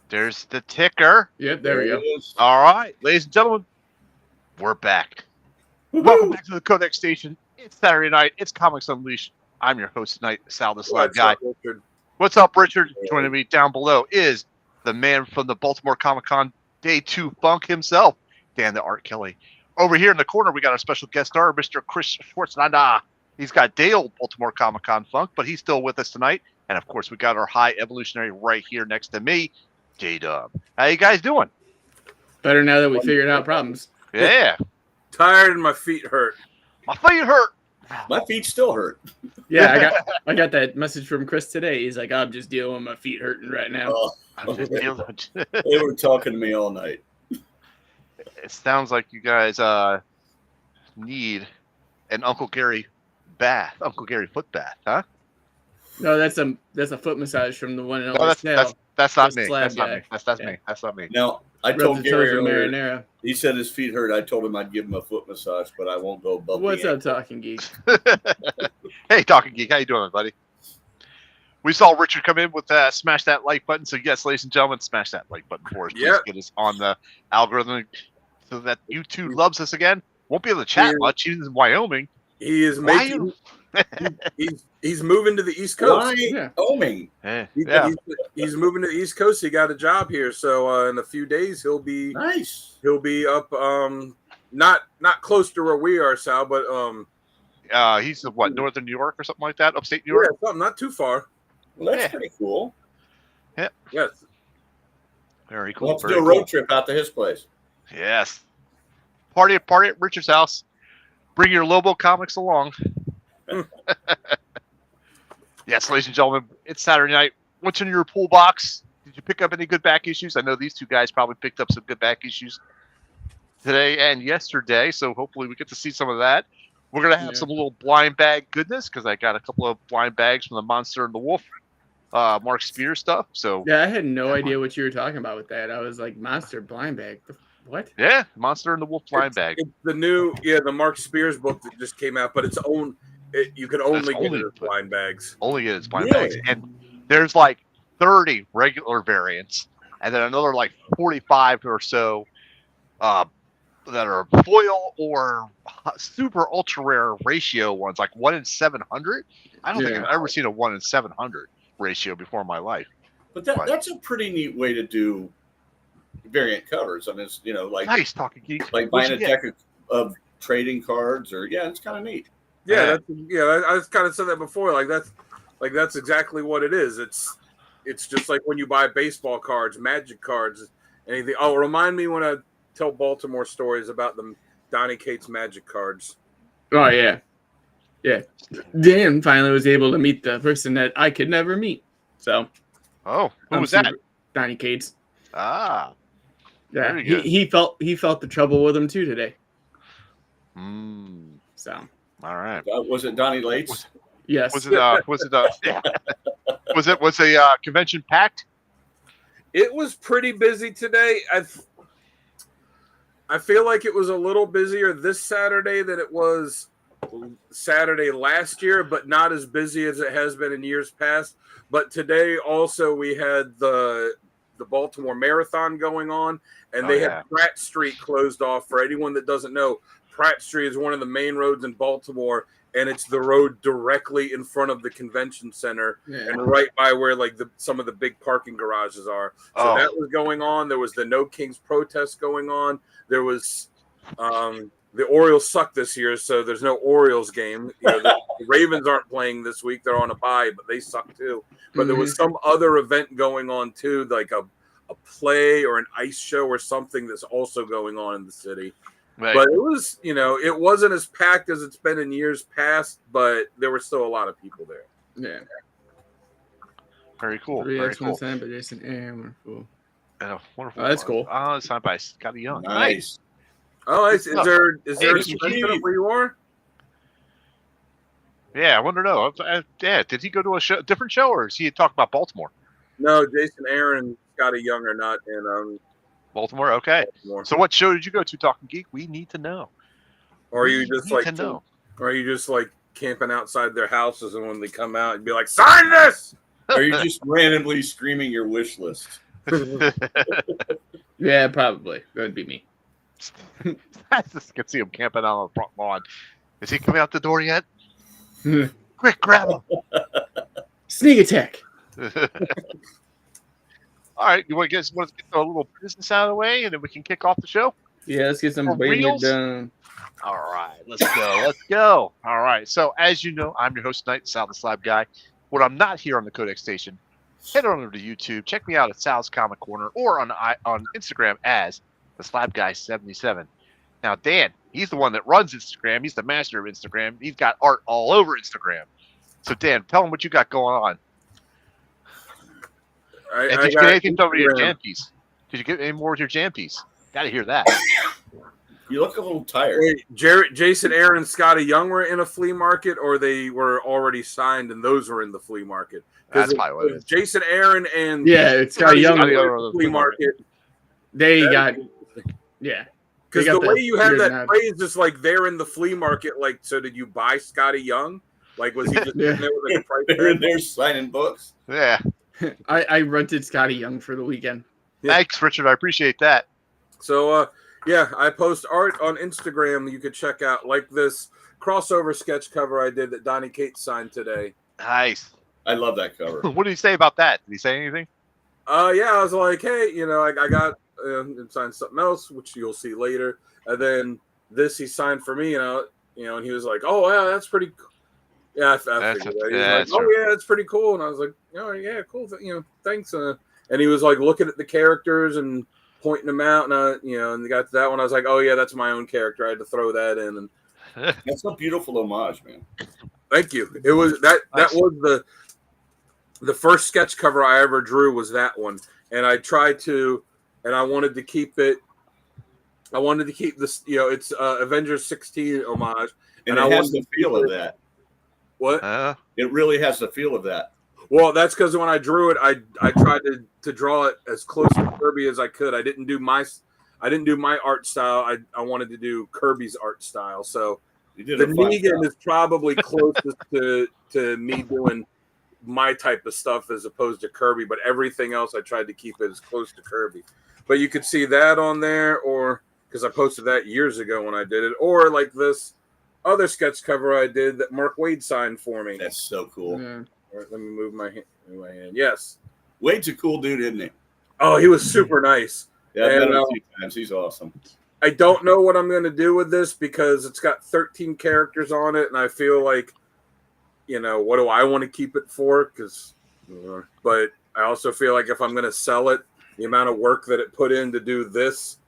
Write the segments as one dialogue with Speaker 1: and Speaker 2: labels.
Speaker 1: There's the ticker.
Speaker 2: Yep, there we go.
Speaker 1: All right, ladies and gentlemen, we're back. Welcome back to the Codex Station. It's Saturday night. It's Comics Unleashed. I'm your host tonight, Sal the Slab Guy. What's up, Richard? Joining me down below is the man from the Baltimore Comic-Con Day 2 Funk himself, Dan the Art Kelly. Over here in the corner, we got our special guest star, Mr. Chris Schwarzenegger. He's got day old Baltimore Comic-Con Funk, but he's still with us tonight. And, of course, we got our high evolutionary right here next to me, J-Dub. How you guys doing?
Speaker 2: Better now that we figured out problems.
Speaker 1: Yeah.
Speaker 3: Tired and my feet hurt.
Speaker 1: My feet hurt.
Speaker 4: My feet still hurt.
Speaker 2: Yeah, I got that message from Chris today. He's like, I'm just dealing with my feet hurting right now.
Speaker 4: They were talking to me all night.
Speaker 1: It sounds like you guys need an Uncle Gary bath, Uncle Gary foot bath, huh?
Speaker 2: No, that's a foot massage from the one and only
Speaker 1: that's not me.
Speaker 2: Slab
Speaker 1: That's not
Speaker 2: guy.
Speaker 1: me. That's me. That's not me.
Speaker 4: Now, I
Speaker 2: Rubs
Speaker 4: told
Speaker 2: the
Speaker 4: Gary
Speaker 2: toes with
Speaker 4: earlier,
Speaker 2: marinara.
Speaker 4: he said his feet hurt. I told him I'd give him a foot massage, but I won't go above
Speaker 2: What's
Speaker 4: the
Speaker 2: up, Talking Geek?
Speaker 1: Hey, Talking Geek, how you doing, buddy? We saw Richard come in with smash that like button. So yes, ladies and gentlemen, smash that like button for us. Please get us on the algorithm so that YouTube loves us again. Won't be able to chat much. He's in Wyoming.
Speaker 3: He is making. he's moving to the East Coast.
Speaker 4: Wyoming.
Speaker 3: He's moving to the East Coast. He got a job here, so in a few days he'll be
Speaker 4: nice.
Speaker 3: He'll be up, not close to where we are, Sal, but
Speaker 1: he's what, northern New York or something like that, upstate New York.
Speaker 3: Yeah, something not too far.
Speaker 4: Well, that's pretty cool.
Speaker 1: Yeah.
Speaker 3: Yes.
Speaker 1: Very cool.
Speaker 4: Let's do a road trip out to his place.
Speaker 1: Yes. Party at Richard's house. Bring your Lobo comics along. Yes, ladies and gentlemen, it's Saturday night. What's in your pool box? Did you pick up any good back issues? I know these two guys probably picked up some good back issues today and yesterday, so hopefully we get to see some of that. We're going to have some little blind bag goodness because I got a couple of blind bags from the Monster and the Wolf, Mark Spear stuff. So
Speaker 2: yeah, I had no idea what you were talking about with that. I was like, Monster blind bag. What?
Speaker 1: Yeah, Monster and the Wolf blind bag.
Speaker 3: It's the new, the Mark Spears book that just came out, but it's own. You can only get it as blind bags.
Speaker 1: Only get it as blind bags, and there's like 30 regular variants, and then another like 45 or so that are foil or super ultra rare ratio ones, like 1 in 700. I don't think I've ever seen a 1 in 700 ratio before in my life.
Speaker 4: But that's a pretty neat way to do variant covers. I mean, it's like
Speaker 1: nice Talking Geek,
Speaker 4: like buying a deck of trading cards, or it's kind of neat.
Speaker 3: Yeah, I kind of said that before. That's exactly what it is. It's just like when you buy baseball cards, Magic cards, anything. Oh, remind me when I tell Baltimore stories about the Donnie Cates Magic cards.
Speaker 2: Oh yeah. Dan finally was able to meet the person that I could never meet. So.
Speaker 1: Oh, who was that?
Speaker 2: Donnie Cates.
Speaker 1: Ah.
Speaker 2: Yeah, he felt the trouble with him too today. So.
Speaker 1: All right.
Speaker 4: Was it Donnie Lates?
Speaker 2: Yes.
Speaker 1: Was the convention packed?
Speaker 3: It was pretty busy today. I feel like it was a little busier this Saturday than it was Saturday last year, but not as busy as it has been in years past. But today also we had the Baltimore Marathon going on, and they had Pratt Street closed off. For anyone that doesn't know, Pratt Street is one of the main roads in Baltimore, and it's the road directly in front of the convention center and right by where some of the big parking garages are. So that was going on. There was the No Kings protest going on. There was the Orioles suck this year, so there's no Orioles game. The Ravens aren't playing this week. They're on a bye, but they suck too. But there was some other event going on too, like a play or an ice show or something that's also going on in the city. Right. But it was, it wasn't as packed as it's been in years past, but there were still a lot of people there.
Speaker 2: Yeah.
Speaker 1: Very cool.
Speaker 2: Very cool. Signed by Jason Aaron. Wonderful.
Speaker 1: Wonderful.
Speaker 2: Oh, that's cool.
Speaker 1: Oh, it's signed by Scotty Young.
Speaker 4: Nice.
Speaker 3: Oh, is there a convention up where you are?
Speaker 1: Yeah, I wonder. No, did he go to a different show, or is he talking about Baltimore?
Speaker 3: No, Jason Aaron and Scotty Young are not in
Speaker 1: Baltimore. Okay. Baltimore. So, what show did you go to, Talking Geek? We need to know.
Speaker 3: Or are you just camping outside their houses, and when they come out, you'd be like, "Sign this!"
Speaker 4: Are you just randomly screaming your wish list?
Speaker 2: Yeah, probably. That would be me.
Speaker 1: I just can see him camping on the front lawn. Is he coming out the door yet? Quick, grab him.
Speaker 2: Sneak attack.
Speaker 1: All right, you want to get a little business out of the way, and then we can kick off the show?
Speaker 2: Yeah, let's get some
Speaker 1: For
Speaker 2: brain
Speaker 1: reals?
Speaker 2: done.
Speaker 1: All right, let's go. Let's go. All right. So, as you know, I'm your host tonight, Sal the Slab Guy. When I'm not here on the Codex Station, head on over to YouTube. Check me out at Sal's Comic Corner or on Instagram as the Slab Guy 77. Now, Dan, he's the one that runs Instagram. He's the master of Instagram. He's got art all over Instagram. So, Dan, tell him what you got going on. And did you get anything over your jam piece? Did you get any more with your jam piece? Got to hear that.
Speaker 4: You look a little tired.
Speaker 3: Wait, Jason Aaron, Scotty Young were in a flea market, or they were already signed and those were in the flea market?
Speaker 1: That's probably what it is.
Speaker 3: Jason Aaron and
Speaker 2: It's Scotty Young.
Speaker 3: Flea market.
Speaker 2: They got, yeah.
Speaker 3: Because the way you have that phrase is like they're in the flea market. Like, so did you buy Scotty Young? Like, was he just in there with like a price
Speaker 4: They're in there signing books.
Speaker 1: Yeah.
Speaker 2: I rented Scotty Young for the weekend.
Speaker 3: Yeah.
Speaker 1: Thanks, Richard. I appreciate that.
Speaker 3: So, yeah, I post art on Instagram. You could check out like this crossover sketch cover I did that Donnie Cates signed today.
Speaker 1: Nice.
Speaker 4: I love that cover.
Speaker 1: What did he say about that? Did he say anything?
Speaker 3: Yeah, I was like, hey, I got signed something else, which you'll see later. And then this he signed for me, and he was like, oh, yeah, that's pretty cool. Yeah, I figured that. He was like, oh, yeah, that's pretty cool. And I was like, oh, yeah, cool. Thanks. And he was like looking at the characters and pointing them out. And, and they got to that one. I was like, oh, yeah, that's my own character. I had to throw that in. And
Speaker 4: That's a beautiful homage, man.
Speaker 3: thank you. It was that was the first sketch cover I ever drew was that one. And I tried to, and I wanted to keep it. I wanted to keep this, it's Avengers 16 homage.
Speaker 4: And it has the feel of that.
Speaker 3: What?
Speaker 4: It really has the feel of that.
Speaker 3: Well, that's because when I drew it, I tried to draw it as close to Kirby as I could. I didn't do my art style. I wanted to do Kirby's art style. So the Negan is probably closest to me doing my type of stuff as opposed to Kirby. But everything else, I tried to keep it as close to Kirby. But you could see that on there, or because I posted that years ago when I did it, or like this other sketch cover I did that Mark Wade signed for me.
Speaker 4: That's so cool.
Speaker 3: Yeah. All right, let me move my hand. Yes.
Speaker 4: Wade's a cool dude, isn't he?
Speaker 3: Oh, he was super nice.
Speaker 4: Yeah, I've met him a few times. He's awesome.
Speaker 3: I don't know what I'm going to do with this because it's got 13 characters on it, and I feel like, what do I want to keep it for? But I also feel like if I'm going to sell it, the amount of work that it put in to do this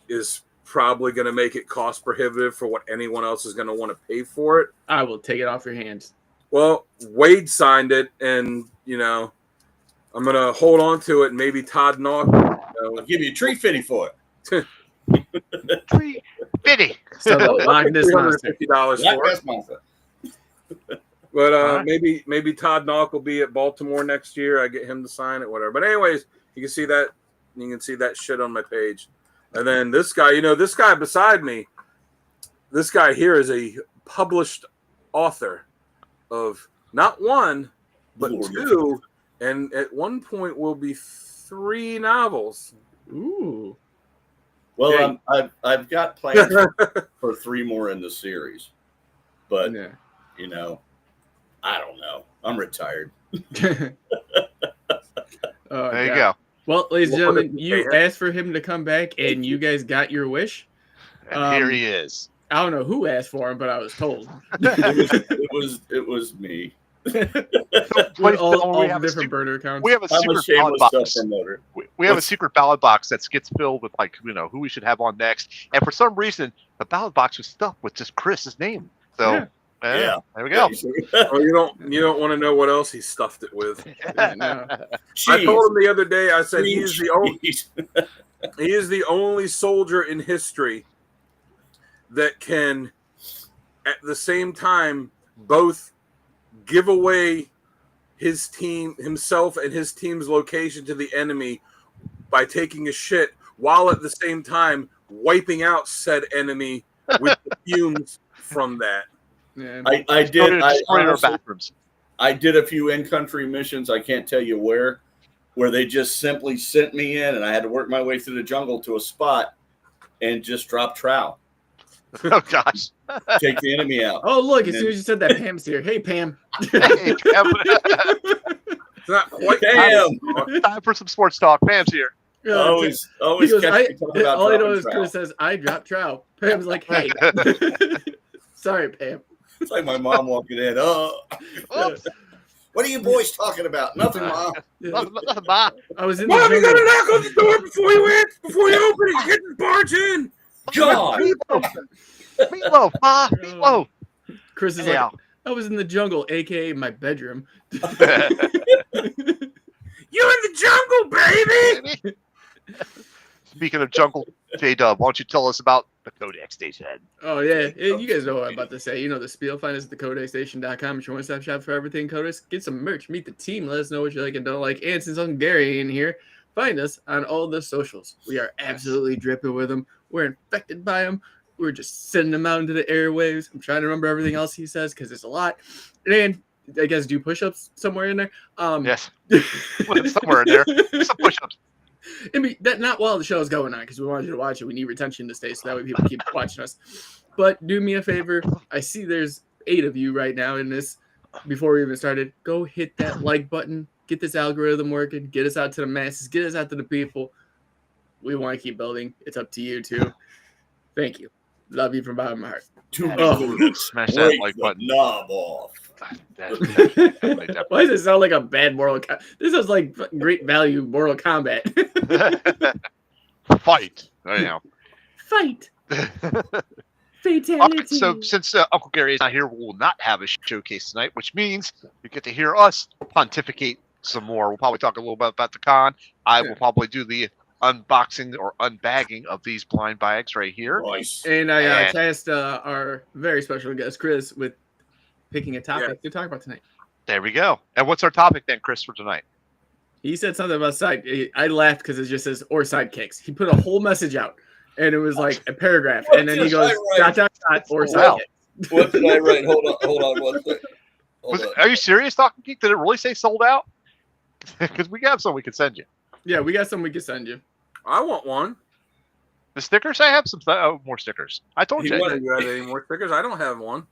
Speaker 3: is probably going to make it cost prohibitive for what anyone else is going to want to pay for it.
Speaker 2: I will take it off your hands.
Speaker 3: Well, Wade signed it, and I'm going to hold on to it, and maybe Todd Knock.
Speaker 4: I'll give you a tree fitty for it.
Speaker 1: Tree fitty.
Speaker 2: So
Speaker 3: $150 for it. But maybe Todd Knock will be at Baltimore next year. I get him to sign it, whatever. But anyways, you can see that. You can see that shit on my page. And then this guy, this guy beside me, this guy here is a published author of not one, but two, and at one point will be 3 novels.
Speaker 2: Ooh.
Speaker 4: Well, I've got plans for 3 more in the series, but I don't know. I'm retired.
Speaker 1: There you go.
Speaker 2: Well, ladies and gentlemen, you asked for him to come back, and you guys got your wish.
Speaker 1: And here he is.
Speaker 2: I don't know who asked for him, but I was told.
Speaker 4: It was me.
Speaker 2: all different burner accounts.
Speaker 1: We have a secret ballot box. We have a secret ballot box that gets filled with who we should have on next. And for some reason, the ballot box was stuffed with just Chris's name. So there we go.
Speaker 3: Oh, you don't want to know what else he stuffed it with.
Speaker 2: No.
Speaker 3: I told him the other day. I said he is the only soldier in history that can, at the same time, both give away himself and his team's location to the enemy by taking a shit, while at the same time wiping out said enemy with the fumes from that.
Speaker 2: Yeah.
Speaker 4: I did a few in-country missions. I can't tell you where, where they just simply sent me in and I had to work my way through the jungle to a spot and just drop trout.
Speaker 1: Oh gosh.
Speaker 4: Take the enemy out.
Speaker 2: Oh, look, as soon as you said that, Pam's here. Hey, Pam.
Speaker 1: Hey, Pam.
Speaker 3: It's not quite
Speaker 1: Time for some sports talk. Pam's here.
Speaker 4: Always
Speaker 2: He goes,
Speaker 4: catch me talking about
Speaker 2: all I know
Speaker 4: dropping
Speaker 2: is
Speaker 4: trout.
Speaker 2: Chris says, I dropped trout. Pam's like, hey. Sorry, Pam.
Speaker 4: It's like my mom walking in. Oh,
Speaker 1: Oops.
Speaker 4: what are you boys talking about? Nothing, Mom.
Speaker 1: Nothing, Ma.
Speaker 2: I was in the
Speaker 3: Mom, you
Speaker 2: jungle.
Speaker 3: gotta knock on the door before you open it. Get the barge in.
Speaker 4: God.
Speaker 1: Meatloaf, Ma. Meatloaf.
Speaker 2: Chris is
Speaker 1: Yeah.
Speaker 2: like, I was in the jungle, aka my bedroom.
Speaker 3: You in the jungle, baby.
Speaker 1: Speaking of jungle, J-Dub, why don't you tell us about the Kodak Station?
Speaker 2: Oh, yeah. You guys know what I'm about to say. You know the spiel. Find us at thekodakstation.com. It's your one-stop shop for everything Kodak. Get some merch. Meet the team. Let us know what you like and don't like. And since I'm Gary in here, find us on all the socials. We are absolutely dripping with them. We're infected by them. We're just sending them out into the airwaves. I'm trying to remember everything else he says because it's a lot. And I guess do push-ups somewhere in there.
Speaker 1: Yes. Somewhere in there. Some push-ups.
Speaker 2: I mean, that not while the show is going on because we wanted you to watch it. We need retention to stay so that way people keep watching us. But do me a favor. I see there's 8 of you right now in this. Before we even started, go hit that like button. Get this algorithm working. Get us out to the masses. Get us out to the people. We want to keep building. It's up to you too. Thank you. Love you from the bottom of my heart.
Speaker 1: Smash that like button.
Speaker 4: Knob off.
Speaker 2: Why does it sound like a bad Mortal Kombat? This is like great value Mortal Kombat.
Speaker 1: Fight. Anyhow.
Speaker 2: Fight.
Speaker 1: All
Speaker 2: Fatality.
Speaker 1: right, so since Uncle Gary is not here, we will not have a showcase tonight, which means you get to hear us pontificate some more. We'll probably talk a little bit about the con. I will probably do the unboxing or unbagging of these blind bags right here.
Speaker 4: Nice.
Speaker 2: And I tasked our very special guest, Chris, with picking a topic to talk about tonight.
Speaker 1: There we go. And what's our topic then, Chris, for tonight?
Speaker 2: He said something about side. I laughed because it just says or sidekicks. He put a whole message out, and it was like a paragraph, and then he goes dot dot dot or sidekicks.
Speaker 4: What did I write? Hold on one second.
Speaker 1: Are you serious, Talking Geek? Did it really say sold out? Because we got some we could send you.
Speaker 2: Yeah, we got some we could send you.
Speaker 3: I want one.
Speaker 1: The stickers? I have some more stickers. I told you.
Speaker 3: You have any more stickers? I don't have one.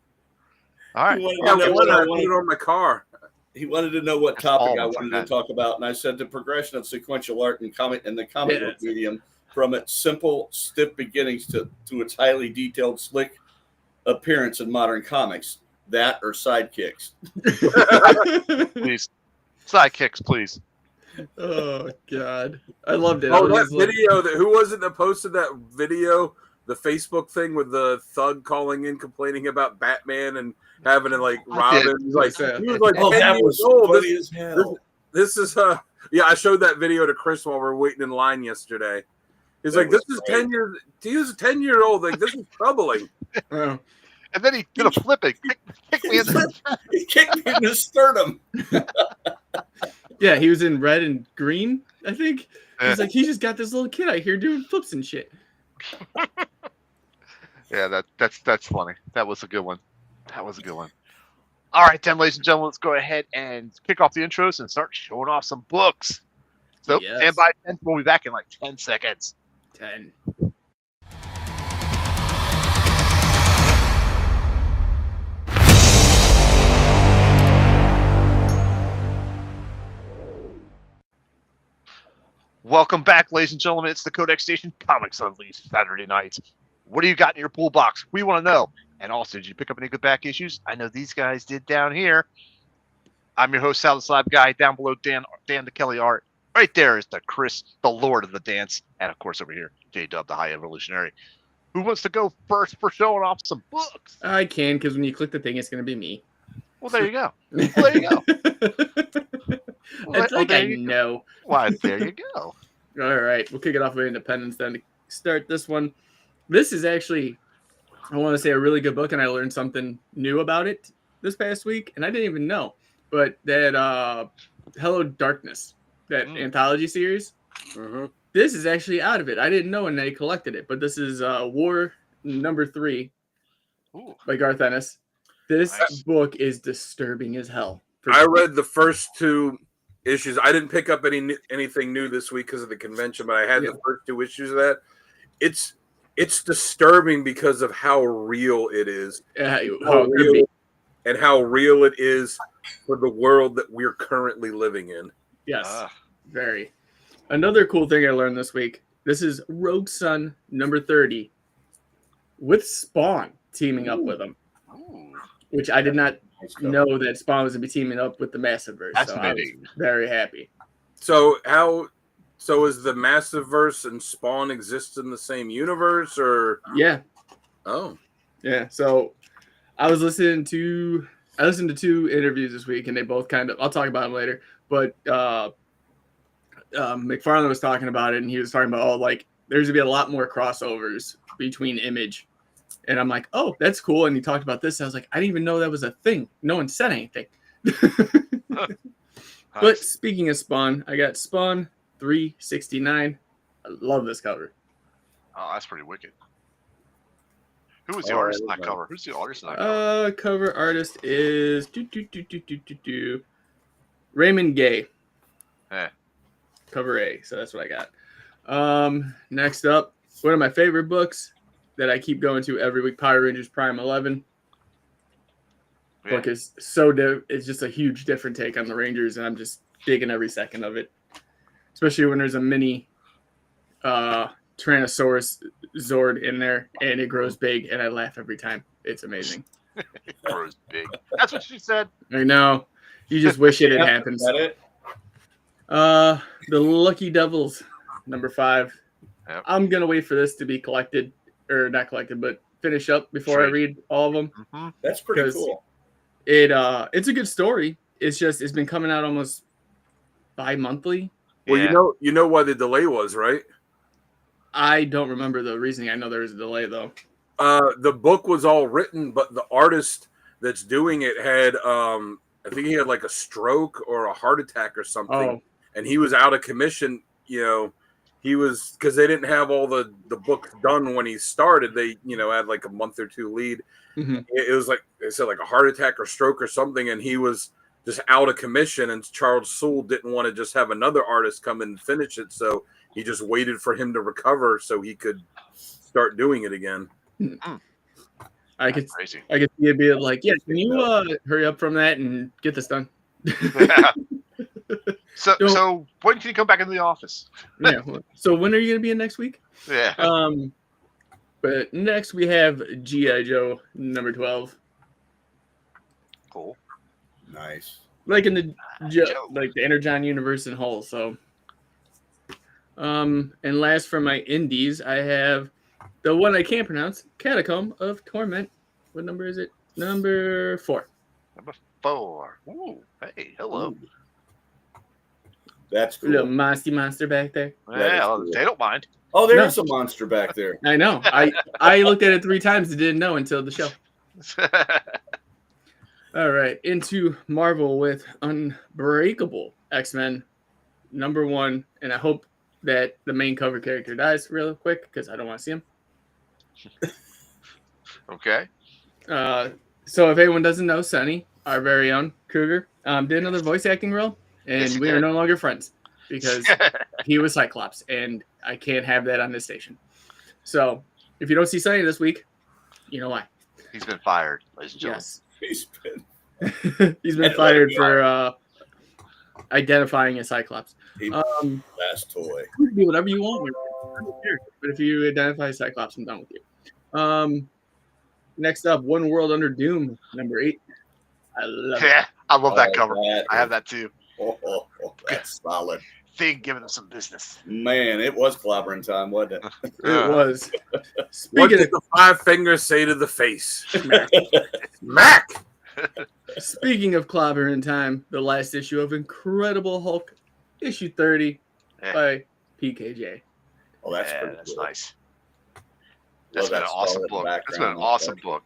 Speaker 1: All right.
Speaker 3: I put it on my car.
Speaker 4: He wanted to know what topic I wanted to talk about, and I said the progression of sequential art and the comic book medium from its simple, stiff beginnings to its highly detailed, slick appearance in modern comics. That or sidekicks.
Speaker 1: Please. Sidekicks, please.
Speaker 2: Oh God, I loved it.
Speaker 3: Oh, that video! Who was it that posted that video? The Facebook thing with the thug calling in, complaining about Batman and having to like rob him. He was like,
Speaker 4: oh,
Speaker 3: 10
Speaker 4: that
Speaker 3: years
Speaker 4: was
Speaker 3: old.
Speaker 4: funny as hell.
Speaker 3: This is yeah. I showed that video to Chris while we were waiting in line yesterday. He's like, "This is 10 years. He was a 10-year-old. Like, this is troubling."
Speaker 2: Oh.
Speaker 1: And then he did a flip and kicked me in the
Speaker 4: He kicked me in the sternum.
Speaker 2: Yeah, he was in red and green, I think. He's like, he just got this little kid out here doing flips and shit.
Speaker 1: Yeah, that's funny. That was a good one. All right, then, ladies and gentlemen, let's go ahead and kick off the intros and start showing off some books. So stand by. We'll be back in like 10 seconds.
Speaker 2: 10.
Speaker 1: Welcome back, ladies and gentlemen. It's the Kodak Station Comics Unleashed Saturday night. What do you got in your pool box? We want to know. And also, did you pick up any good back issues? I know these guys did down here. I'm your host, Sal the Slab Guy. Down below, Dan the Kelly Art. Right there is the Chris, the Lord of the Dance. And, of course, over here, J-Dub, the High Evolutionary. Who wants to go first for showing off some books?
Speaker 2: I can, because when you click the thing, it's going to be me.
Speaker 1: Well, there you go. There you go.
Speaker 2: It's like I know.
Speaker 1: Why, there you go.
Speaker 2: All right, we'll kick it off with Independence then to start this one. This is actually, I want to say, a really good book, and I learned something new about it this past week, and I didn't even know. But that Hello Darkness, that anthology series, this is actually out of it. I didn't know when they collected it, but this is War number 3 by Garth Ennis. This book is disturbing as hell.
Speaker 3: I read the first 2 issues. I didn't pick up anything new this week because of the convention, but I had the first 2 issues of that. It's disturbing because of how real it is, how real it is for the world that we're currently living in.
Speaker 2: Yes, very. Another cool thing I learned this week. This is Rogue Sun number 30 with Spawn teaming up with him, which I did not know that Spawn was going to be teaming up with the Massiveverse.
Speaker 1: That's
Speaker 2: so I was very happy.
Speaker 3: So is the Massiveverse and Spawn exist in the same universe, or?
Speaker 2: Yeah.
Speaker 3: Oh.
Speaker 2: Yeah. So I listened to 2 interviews this week, and they both kind of, I'll talk about them later, but McFarlane was talking about it, and he was talking about, there's going to be a lot more crossovers between Image. And I'm like, oh, that's cool. And he talked about this. I was like, I didn't even know that was a thing. No one said anything. But speaking of Spawn, I got Spawn 369. I love this cover.
Speaker 1: Oh, that's pretty wicked. Who was the artist in that cover? Who's the artist in that cover?
Speaker 2: Cover artist is Raymond Gay. Cover A. So that's what I got. Next up, one of my favorite books that I keep going to every week, Power Rangers Prime 11. Book is it's just a huge different take on the Rangers, and I'm just digging every second of it. Especially when there's a mini Tyrannosaurus Zord in there, and it grows big, and I laugh every time. It's amazing.
Speaker 1: It grows big. That's what she said.
Speaker 2: I know. You just wish it had happened.
Speaker 4: Is that it?
Speaker 2: The Lucky Devils, number 5.
Speaker 1: Yep.
Speaker 2: I'm gonna wait for this to be collected, or not collected, but finish up before I read all of them.
Speaker 1: Mm-hmm.
Speaker 4: That's pretty cool.
Speaker 2: It's a good story. It's just it's been coming out almost bi-monthly.
Speaker 3: Well, you know why the delay was, right?
Speaker 2: I don't remember the reasoning. I know there was a delay though.
Speaker 3: The book was all written, but the artist that's doing it had I think he had like a stroke or a heart attack or something, and he was out of commission. He was, because they didn't have all the books done when he started. They had like a month or 2 lead.
Speaker 2: Mm-hmm.
Speaker 3: It was like they said, like a heart attack or stroke or something, and he was just out of commission. And Charles Soule didn't want to just have another artist come in and finish it, so he just waited for him to recover so he could start doing it again.
Speaker 2: Mm-hmm. I could see it be like, yeah, can you hurry up from that and get this done?
Speaker 1: So when can you come back into the office?
Speaker 2: Yeah. So when are you going to be in next week?
Speaker 1: Yeah.
Speaker 2: But next we have G.I. Joe number 12.
Speaker 1: Cool.
Speaker 4: Nice.
Speaker 2: Like in the like the Energon universe in Hull. So, and last for my indies, I have the one I can't pronounce, Catacomb of Torment. What number is it? Number 4.
Speaker 1: Number 4. Ooh, hey, hello.
Speaker 2: Ooh.
Speaker 4: That's cool.
Speaker 2: Little monster back there.
Speaker 1: Yeah, cool. They don't mind.
Speaker 4: Oh, there is a monster back there.
Speaker 2: I know. I looked at it 3 times and didn't know until the show. All right, into Marvel with Unbreakable X-Men number 1, and I hope that the main cover character dies real quick because I don't want to see him.
Speaker 1: Okay.
Speaker 2: So if anyone doesn't know, Sonny, our very own Cougar, did another voice acting role, and we are no longer friends because he was Cyclops, and I can't have that on this station. So if you don't see Sonny this week, you know why.
Speaker 1: He's been fired, ladies and gentlemen.
Speaker 2: Yes.
Speaker 4: He's
Speaker 2: been fired for identifying as Cyclops.
Speaker 4: Last toy.
Speaker 2: You can do whatever you want, but if you identify as Cyclops, I'm done with you. Next up, One World Under Doom, number 8. I love it.
Speaker 1: I love that cover. I have that too.
Speaker 4: That's solid.
Speaker 1: Thing giving them some business.
Speaker 4: Man, it was clobbering time, wasn't it?
Speaker 2: It was.
Speaker 3: What did the 5 fingers say to the face? Mac!
Speaker 2: Speaking of clobbering time, the last issue of Incredible Hulk, issue 30 by PKJ.
Speaker 4: Oh, that's pretty
Speaker 1: that's
Speaker 4: cool.
Speaker 1: nice. That's been an awesome book. That's been an awesome book.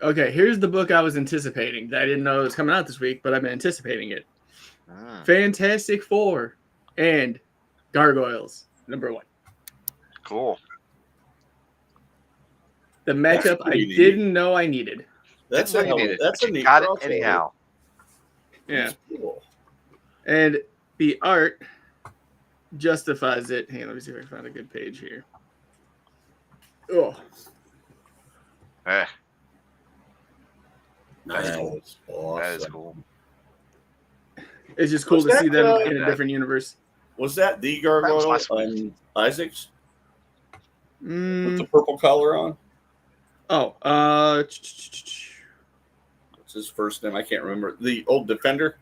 Speaker 2: Okay, here's the book I was anticipating that I didn't know it was coming out this week, but I've been anticipating it. Fantastic Four and Gargoyles, number 1.
Speaker 1: Cool.
Speaker 2: The matchup I didn't know I needed.
Speaker 4: That's a neat
Speaker 1: got it anyhow.
Speaker 2: Yeah.
Speaker 4: Cool.
Speaker 2: And the art justifies it. Hey, let me see if I can find a good page here. Oh,
Speaker 1: Eh,
Speaker 3: Nice.
Speaker 4: That was awesome.
Speaker 1: that is cool.
Speaker 2: it's just cool
Speaker 4: Was
Speaker 2: to see
Speaker 4: that,
Speaker 2: them in a different universe.
Speaker 4: Was that the
Speaker 1: That was
Speaker 4: gargoyle
Speaker 1: last week.
Speaker 4: on Isaac's with
Speaker 2: Mm,
Speaker 4: the purple collar on?
Speaker 2: oh,
Speaker 4: What's his first name? I can't remember. The old defender.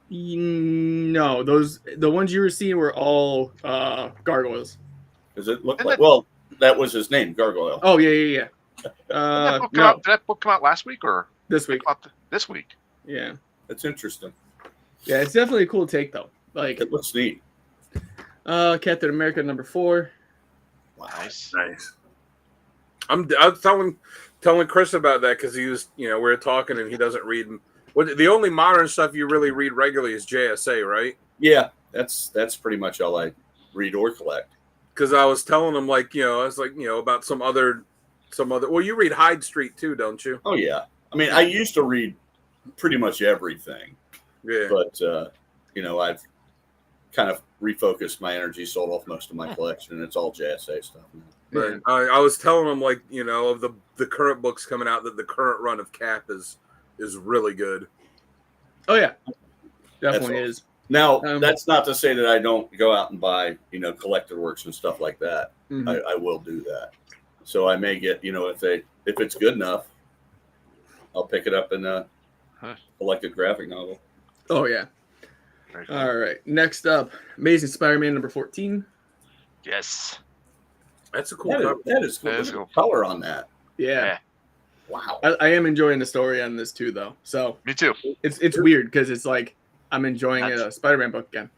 Speaker 2: no, the ones you were seeing were all gargoyles.
Speaker 4: Does it look
Speaker 1: Isn't
Speaker 4: like?
Speaker 1: it-
Speaker 4: Well, that was his name, Gargoyle.
Speaker 2: Oh yeah. No,
Speaker 1: Did that book come out last week or
Speaker 2: this week.
Speaker 1: this week?
Speaker 2: Yeah,
Speaker 4: That's interesting.
Speaker 2: yeah, it's definitely a cool take though. Like,
Speaker 4: It looks neat.
Speaker 2: Captain America #4.
Speaker 4: Wow.
Speaker 3: Nice. I'm telling Chris about that because he was, we were talking and he doesn't read. The only modern stuff you really read regularly is JSA, right?
Speaker 4: Yeah, that's pretty much all I read or collect.
Speaker 3: Because I was telling him about some other. Well, you read Hyde Street too, don't you?
Speaker 4: Oh yeah. I mean, I used to read pretty much everything,
Speaker 3: Yeah.
Speaker 4: but I've kind of refocused my energy, sold off most of my collection, and it's all JSA stuff now.
Speaker 3: But I was telling him of the current books coming out that the current run of Cap is really good.
Speaker 2: Oh yeah, definitely
Speaker 4: That's
Speaker 2: is.
Speaker 4: Now,
Speaker 2: Um,
Speaker 4: that's not to say that I don't go out and buy, collector works and stuff like that.
Speaker 2: Mhm.
Speaker 4: I will do that. So I may get, if it's good enough, I'll pick it up in a collected graphic novel.
Speaker 2: Oh yeah.
Speaker 1: Very cool.
Speaker 2: All right. Next up, Amazing Spider-Man #14.
Speaker 1: Yes.
Speaker 3: That's a cool
Speaker 4: That
Speaker 3: cover.
Speaker 4: is cool.
Speaker 1: That is
Speaker 4: Look at
Speaker 1: cool.
Speaker 4: the color on that.
Speaker 2: Yeah.
Speaker 4: Wow.
Speaker 2: I am enjoying the story on this too, though. So
Speaker 1: Me too.
Speaker 2: it's weird because it's like I'm enjoying a Spider-Man book again.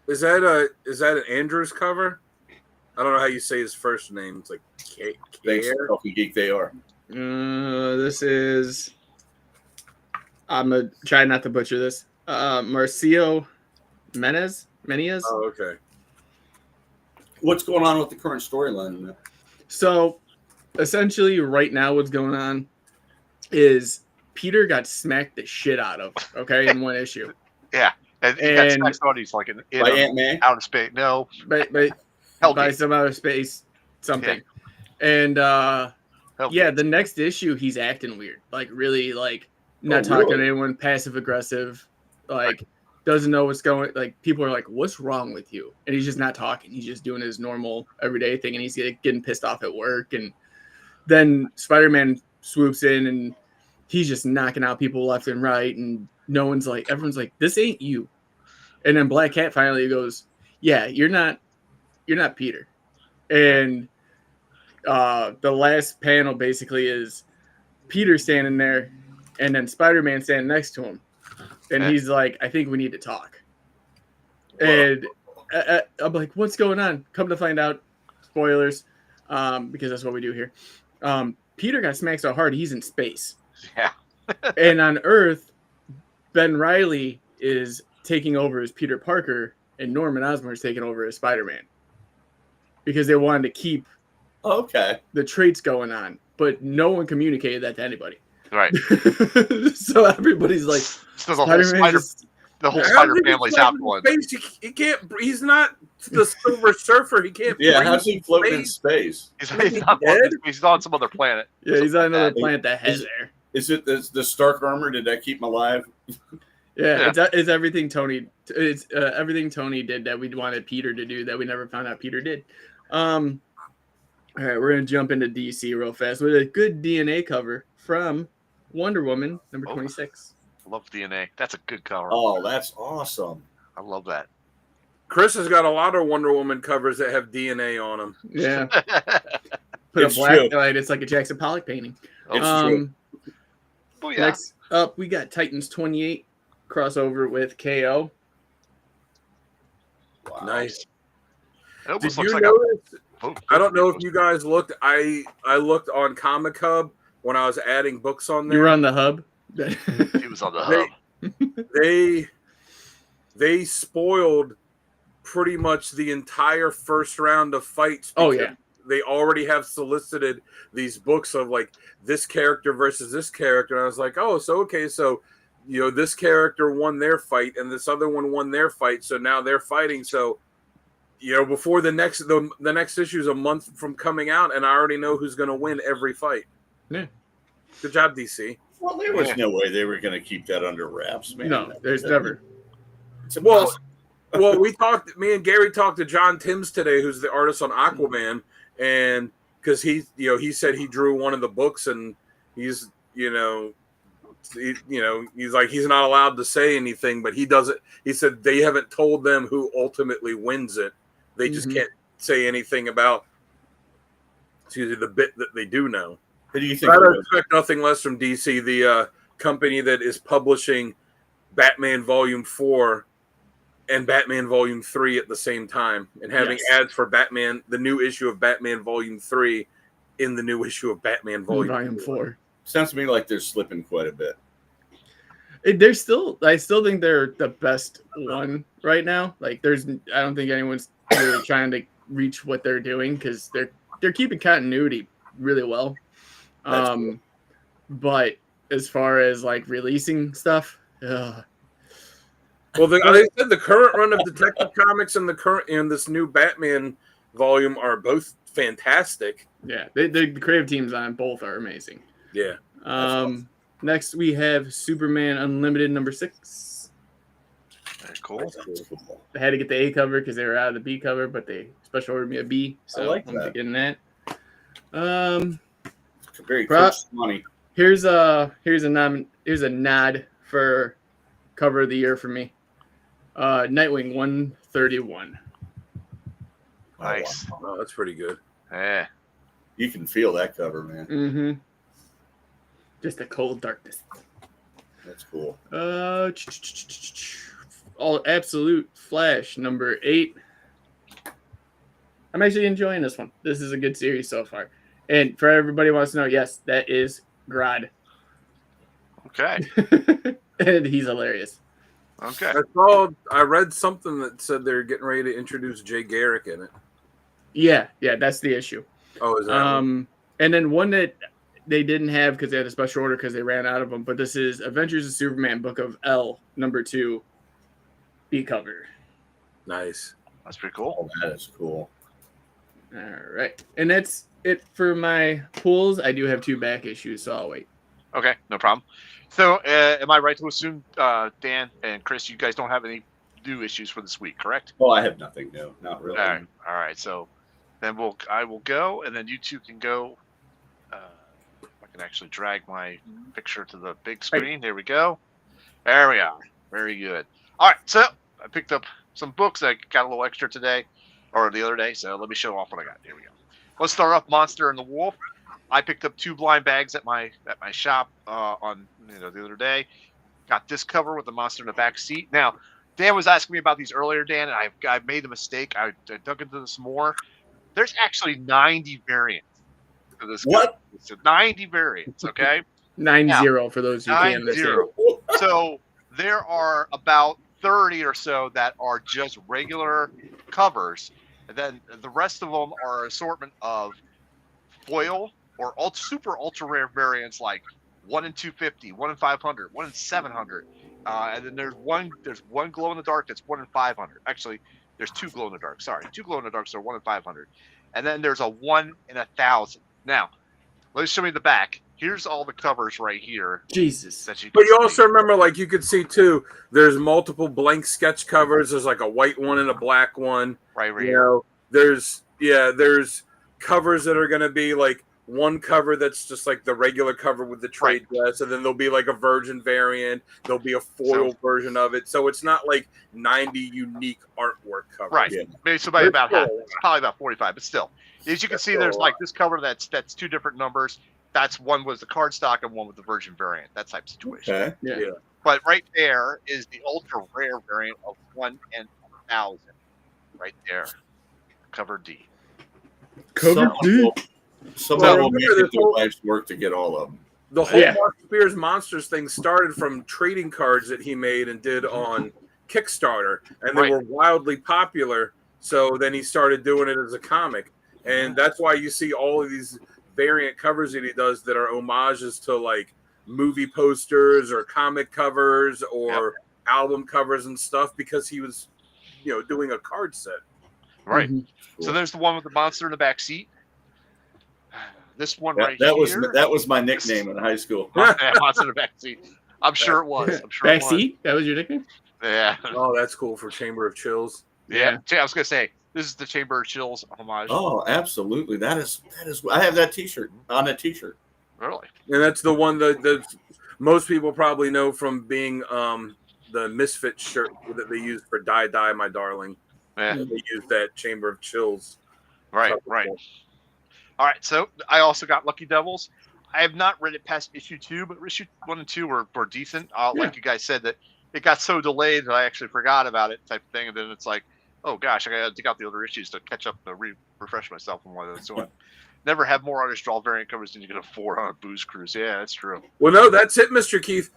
Speaker 3: Is that an Andrews cover? I don't know how you say his first name. It's like
Speaker 4: Thanks, Coffee Geek, they are.
Speaker 2: This is. I'm gonna try not to butcher this. Marcio Menez.
Speaker 3: Oh, okay.
Speaker 4: What's going on with the current storyline in that?
Speaker 2: So, essentially, right now, what's going on is Peter got smacked the shit out of. Okay, in one issue.
Speaker 1: Yeah. And he got smacked on. He's like
Speaker 4: By Ant-Man?
Speaker 1: out of space. No.
Speaker 2: But
Speaker 1: Hellgate.
Speaker 2: by some outer space something. And
Speaker 1: Hellgate.
Speaker 2: the next issue he's acting weird. Like really like not talking to anyone, passive aggressive, like doesn't know what's going, like people are like, what's wrong with you? And he's just not talking. He's just doing his normal everyday thing and he's getting pissed off at work. And then Spider-Man swoops in and he's just knocking out people left and right, and everyone's like, this ain't you. And then Black Cat finally goes, yeah, you're not Peter. And the last panel basically is Peter standing there and then Spider-Man standing next to him. And he's like, I think we need to talk. And I'm like, what's going on? Come to find out, spoilers, because that's what we do here. Peter got smacked so hard, he's in space.
Speaker 1: Yeah.
Speaker 2: And on Earth, Ben Reilly is taking over as Peter Parker and Norman Osborn is taking over as Spider-Man. Because they wanted to keep the traits going on. But no one communicated that to anybody.
Speaker 1: Right.
Speaker 2: So everybody's like,
Speaker 1: So the whole Spider family's out one.
Speaker 3: He can't. He's not the Silver Surfer. He can't.
Speaker 4: Yeah, how's he floating in space?
Speaker 1: He's on some other planet.
Speaker 2: Yeah, he's on another planet that has air.
Speaker 4: Is it the Stark armor? Did that keep him alive?
Speaker 2: Yeah. It's everything Tony. It's everything Tony did that we wanted Peter to do that we never found out Peter did. All right, we're gonna jump into DC real fast with a good DNA cover from Wonder Woman #26.
Speaker 1: I love DNA. That's a good cover.
Speaker 4: Oh, that's awesome.
Speaker 1: I love that.
Speaker 3: Chris has got a lot of Wonder Woman covers that have DNA on them.
Speaker 2: Yeah. Put
Speaker 4: It's
Speaker 2: a black
Speaker 4: true.
Speaker 2: light. It's like a Jackson Pollock painting.
Speaker 4: It's true.
Speaker 1: Oh, yeah.
Speaker 2: Next up, we got Titans 28 crossover with KO.
Speaker 4: Wow.
Speaker 3: Nice.
Speaker 1: It almost
Speaker 3: Did
Speaker 1: looks
Speaker 3: you
Speaker 1: like
Speaker 3: notice? I don't know if you guys looked. I looked on Comic Hub when I was adding books on there.
Speaker 2: You were on the hub.
Speaker 1: he was on the hub.
Speaker 3: They spoiled pretty much the entire first round of fights.
Speaker 2: Oh yeah.
Speaker 3: They already have solicited these books of like this character versus this character. And I was like, oh, so this character won their fight and this other one won their fight, so now they're fighting. So, before the next issue is a month from coming out, and I already know who's going to win every fight.
Speaker 2: Yeah.
Speaker 3: Good job, DC.
Speaker 4: Well, there was no way they were going to keep that under wraps, man.
Speaker 2: No, there's never.
Speaker 3: Well, me and Gary talked to John Timms today, who's the artist on Aquaman, and because he said he drew one of the books, and he's like, he's not allowed to say anything, but he doesn't. He said they haven't told them who ultimately wins it. They just can't say anything about the bit that they do know.
Speaker 4: Who do you think?
Speaker 3: I don't expect nothing less from DC, the company that is publishing Batman Volume 4 and Batman Volume 3 at the same time, and having ads for Batman, the new issue of Batman Volume 3 in the new issue of Batman Volume 4.
Speaker 4: Sounds to me like they're slipping quite a bit.
Speaker 2: I still think they're the best one right now. Like, I don't think anyone's really trying to reach what they're doing, because they're keeping continuity really well.
Speaker 4: Cool.
Speaker 2: But as far as like releasing stuff,
Speaker 3: well, they said the current run of Detective Comics and this new Batman volume are both fantastic.
Speaker 2: Yeah, the creative teams on both are amazing.
Speaker 3: Yeah.
Speaker 2: Awesome. Next we have Superman Unlimited #6.
Speaker 1: Very cool.
Speaker 2: I had to get the A cover because they were out of the B cover, but they special ordered me a B, so
Speaker 4: I like
Speaker 2: I'm
Speaker 4: that.
Speaker 2: getting that.
Speaker 4: Very close money.
Speaker 2: Here's a nod for cover of the year for me. Nightwing 131.
Speaker 1: Nice.
Speaker 3: Oh, that's pretty good.
Speaker 1: Yeah.
Speaker 4: You can feel that cover, man.
Speaker 2: Mm-hmm. Just a cold darkness.
Speaker 4: That's cool.
Speaker 2: All Absolute Flash #8. I'm actually enjoying this one. This is a good series so far. And for everybody who wants to know, yes, that is Grodd.
Speaker 1: Okay.
Speaker 2: And he's hilarious.
Speaker 1: Okay.
Speaker 3: I read something that said they're getting ready to introduce Jay Garrick in it.
Speaker 2: Yeah, that's the issue.
Speaker 3: Oh, is that
Speaker 2: and then one that they didn't have because they had a special order because they ran out of them, but this is Adventures of Superman Book of L #2 B cover.
Speaker 3: Nice.
Speaker 1: That's pretty cool.
Speaker 4: Oh, that is cool.
Speaker 2: All right. And that's it for my pulls. I do have 2 back issues, so I'll wait.
Speaker 1: Okay, no problem. So, am I right to assume, Dan and Chris, you guys don't have any new issues for this week, correct?
Speaker 4: Well, I have nothing. No, not really.
Speaker 1: All right. So, then I will go, and then you two can go. I can actually drag my picture to the big screen. There we go. There we are. Very good. All right. So, I picked up some books. I got a little extra today, or the other day. So, let me show off what I got. Here we go. Let's start off Monster and the Wolf. I picked up 2 blind bags at my shop on the other day. Got this cover with the monster in the back seat. Now, Dan was asking me about these earlier, Dan, and I made the mistake. I dug into this more. There's actually 90 variants to this cover.
Speaker 4: What?
Speaker 1: So 90 variants, okay?
Speaker 2: 90 for those who can't understand.
Speaker 1: So there are about 30 or so that are just regular covers. And then the rest of them are an assortment of foil or super ultra rare variants like 1 in 250, 1 in 500, 1 in 700. And then there's one glow in the dark that's 1 in 500. Actually, there's 2 glow in the dark. Sorry, 2 glow in the darks are 1 in 500. And then there's a 1 in 1,000. Now, let's show me the back. Here's all the covers right here.
Speaker 2: Jesus.
Speaker 1: That you
Speaker 3: But you also remember, like, you could see too, there's multiple blank sketch covers. There's like a white one and a black one.
Speaker 1: Right here.
Speaker 3: There's covers that are going to be like one cover that's just like the regular cover with the trade dress, and then there'll be like a virgin variant. There'll be a foil version of it. So it's not like 90 unique artwork covers.
Speaker 1: Right.
Speaker 4: Yeah.
Speaker 1: Maybe somebody about half. It's probably about 45, but still. As you can see, there's like this cover that's 2 different numbers. That's one was the cardstock and one with the virgin variant, that type of situation.
Speaker 4: Okay.
Speaker 2: Yeah.
Speaker 1: But right there is the ultra rare variant of 1 in 1,000. Right there. Cover D.
Speaker 4: Someone will make it their life's work to get all of them.
Speaker 3: The whole Mark Spears Monsters thing started from trading cards that he made and did on Kickstarter, and they were wildly popular. So then he started doing it as a comic, and that's why you see all of these variant covers that he does that are homages to like movie posters or comic covers or album covers and stuff because he was, doing a card set.
Speaker 1: Right.
Speaker 2: Mhm.
Speaker 1: So there's the one with the monster in the back seat. This one
Speaker 4: That
Speaker 1: here.
Speaker 4: that was my nickname in high school.
Speaker 1: Monster in the back seat. I'm sure it was.
Speaker 2: Back seat? That was your nickname?
Speaker 1: Yeah.
Speaker 3: Oh, that's cool for Chamber of Chills.
Speaker 1: Yeah. I was gonna say this is the Chamber of Chills homage.
Speaker 4: Oh, absolutely. That is. I have that T-shirt on a T-shirt.
Speaker 1: Really?
Speaker 3: And that's the one that most people probably know from being the Misfit shirt that they used for Die Die My Darling.
Speaker 1: Yeah.
Speaker 3: They used that Chamber of Chills.
Speaker 1: Right. All right. So I also got Lucky Devils. I have not read it past issue 2, but issue 1 and 2 were decent. Like you guys said, that it got so delayed that I actually forgot about it, type of thing. And then it's like, oh gosh, I got to dig out the other issues to catch up, to refresh myself on what I was doing. Never have more artists draw variant covers than you can afford on a booze cruise. Yeah, that's true.
Speaker 3: Well, no, that's it, Mr. Keith.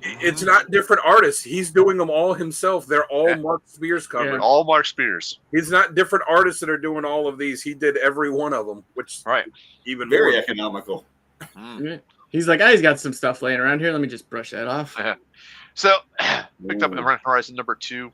Speaker 3: It's not different artists. He's doing them all himself. They're all Mark Spears covers.
Speaker 1: Yeah. All Mark Spears.
Speaker 3: He's not different artists that are doing all of these. He did every one of them, which even
Speaker 4: very
Speaker 3: more
Speaker 4: economical.
Speaker 2: He's like, he's got some stuff laying around here. Let me just brush that off.
Speaker 1: So picked up Event Horizon number 2.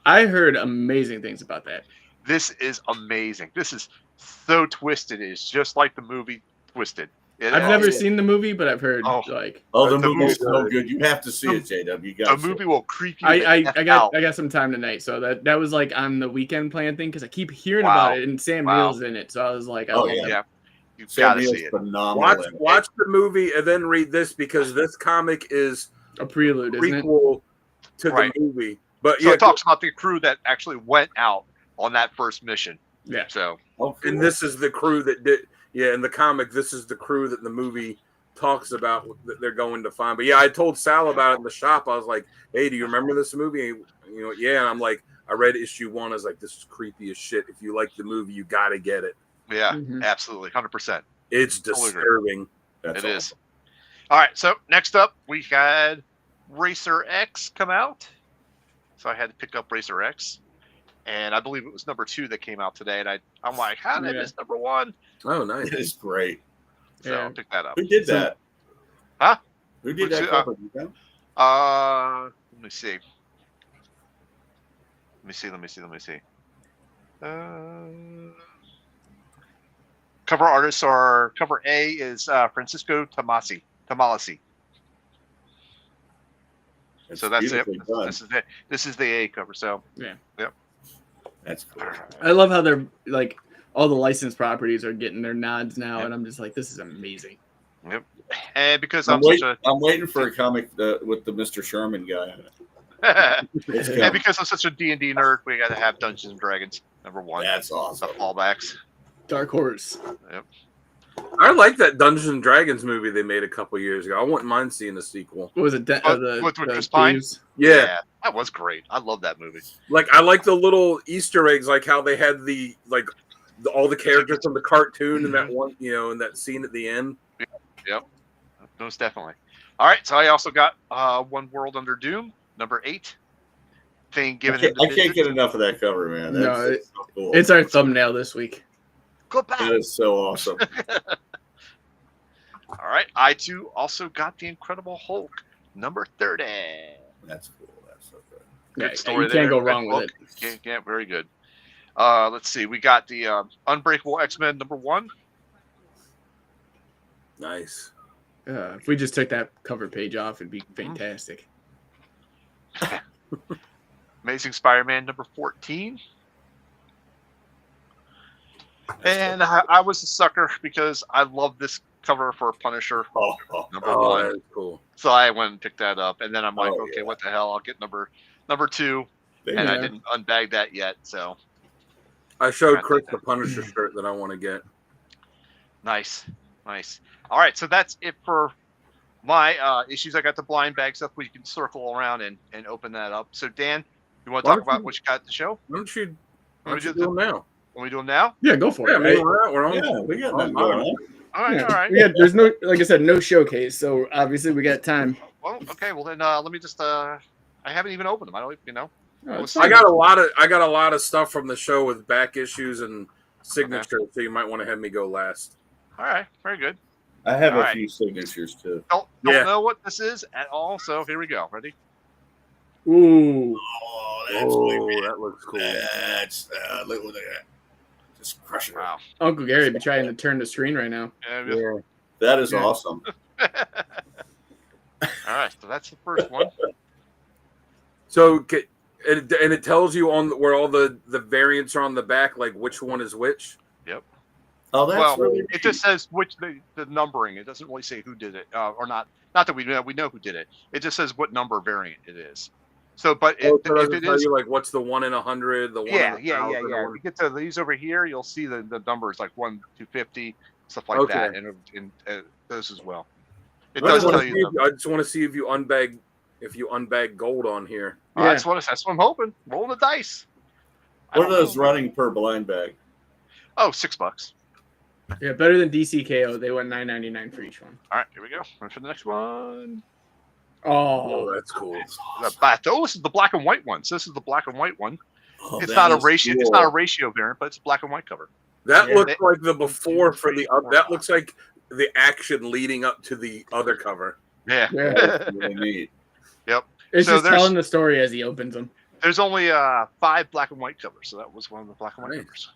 Speaker 2: I heard amazing things about that.
Speaker 1: This is amazing. This is so twisted. It's just like the movie Twisted.
Speaker 2: I've never seen the movie, but I've heard
Speaker 4: the movie's so good. You have to see it, JW. You got
Speaker 1: the movie will creep you.
Speaker 2: I got some time tonight, so that was like on the weekend plan thing because I keep hearing about it and Sam Neill's in it, so I was like,
Speaker 1: you've got to see it.
Speaker 4: Phenomenal.
Speaker 3: Watch the movie and then read this because this comimic is
Speaker 2: a prelude,
Speaker 3: prequel to the movie. But
Speaker 1: so it talks about the crew that actually went out on that first mission.
Speaker 2: Yeah.
Speaker 1: So
Speaker 3: and this is the crew that did. Yeah, in the comic, this is the crew that the movie talks about that they're going to find. But yeah, I told Sal about it in the shop. I was like, "Hey, do you remember this movie?" And, yeah. And I'm like, I read issue 1. I was like, "This is creepy as shit. If you like the movie, you got to get it."
Speaker 1: Yeah, absolutely, 100%.
Speaker 3: It's disturbing.
Speaker 1: It is. All right. So next up, we had Racer X come out. So I had to pick up Racer X. And I believe it was number 2 that came out today. And I'm like, how did I miss number 1?
Speaker 3: Oh, nice.
Speaker 4: It is great.
Speaker 1: So I'll pick that up.
Speaker 4: Who did that?
Speaker 1: Huh?
Speaker 4: Who did that cover?
Speaker 1: Let me see. Cover artists are, cover A is Francisco Tomalisi. So that's it. This is the A cover. So yep.
Speaker 4: That's cool.
Speaker 2: I love how they're like all the licensed properties are getting their nods now, and I'm just like, this is amazing.
Speaker 1: Yep. And because
Speaker 4: I'm waiting for a comic with the Mr. Sherman guy in it.
Speaker 1: And because I'm such a D&D nerd, we got to have Dungeons and Dragons number 1.
Speaker 4: That's awesome.
Speaker 1: The fallbacks.
Speaker 2: Dark Horse.
Speaker 1: Yep.
Speaker 3: I like that Dungeons and Dragons movie they made a couple years ago. I wouldn't mind seeing a sequel.
Speaker 2: What was it?
Speaker 1: With Chris Pine?
Speaker 3: Yeah,
Speaker 1: that was great. I love that movie.
Speaker 3: Like I like the little Easter eggs, like how they had all the characters from the cartoon and that one, in that scene at the end.
Speaker 1: Yep, most definitely. All right, so I also got One World Under Doom, number 8. Thing given.
Speaker 4: I can't get enough of that cover, man. That's so cool.
Speaker 2: It's our thumbnail this week.
Speaker 1: Go back.
Speaker 4: That is so awesome.
Speaker 1: All right, I too also got the Incredible Hulk, number 30.
Speaker 4: That's cool. That's so good.
Speaker 1: Good story.
Speaker 2: You can't go wrong with it.
Speaker 1: Can't. Very good. Let's see. We got the Unbreakable X-Men number 1.
Speaker 3: Nice.
Speaker 2: If we just took that cover page off, it'd be fantastic.
Speaker 1: Amazing Spider-Man number 14. And I was a sucker because I love this cover for Punisher number 1.
Speaker 3: That's cool.
Speaker 1: So I went and picked that up, and then I'm like, okay, what the hell? I'll get number 2, and I didn't unbag that yet. So
Speaker 3: I showed Chris the Punisher shirt that I want to get.
Speaker 1: Nice. All right, so that's it for my issues. I got the blind bag stuff. We can circle around and open that up. So Dan, you want to talk about what you got at the show?
Speaker 3: Why don't you do them now?
Speaker 1: Are we doing now?
Speaker 2: Yeah, go for it.
Speaker 3: We're on.
Speaker 4: Yeah, we got that going on.
Speaker 1: All right.
Speaker 2: There's no, like I said, no showcase, so obviously we got time.
Speaker 1: Well, okay. Well, then let me just. I haven't even opened them. I don't,
Speaker 3: I got a lot of stuff from the show with back issues and signatures, so you might want to have me go last.
Speaker 1: All right. Very good.
Speaker 4: I have
Speaker 1: All
Speaker 4: a
Speaker 1: right.
Speaker 4: few signatures too.
Speaker 1: Don't
Speaker 3: Yeah.
Speaker 1: know what this is at all, so here we go. Ready?
Speaker 2: Ooh.
Speaker 4: Oh,
Speaker 3: that looks cool.
Speaker 4: That's look at that. Just crushing it.
Speaker 1: Wow.
Speaker 2: Uncle Gary be trying to turn the screen right now.
Speaker 3: Yeah.
Speaker 4: That is
Speaker 2: Yeah.
Speaker 4: awesome.
Speaker 1: All right, so that's the first one.
Speaker 3: So it tells you on where all the variants are on the back, like which one is which.
Speaker 1: Yep.
Speaker 4: Oh, that's
Speaker 1: Well,
Speaker 4: really
Speaker 1: it
Speaker 4: neat.
Speaker 1: just says which the numbering. It doesn't really say who did it or not. Not that we know who did it. It just says what number variant it is. So, but
Speaker 3: So
Speaker 1: if
Speaker 3: does
Speaker 1: it
Speaker 3: tell
Speaker 1: is,
Speaker 3: you like what's the 1 in 100, the 1 in 1,000.
Speaker 1: yeah. If you get to these over here, you'll see the numbers like 1 to 50, stuff like
Speaker 3: Okay.
Speaker 1: that, and those as well. It
Speaker 3: I
Speaker 1: does
Speaker 3: just
Speaker 1: tell you.
Speaker 3: I just want to see if you unbag gold on here.
Speaker 2: Yeah.
Speaker 1: That's what I'm hoping. Rolling the dice. I
Speaker 4: What are
Speaker 1: don't
Speaker 4: those
Speaker 1: know.
Speaker 4: running per blind bag?
Speaker 1: Oh, $6.
Speaker 2: Yeah, better than DCKO. They went $9.99 for each one.
Speaker 1: All right, here we go. On for the next one.
Speaker 3: Oh,
Speaker 2: Oh,
Speaker 3: that's cool.
Speaker 1: This is the black and white one. So this is the black and white one.
Speaker 4: Oh,
Speaker 1: It's
Speaker 4: that
Speaker 1: not a
Speaker 4: is
Speaker 1: ratio.
Speaker 4: cool.
Speaker 1: It's not a ratio variant, but it's a black and white cover.
Speaker 3: That
Speaker 2: Yeah.
Speaker 3: looks like the before for the
Speaker 1: Four.
Speaker 3: that looks like the action leading up to the other cover.
Speaker 1: Yeah.
Speaker 2: yeah.
Speaker 4: That's really neat.
Speaker 1: Yep.
Speaker 2: It's
Speaker 1: So
Speaker 2: just
Speaker 1: there's-
Speaker 2: telling the story as he opens them.
Speaker 1: There's only 5 black and white covers, so that was one of the black and white
Speaker 3: Nice.
Speaker 1: covers.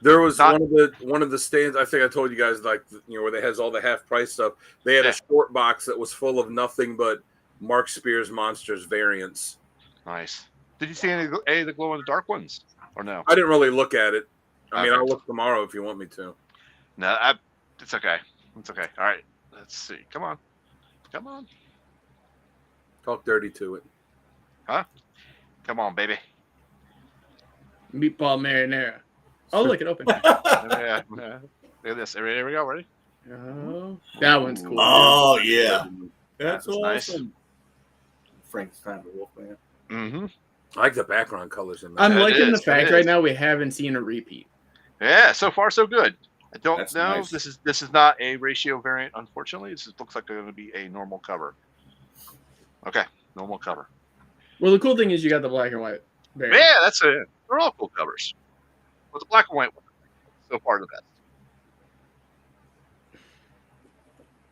Speaker 3: There was
Speaker 1: Not-
Speaker 3: one of the stands. I think I told you guys, like, you know, where they has all the half price stuff. They had
Speaker 1: Yeah.
Speaker 3: a short box that was full of nothing but Mark Spears Monsters variants.
Speaker 1: Nice. Did you see any of the glow in the dark ones, or no?
Speaker 3: I didn't really look at it. I mean,
Speaker 1: Okay.
Speaker 3: I'll look tomorrow if you want me to.
Speaker 1: No, it's okay. It's okay. All right. Let's see. Come on.
Speaker 3: Talk dirty to it.
Speaker 1: Come on, baby.
Speaker 2: Meatball marinara. Oh, look, it opened.
Speaker 1: Yeah. Look at this. Here we go. Ready?
Speaker 2: Oh, that one's cool.
Speaker 4: Oh yeah, that's
Speaker 1: That's nice.
Speaker 4: awesome. Frankenstein the Wolfman.
Speaker 1: Mm-hmm.
Speaker 3: I like the background colors in that.
Speaker 2: I'm
Speaker 1: It
Speaker 2: liking the
Speaker 1: is,
Speaker 2: fact
Speaker 1: it
Speaker 2: right
Speaker 1: is.
Speaker 2: now we haven't seen a repeat.
Speaker 1: Yeah. So far, so good. I don't
Speaker 4: That's
Speaker 1: know.
Speaker 4: nice.
Speaker 1: This is not a ratio variant, unfortunately. This looks like they're going to be a normal cover. Okay, normal cover.
Speaker 2: Well, the cool thing is you got the black and white. variant.
Speaker 1: Yeah, that's it. They're all cool covers. But the black and white one, so far the best.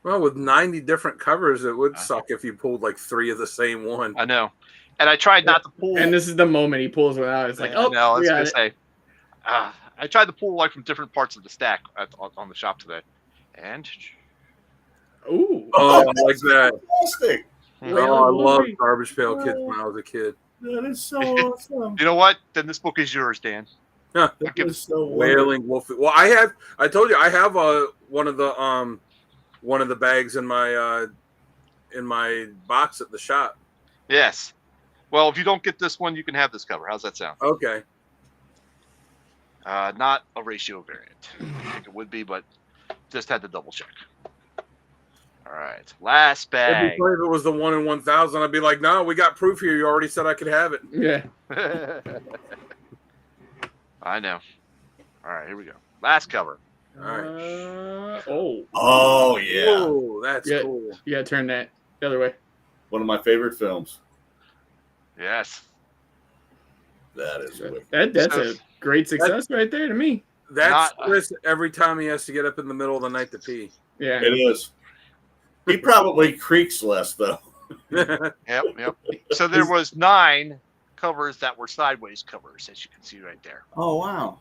Speaker 3: Well, with 90 different covers, it would suck if you pulled like 3 of the same one.
Speaker 1: I know. And I tried not to pull.
Speaker 2: And this is the moment he pulls one out. It's like, oh,
Speaker 1: no, I
Speaker 2: we
Speaker 1: was
Speaker 2: got
Speaker 1: gonna
Speaker 2: it.
Speaker 1: say. I tried to pull like from different parts of the stack on the shop today, and
Speaker 2: Ooh.
Speaker 3: Oh, I like that.
Speaker 4: Fantastic.
Speaker 2: Whale
Speaker 3: Oh, I
Speaker 2: of
Speaker 3: love
Speaker 2: Glory.
Speaker 3: Garbage Pail Kids when I was a kid.
Speaker 4: That is so awesome.
Speaker 1: you know what? Then this book is yours, Dan.
Speaker 3: Huh.
Speaker 4: That
Speaker 1: give-
Speaker 4: is so
Speaker 3: Wailing Wolf. Well, I told you I have one of the bags in my box at the shop.
Speaker 1: Yes. Well, if you don't get this one, you can have this cover. How's that sound?
Speaker 3: Okay.
Speaker 1: Not a ratio variant. I think it would be, but just had to double check. All right, last
Speaker 3: It'd
Speaker 1: bag.
Speaker 3: be funny if it was the 1 in 1,000. I'd be like, no, we got proof here. You already said I could have it.
Speaker 2: Yeah.
Speaker 1: I know. All right, here we go. Last cover.
Speaker 3: All right.
Speaker 2: Oh,
Speaker 4: Oh yeah,
Speaker 3: Oh, that's
Speaker 2: Yeah.
Speaker 3: cool.
Speaker 2: you gotta turn that the other way.
Speaker 4: one of my favorite films.
Speaker 1: Yes.
Speaker 4: That is wicked.
Speaker 2: That's a great success right there to me.
Speaker 3: That's
Speaker 1: Not-
Speaker 3: Chris every time he has to get up in the middle of the night to pee.
Speaker 2: Yeah.
Speaker 4: It is. He probably creaks less though.
Speaker 1: Yep. So there was 9 covers that were sideways covers, as you can see right there.
Speaker 4: Oh wow.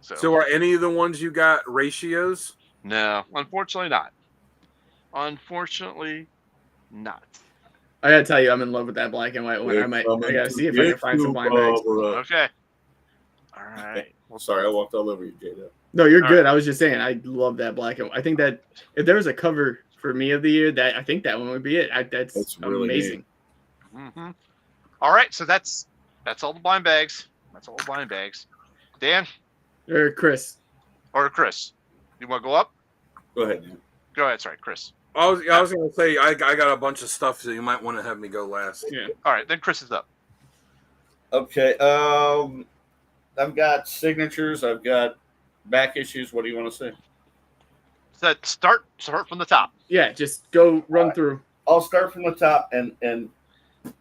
Speaker 3: So are any of the ones you got ratios?
Speaker 1: No, unfortunately not. Unfortunately not.
Speaker 2: I gotta tell you, I'm in love with that black and white one. I gotta see if I can find some blind bags.
Speaker 1: Okay. All right.
Speaker 4: Well, sorry, I walked all over you, Jada.
Speaker 2: No, you're
Speaker 1: All
Speaker 2: good. I was just saying, I love that black and white. I think that if there was a cover for me of the year, I think that one would be it. That's
Speaker 4: really
Speaker 2: amazing.
Speaker 1: Mm-hmm. All right. So that's all the blind bags. That's all the blind bags. Dan
Speaker 2: Or Chris.
Speaker 1: or Chris, you want to go up?
Speaker 4: Go ahead. Dan.
Speaker 1: Go ahead. Sorry, Chris.
Speaker 3: I was going to say, I got a bunch of stuff, so you might want to have me go last.
Speaker 2: Yeah.
Speaker 1: All right. Then Chris is up.
Speaker 4: Okay. I've got signatures. I've got back issues. What do you want to say?
Speaker 1: So start from the top.
Speaker 2: Yeah, just go run through.
Speaker 4: I'll start from the top, and
Speaker 2: The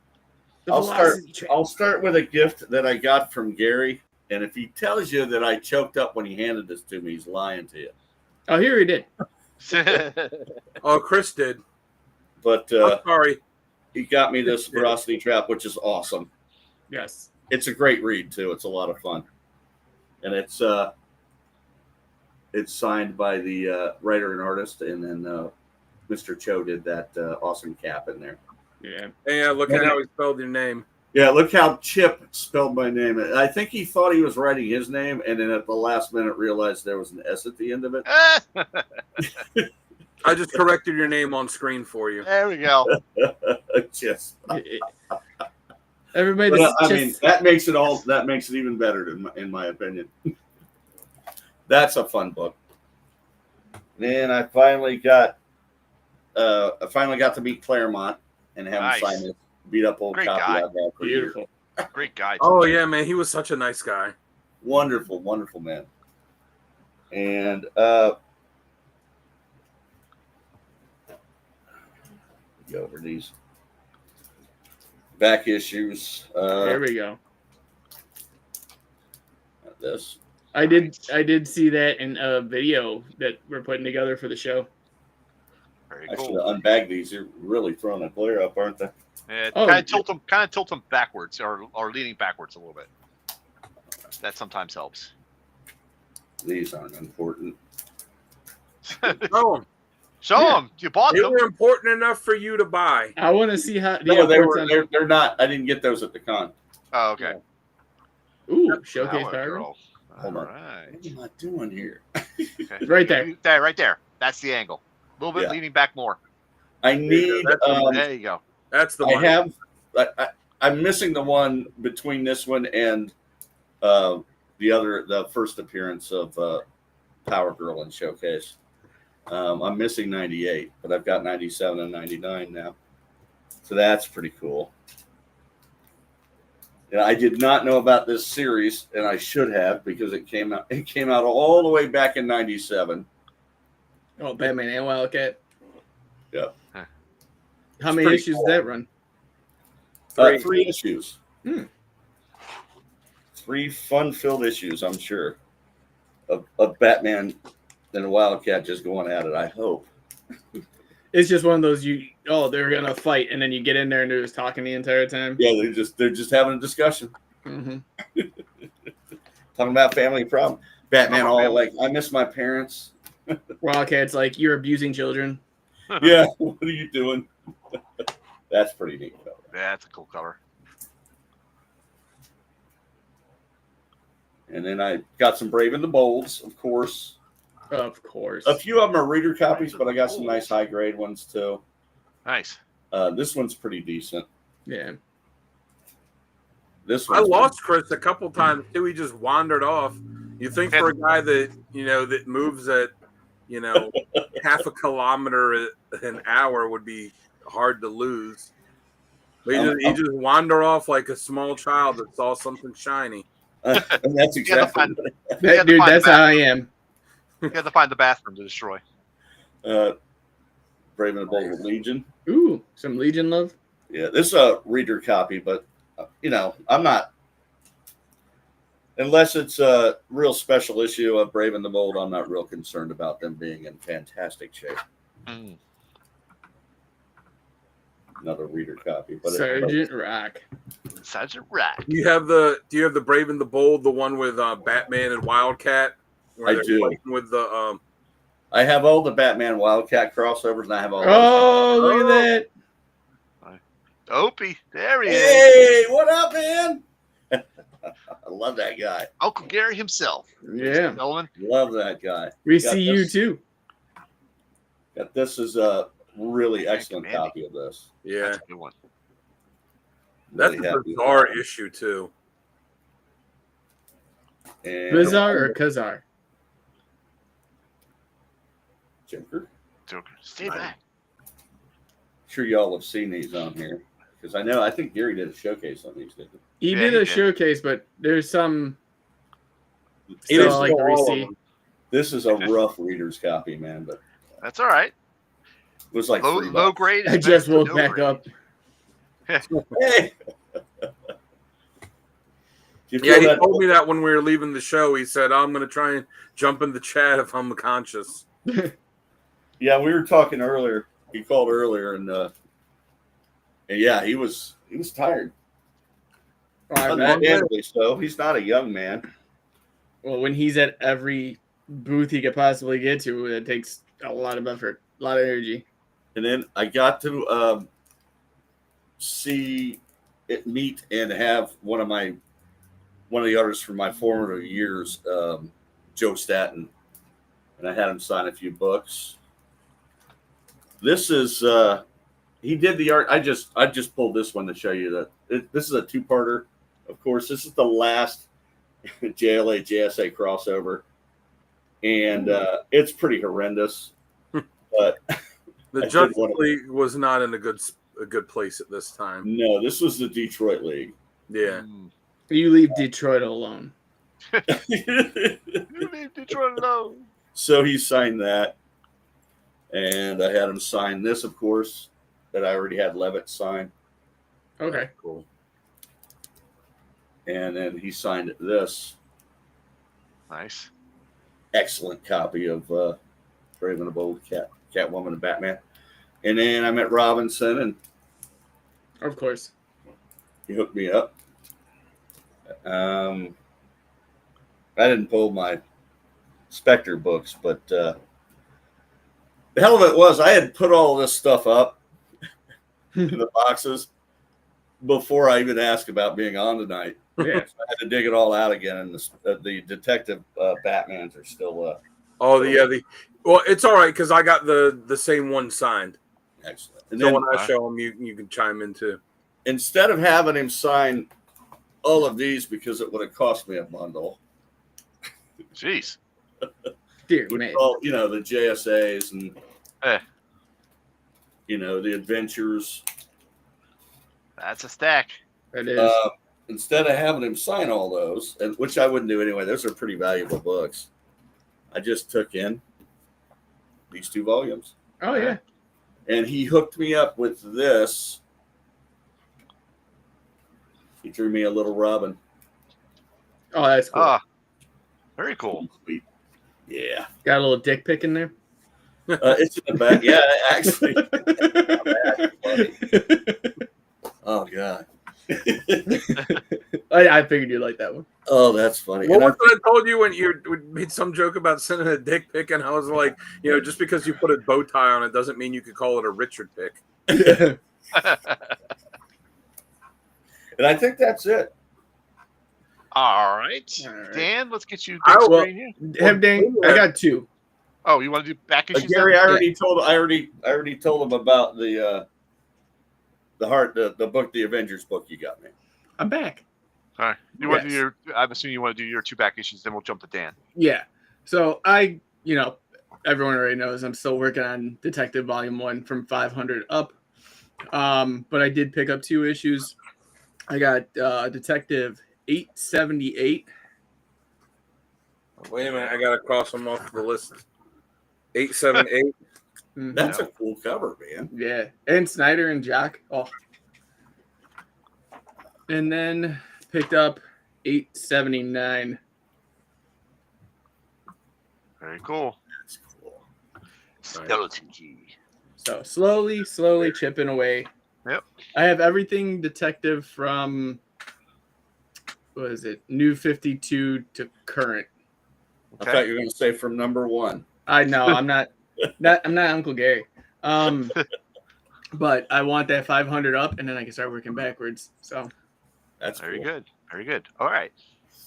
Speaker 4: I'll start.
Speaker 2: velocity train.
Speaker 4: I'll start with a gift that I got from Gary. And if he tells you that I choked up when he handed this to me, he's lying to you.
Speaker 2: Oh, here he did.
Speaker 3: Oh, Chris did.
Speaker 4: But
Speaker 3: I'm sorry.
Speaker 4: he got me this Ferocity Trap, which is awesome.
Speaker 2: Yes.
Speaker 4: It's a great read too. It's a lot of fun, and it's signed by the writer and artist, and then Mr. Cho did that awesome cap in there.
Speaker 2: Yeah.
Speaker 3: Yeah, look at how he spelled your name.
Speaker 4: Yeah, look how Chip spelled my name. I think he thought he was writing his name, and then at the last minute realized there was an S at the end of it.
Speaker 3: I just corrected your name on screen for you.
Speaker 1: There we go.
Speaker 4: Just,
Speaker 2: Everybody,
Speaker 4: but, I mean, that makes it even better in my opinion. That's a fun book. Then I finally got to meet Claremont and have him sign this beat up old
Speaker 1: Great
Speaker 4: copy
Speaker 1: guy.
Speaker 4: I've had for years.
Speaker 1: Great guy.
Speaker 3: Oh yeah, man, he was such a nice guy.
Speaker 4: Wonderful, wonderful man. And go over these back issues.
Speaker 2: There we go.
Speaker 4: This.
Speaker 2: I did see that in a video that we're putting together for the show.
Speaker 1: Very
Speaker 4: I
Speaker 1: cool.
Speaker 4: should have unbagged these. You're really throwing a glare up, aren't they?
Speaker 1: Yeah,
Speaker 2: Oh,
Speaker 1: kind of tilt them backwards or leaning backwards a little bit. That sometimes helps.
Speaker 4: These aren't important.
Speaker 3: Oh,
Speaker 1: Show them. You bought
Speaker 3: they
Speaker 1: them.
Speaker 3: were important enough for you to buy.
Speaker 2: I want to see how.
Speaker 4: No, they're not. I didn't get those at the con.
Speaker 1: Oh, okay.
Speaker 2: Ooh, showcase
Speaker 1: Power
Speaker 2: power.
Speaker 1: Girl.
Speaker 4: Hold on.
Speaker 1: Right.
Speaker 4: What am I doing here?
Speaker 1: Okay.
Speaker 2: Right there.
Speaker 1: Right there. That's the angle. A little bit leaning back more.
Speaker 4: I need.
Speaker 1: There you go.
Speaker 3: That's the
Speaker 4: I
Speaker 3: one.
Speaker 4: have. I'm missing the one between this one and the first appearance of Power Girl in Showcase. I'm missing 98, but I've got 97 and 99 now, so that's pretty cool. And I did not know about this series, and I should have because it came out. It came out all the way back in '97.
Speaker 2: Oh, Batman and Wildcat.
Speaker 4: Yep.
Speaker 2: How many issues did that run?
Speaker 4: 3 issues.
Speaker 2: Hmm.
Speaker 4: 3 fun-filled issues, I'm sure, of Batman and Wildcat just going at it. I hope.
Speaker 2: It's just one of those they're gonna fight, and then you get in there and they're just talking the entire time.
Speaker 4: Yeah, they're just having a discussion,
Speaker 2: Mm-hmm.
Speaker 4: talking about family problem. Batman all like, I miss my parents.
Speaker 2: Wildcat's like, you're abusing children.
Speaker 4: Yeah, what are you doing? That's pretty neat. Though.
Speaker 1: Yeah, that's a cool cover.
Speaker 4: And then I got some Brave and the Bolds, of course.
Speaker 2: Of course.
Speaker 4: A few of them are reader copies, but I got some nice high grade ones too.
Speaker 1: Nice.
Speaker 4: This one's pretty decent.
Speaker 2: Yeah.
Speaker 4: This
Speaker 3: I
Speaker 4: one's
Speaker 3: lost Chris a couple times too. He just wandered off. You think for a guy that that moves at half a kilometer an hour would be hard to lose, but he just wandered off like a small child that saw something shiny.
Speaker 4: and that's exactly.
Speaker 2: Dude, that's how I am.
Speaker 1: You have to find the bathroom to destroy.
Speaker 4: Brave and the Bold Legion.
Speaker 2: Ooh, some Legion love.
Speaker 4: Yeah, this is a reader copy, but I'm not. Unless it's a real special issue of Brave and the Bold, I'm not real concerned about them being in fantastic shape.
Speaker 1: Mm.
Speaker 4: Another reader copy, but
Speaker 2: Sergeant Rock.
Speaker 1: Sergeant Rock.
Speaker 3: Do you have the Brave and the Bold, the one with Batman and Wildcat? Where
Speaker 4: I
Speaker 3: they're
Speaker 4: do.
Speaker 3: fighting with the
Speaker 4: I have all the Batman Wildcat crossovers, and I have all.
Speaker 2: Oh, look at that!
Speaker 1: Opie, there he is.
Speaker 4: Hey, what up, man? I love that guy.
Speaker 1: Uncle Gary himself.
Speaker 2: Yeah.
Speaker 4: Love that guy.
Speaker 2: We see you too.
Speaker 4: This is a really excellent copy of this.
Speaker 3: yeah.
Speaker 1: That's a good one.
Speaker 3: That's
Speaker 4: Really
Speaker 3: a
Speaker 4: happy with
Speaker 3: bizarre
Speaker 4: that.
Speaker 3: issue too.
Speaker 4: And
Speaker 2: Bizarre or Kazar?
Speaker 4: Joker.
Speaker 1: Joker. Stay back.
Speaker 4: Sure, y'all have seen these on here because I think Gary did a showcase on these, didn't he?
Speaker 2: He
Speaker 1: Yeah,
Speaker 2: did
Speaker 1: he
Speaker 2: a
Speaker 1: did.
Speaker 2: showcase, but there's some
Speaker 4: It is
Speaker 2: still like to
Speaker 3: all of
Speaker 2: receive.
Speaker 3: them.
Speaker 4: This is a rough reader's copy, man, but
Speaker 1: That's all right.
Speaker 4: it was like
Speaker 1: Low
Speaker 4: $3.
Speaker 1: grade.
Speaker 2: I
Speaker 1: is
Speaker 2: just
Speaker 1: better
Speaker 2: woke
Speaker 1: than
Speaker 2: back
Speaker 1: no
Speaker 2: up.
Speaker 4: Hey. Do you
Speaker 3: Yeah,
Speaker 4: feel
Speaker 3: he
Speaker 4: that?
Speaker 3: told me that when we were leaving the show. He said, "I'm going to try and jump in the chat if I'm conscious."
Speaker 4: Yeah, we were talking earlier. He called earlier, and yeah, he was tired. Understandably so. He's not a young man.
Speaker 2: Well, when he's at every booth he could possibly get to, it takes a lot of effort, a lot of energy.
Speaker 4: And then I got to see it meet and have one of the artists from my formative years, Joe Staton, and I had him sign a few books. This is he did the art. I just pulled this one to show you that this is a two-parter. Of course, this is the last JLA JSA crossover, and it's pretty horrendous. But
Speaker 3: the Justice League was not in a good place at this time.
Speaker 4: No, this was the Detroit League.
Speaker 3: Yeah,
Speaker 2: you leave Detroit alone.
Speaker 1: You leave Detroit alone.
Speaker 4: So he signed that, and I had him sign this, of course, that I already had Levitt sign.
Speaker 2: Okay,
Speaker 3: cool.
Speaker 4: And then he signed this.
Speaker 1: Nice.
Speaker 4: Excellent copy of Brave and the Bold, Catwoman, and Batman. And then I met Robinson, and
Speaker 2: of course,
Speaker 4: he hooked me up. I didn't pull my Spectre books, but the hell of it was I had put all this stuff up in the boxes before I even asked about being on tonight.
Speaker 2: Yeah,
Speaker 4: so I had to dig it all out again, and the detective Batmans are still.
Speaker 3: Well, it's all right because I got the same one signed.
Speaker 4: Excellent. And
Speaker 3: so
Speaker 4: then,
Speaker 3: when I show him, you can chime in too.
Speaker 4: Instead of having him sign all of these because it would have cost me a bundle.
Speaker 1: Jeez.
Speaker 2: Dear man.
Speaker 4: All, the JSAs and the adventures.
Speaker 1: That's a stack.
Speaker 2: It is.
Speaker 4: Instead of having him sign all those, and which I wouldn't do anyway, those are pretty valuable books. I just took in these 2 volumes.
Speaker 2: Oh yeah.
Speaker 4: And he hooked me up with this. He drew me a little Robin.
Speaker 2: Oh, that's cool.
Speaker 1: Very cool.
Speaker 4: Sweet. Yeah.
Speaker 2: Got a little dick pic in there.
Speaker 4: It's in the back. Yeah, actually. Oh God.
Speaker 2: I figured you'd like that one.
Speaker 4: Oh, that's funny.
Speaker 3: What was what I told you when you made some joke about sending a dick pic, and I was like, just because you put a bow tie on it doesn't mean you could call it a Richard pic.
Speaker 4: And I think that's it.
Speaker 1: All right. Dan, let's get you. Dan,
Speaker 2: I got 2.
Speaker 1: Oh, you want to do back issues?
Speaker 4: Gary, I already told him about the book, the Avengers book you got me.
Speaker 2: I'm back.
Speaker 1: All right. You want to do I'm assuming you want to do your 2 back issues, then we'll jump to Dan.
Speaker 2: Yeah. So everyone already knows I'm still working on Detective Volume 1 from 500 up. But I did pick up 2 issues. I got Detective 878.
Speaker 3: Wait a minute, I gotta cross them off the list. 878.
Speaker 4: That's a cool cover, man.
Speaker 2: Yeah, and Snyder and Jock. Oh, and then picked up 879.
Speaker 1: Very cool.
Speaker 4: That's cool.
Speaker 1: Skeleton Key.
Speaker 2: So slowly chipping away.
Speaker 1: Yep.
Speaker 2: I have everything Detective from what is it? New 52 to current.
Speaker 4: Okay. I thought you were going to say from number 1.
Speaker 2: I know I'm not. I'm not Uncle Gary. But I want that 500 up, and then I can start working backwards. So
Speaker 4: that's
Speaker 1: very
Speaker 4: cool.
Speaker 1: good. Very good. All right.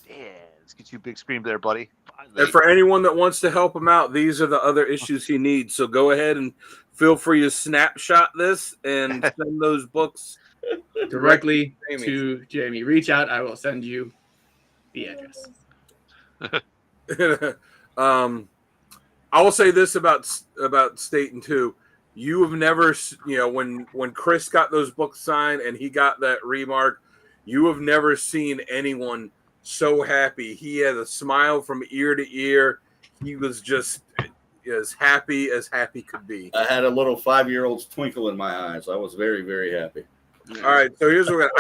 Speaker 1: Yeah, let's get you a big screen there, buddy.
Speaker 3: And for anyone that wants to help him out, these are the other issues he needs. So go ahead and feel free to snapshot this and send those books
Speaker 2: directly to Jamie. Reach out. I will send you the address.
Speaker 3: I will say this about Staten too. You have never, when Chris got those books signed and he got that remark, you have never seen anyone so happy. He had a smile from ear to ear. He was just as happy could be.
Speaker 4: I had a little 5-year-old's twinkle in my eyes. I was very, very happy.
Speaker 3: All right, so here's what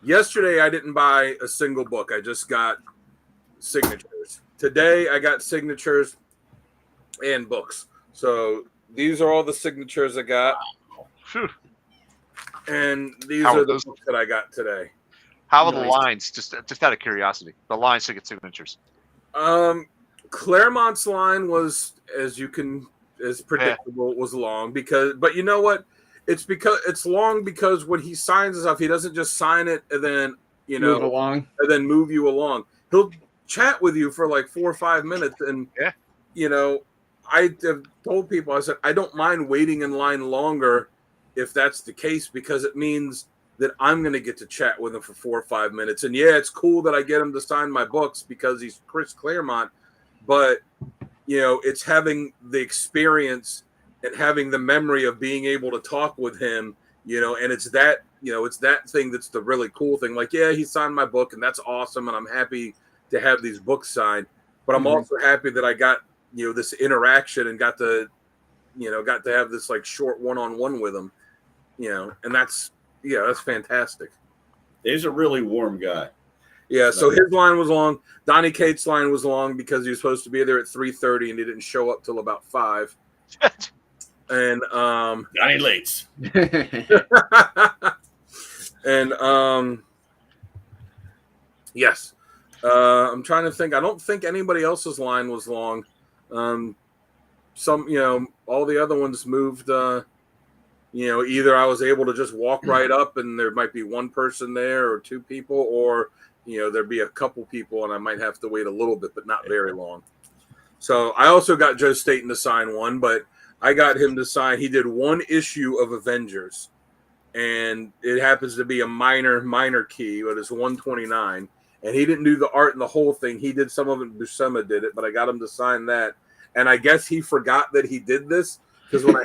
Speaker 3: yesterday I didn't buy a single book. I just got signatures. Today I got signatures and books. So these are all the signatures I got.
Speaker 1: Phew.
Speaker 3: And these
Speaker 1: How
Speaker 3: are
Speaker 1: are
Speaker 3: the
Speaker 1: those?
Speaker 3: books that I got today.
Speaker 1: How are the
Speaker 2: Nice.
Speaker 1: lines? Just out of curiosity, the lines to get signatures.
Speaker 3: Claremont's line was, as predictable, was long but you know what? It's long because when he signs stuff, he doesn't just sign it and then
Speaker 2: Move along.
Speaker 3: and then move you along. He'll chat with you for like 4 or 5 minutes, and
Speaker 1: Yeah.
Speaker 3: I have told people, I said, I don't mind waiting in line longer if that's the case, because it means that I'm going to get to chat with him for 4 or 5 minutes. And yeah, it's cool that I get him to sign my books because he's Chris Claremont, but it's having the experience and having the memory of being able to talk with him, and it's that thing that's the really cool thing. Like, yeah, he signed my book and that's awesome. And I'm happy to have these books signed, but I'm also happy that I got, this interaction and got to have this like short one-on-one with him, and that's fantastic.
Speaker 4: He's a really warm guy.
Speaker 3: Yeah, so his line was long. Donnie Cates' line was long because he was supposed to be there at 3:30 and he didn't show up till about 5. And
Speaker 4: Donnie Lates.
Speaker 3: and yes. I'm trying to think. I don't think anybody else's line was long. Some all the other ones moved either I was able to just walk right up and there might be one person there or 2 people, or there'd be a couple people and I might have to wait a little bit, but not very long. So I also got Joe Staten to sign one, but I got him to sign. He did 1 issue of Avengers, and it happens to be a minor key, but it's 129. And he didn't do the art and the whole thing. He did some of it. Buscema did it, but I got him to sign that. And I guess he forgot that he did this, because when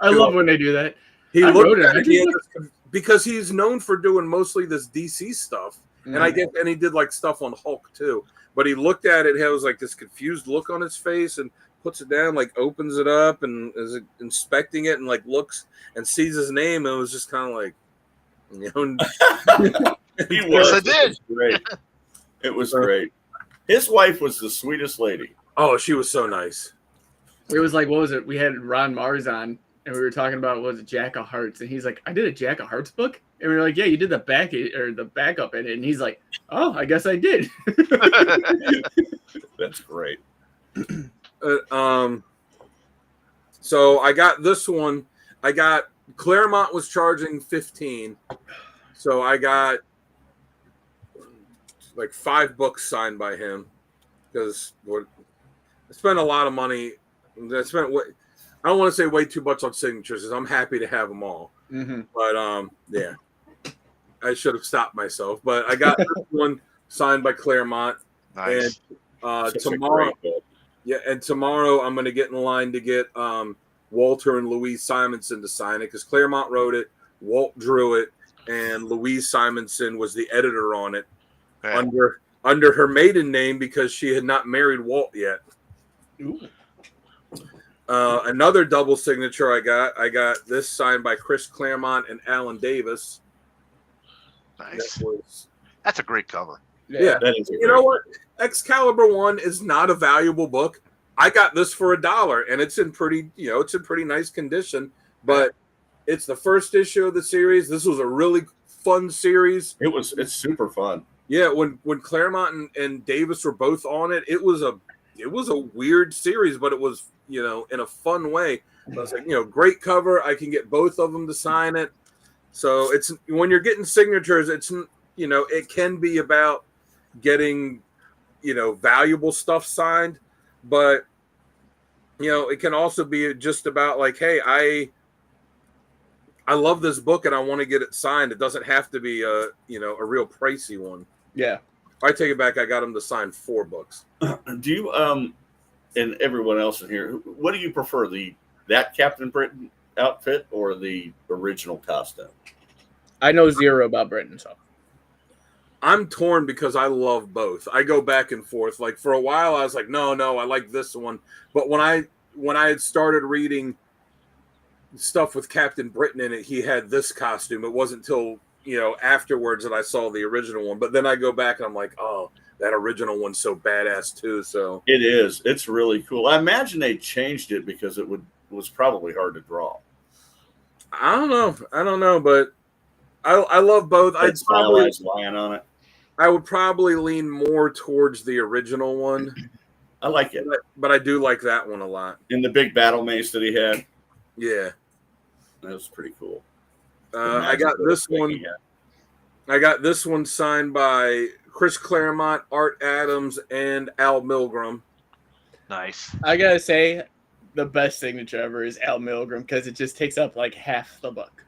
Speaker 2: I love when they do that.
Speaker 3: He looked at it because he's known for doing mostly this DC stuff. And I guess, and he did like stuff on Hulk too. But he looked at it, has like this confused look on his face, and puts it down, like opens it up and is inspecting it, and like looks and sees his name, and it was just kind of like,
Speaker 4: He was.
Speaker 1: Yes, I did.
Speaker 4: It was great. It was great. His wife was the sweetest lady.
Speaker 3: Oh, she was so nice.
Speaker 2: It was like, what was it? We had Ron Mars on, and we were talking about, what was it, Jack of Hearts, and he's like, I did a Jack of Hearts book, and we were like, yeah, you did the backup in it, and he's like, oh, I guess I did.
Speaker 4: That's great.
Speaker 3: So I got this one. I got Claremont was charging $15, so I got like 5 books signed by him, because I spent a lot of money. I don't want to say way too much on signatures, because I'm happy to have them all. But yeah, I should have stopped myself. But I got this one signed by Claremont.
Speaker 1: Nice.
Speaker 3: And tomorrow I'm going to get in line to get Walter and Louise Simonson to sign it, because Claremont wrote it, Walt drew it, and Louise Simonson was the editor on it. Yeah. Under her maiden name, because she had not married Walt yet. Another double signature I got this signed by Chris Claremont and Alan Davis.
Speaker 1: Nice. That's a great cover.
Speaker 3: Yeah.
Speaker 4: That is
Speaker 3: know what? Excalibur 1 is not a valuable book. I got this for $1, and it's in pretty nice condition, but it's the first issue of the series. This was a really fun series.
Speaker 4: It's super fun.
Speaker 3: Yeah, when Claremont and Davis were both on it, it was a weird series, but it was, in a fun way. I was like, great cover. I can get both of them to sign it. So it's, when you're getting signatures, it's, it can be about getting, valuable stuff signed, but, it can also be just about like, hey, I love this book and I want to get it signed. It doesn't have to be a real pricey one.
Speaker 2: Yeah.
Speaker 3: I take it back. I got him to sign 4 books.
Speaker 4: Do you, and everyone else in here, what do you prefer, that Captain Britain outfit or the original costume?
Speaker 2: I know zero about Britain, so
Speaker 3: I'm torn because I love both. I go back and forth. Like for a while, I was like, no, I like this one. But when I had started reading stuff with Captain Britain in it, he had this costume. It wasn't until afterwards that I saw the original one. But then I go back and I'm like, oh, that original one's so badass too. So
Speaker 4: it is. It's really cool. I imagine they changed it because it was probably hard to draw.
Speaker 3: I don't know, but I love both.
Speaker 4: I'd stylized lion on it.
Speaker 3: I would probably lean more towards the original one.
Speaker 4: I like it,
Speaker 3: but I do like that one a lot.
Speaker 4: In the big battle mace that he had.
Speaker 3: Yeah,
Speaker 4: that was pretty cool.
Speaker 3: I got this one. I got this one signed by Chris Claremont, Art Adams, and Al Milgrom.
Speaker 1: Nice.
Speaker 2: I gotta say, the best signature ever is Al Milgrom because it just takes up like half the book.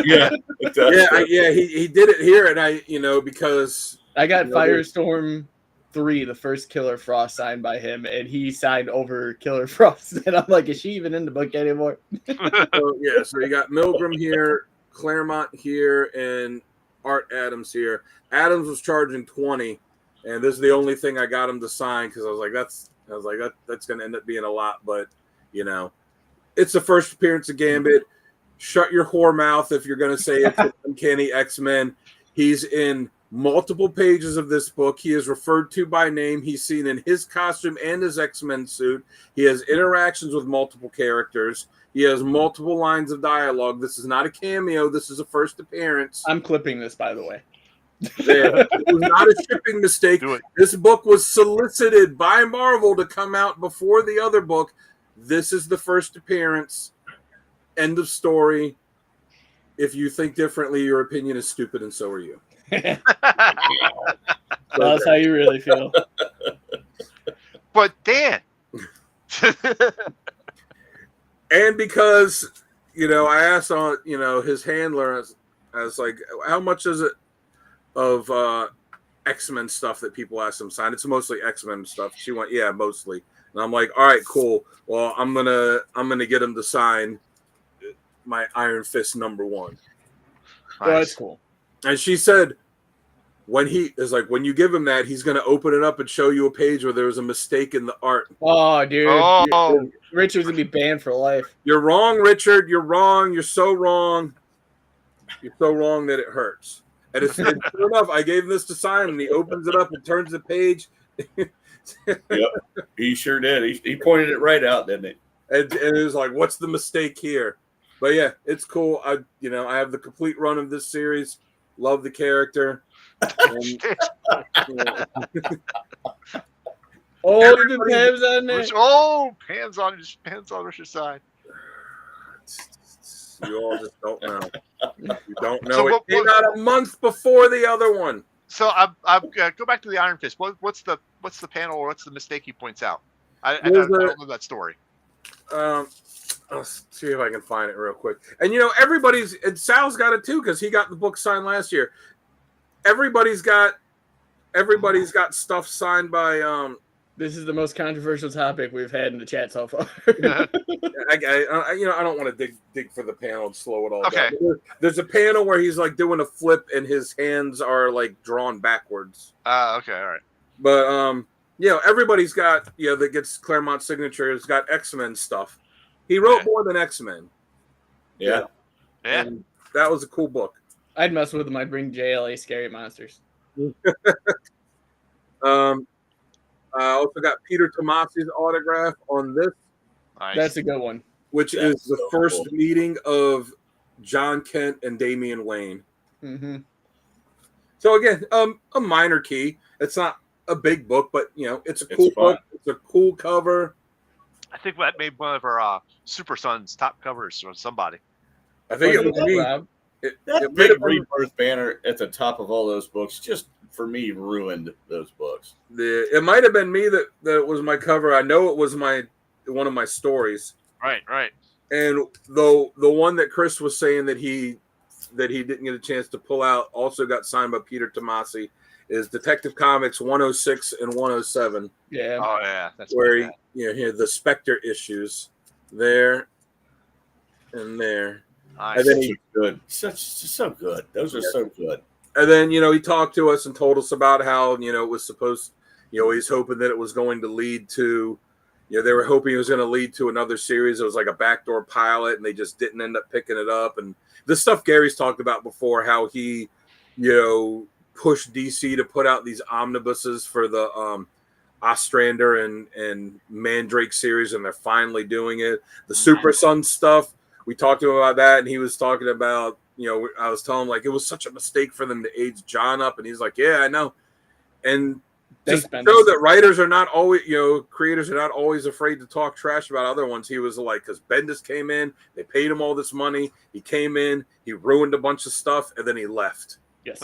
Speaker 4: Yeah, it does.
Speaker 3: Yeah. He did it here, and because
Speaker 2: I got Firestorm 3, the first Killer Frost signed by him, and he signed over Killer Frost, and I'm like, is she even in the book anymore?
Speaker 3: So you got Milgrom here, Claremont here, and Art Adams here. Adams was charging $20, and this is the only thing I got him to sign because I was like, that's going to end up being a lot, but it's the first appearance of Gambit. Shut your whore mouth if you're going to say it's Uncanny X-Men. He's in multiple pages of this book. He is referred to by name. He's seen in his costume and his X-Men suit. He has interactions with multiple characters. He has multiple lines of dialogue. This is not a cameo. This is a first appearance.
Speaker 2: I'm clipping this, by the way.
Speaker 3: It was not a shipping mistake. This book was solicited by Marvel to come out before the other book. This is the first appearance. End of story. If you think differently, your opinion is stupid, and so are you.
Speaker 2: That's how you really feel.
Speaker 1: But Dan.
Speaker 3: And because, I asked on, his handler, I was like, how much is it of X-Men stuff that people ask him to sign? It's mostly X-Men stuff. She went, yeah, mostly. And I'm like, all right, cool. Well, I'm gonna get him to sign my Iron Fist #1.
Speaker 2: Nice. Well, that's cool.
Speaker 3: And she said, when you give him that, he's going to open it up and show you a page where there was a mistake in the art.
Speaker 2: Oh, dude.
Speaker 1: Oh.
Speaker 2: Richard's going to be banned for life.
Speaker 3: You're wrong, Richard. You're wrong. You're so wrong. You're so wrong that it hurts. And it's sure enough, I gave him this to sign, and he opens it up and turns the page.
Speaker 4: Yep, he sure did. He pointed it right out, didn't he?
Speaker 3: And it was like, what's the mistake here? But yeah, it's cool. I have the complete run of this series. Love the character. And,
Speaker 2: oh, even Pam's on there.
Speaker 1: Hands on Richard's side.
Speaker 3: You all just don't know. You don't know. So it came out a month before the other one.
Speaker 1: So I go back to the Iron Fist. What's the panel or what's the mistake he points out? I don't know that story.
Speaker 3: I'll see if I can find it real quick. And and Sal's got it too because he got the book signed last year. Everybody's got stuff signed by.
Speaker 2: This is the most controversial topic we've had in the chat so far.
Speaker 3: I don't want to dig for the panel and slow it all down. There's a panel where he's like doing a flip and his hands are like drawn backwards.
Speaker 1: Okay, all right.
Speaker 3: But everybody's got that gets Claremont signature has got X-Men stuff. He wrote more than X-Men.
Speaker 4: Yeah.
Speaker 3: And that was a cool book.
Speaker 2: I'd mess with him. I'd bring JLA Scary Monsters.
Speaker 3: I also got Peter Tomasi's autograph on this.
Speaker 1: Nice.
Speaker 2: That's a good one.
Speaker 3: Which is the first meeting of John Kent and Damian Wayne.
Speaker 2: Mm-hmm.
Speaker 3: So again, a minor key. It's not a big book, but it's a cool book. It's a cool cover.
Speaker 1: I think that made one of our Super Sons top covers or somebody.
Speaker 3: I think it was me.
Speaker 4: That big Rebirth banner at the top of all those books just, for me, ruined those books.
Speaker 3: It might have been me that was my cover. I know it was one of my stories.
Speaker 1: Right.
Speaker 3: And the one that Chris was saying that he didn't get a chance to pull out also got signed by Peter Tomasi is Detective Comics 106 and 107.
Speaker 2: Yeah.
Speaker 1: Oh yeah, that's
Speaker 3: where he had the Spectre issues there and there.
Speaker 1: Nice.
Speaker 3: And then
Speaker 4: good. So good. Those are so good.
Speaker 3: And then, he talked to us and told us about how, it was supposed, he's hoping that it was going to lead to, they were hoping it was going to lead to another series. It was like a backdoor pilot and they just didn't end up picking it up. And the stuff Gary's talked about before, how he, pushed DC to put out these omnibuses for the Ostrander and Mandrake series, and they're finally doing it. The Super Sun stuff, we talked to him about that, and he was talking about, I was telling him, like, it was such a mistake for them to age John up, and he's like, yeah, I know. And just show that writers are not always, creators are not always afraid to talk trash about other ones. He was like, because Bendis came in, they paid him all this money. He came in, he ruined a bunch of stuff, and then he left.
Speaker 2: Yes.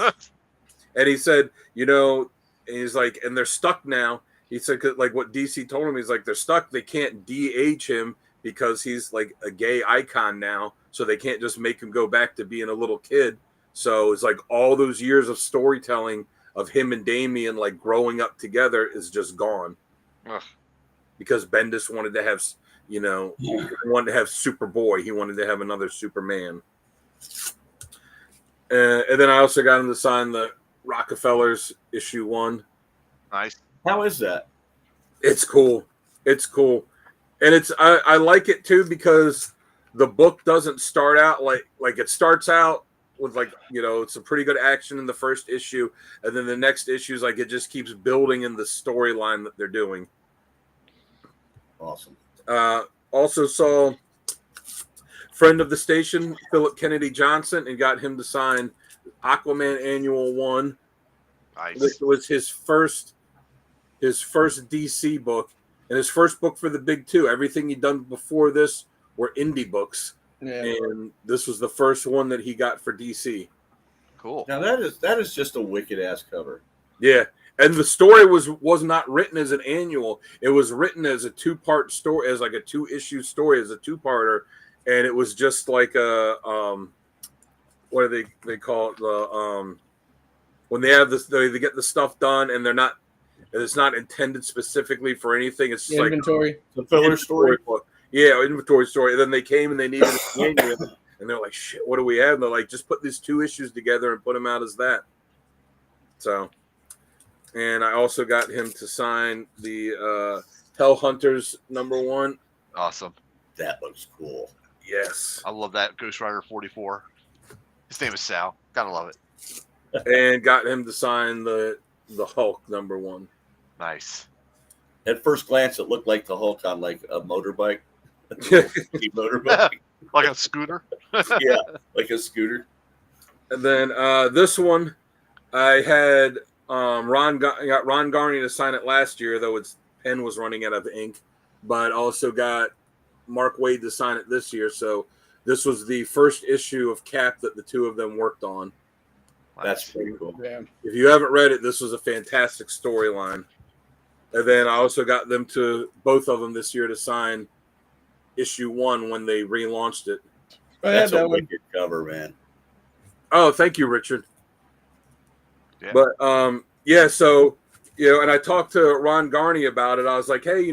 Speaker 3: And he said, and he's like, and they're stuck now. He said, like what DC told him, he's like, they're stuck. They can't de-age him because he's like a gay icon now. So they can't just make him go back to being a little kid. So it's like all those years of storytelling of him and Damian like growing up together is just gone.
Speaker 1: Ugh.
Speaker 3: Because Bendis wanted to have, he wanted to have Superboy. He wanted to have another Superman. And then I also got him to sign the Rockefellers issue 1.
Speaker 1: Nice.
Speaker 4: How is that?
Speaker 3: It's cool. It's cool. And I like it too because the book doesn't start out like it starts out with it's a pretty good action in the first issue, and then the next issue is like it just keeps building in the storyline that they're doing.
Speaker 4: Awesome.
Speaker 3: Also saw friend of the station, Philip Kennedy Johnson, and got him to sign Aquaman Annual 1.
Speaker 1: Nice.
Speaker 3: This was his first DC book and his first book for the big two. Everything he'd done before this were indie books. Yeah. And this was the first one that he got for DC.
Speaker 1: Cool.
Speaker 4: Now that is just a wicked ass cover.
Speaker 3: Yeah. And the story was not written as an annual. It was written as a 2-part story, as like a 2-issue story, as a 2-parter. And it was just like a what do they call it? The when they have this, they get the stuff done, and it's not intended specifically for anything. It's just
Speaker 2: inventory,
Speaker 3: the filler story book. Yeah, inventory story. And then they came and they needed a manual, and they're like, "Shit, what do we have?" And they're like, "Just put these 2 issues together and put them out as that." So, and I also got him to sign the Hell Hunters #1.
Speaker 1: Awesome.
Speaker 4: That looks cool.
Speaker 3: Yes,
Speaker 1: I love that Ghost Rider 44. His name is Sal. Gotta love it.
Speaker 3: And got him to sign the Hulk #1.
Speaker 1: Nice.
Speaker 4: At first glance, it looked like the Hulk on like a motorbike. Motorbike.
Speaker 1: Like a scooter.
Speaker 4: Yeah, like a scooter.
Speaker 3: And then this one, I had Ron Garney to sign it last year, though its pen was running out of ink. But also got Mark Waid to sign it this year. So this was the first issue of Cap that the two of them worked on.
Speaker 4: That's pretty cool.
Speaker 2: Yeah.
Speaker 3: If you haven't read it, this was a fantastic storyline. And then I also got them both of them this year to sign issue 1 when they relaunched it.
Speaker 4: That's a wicked cover, man.
Speaker 3: Oh, thank you, Richard.
Speaker 1: Yeah.
Speaker 3: But yeah, so and I talked to Ron Garney about it. I was like, hey,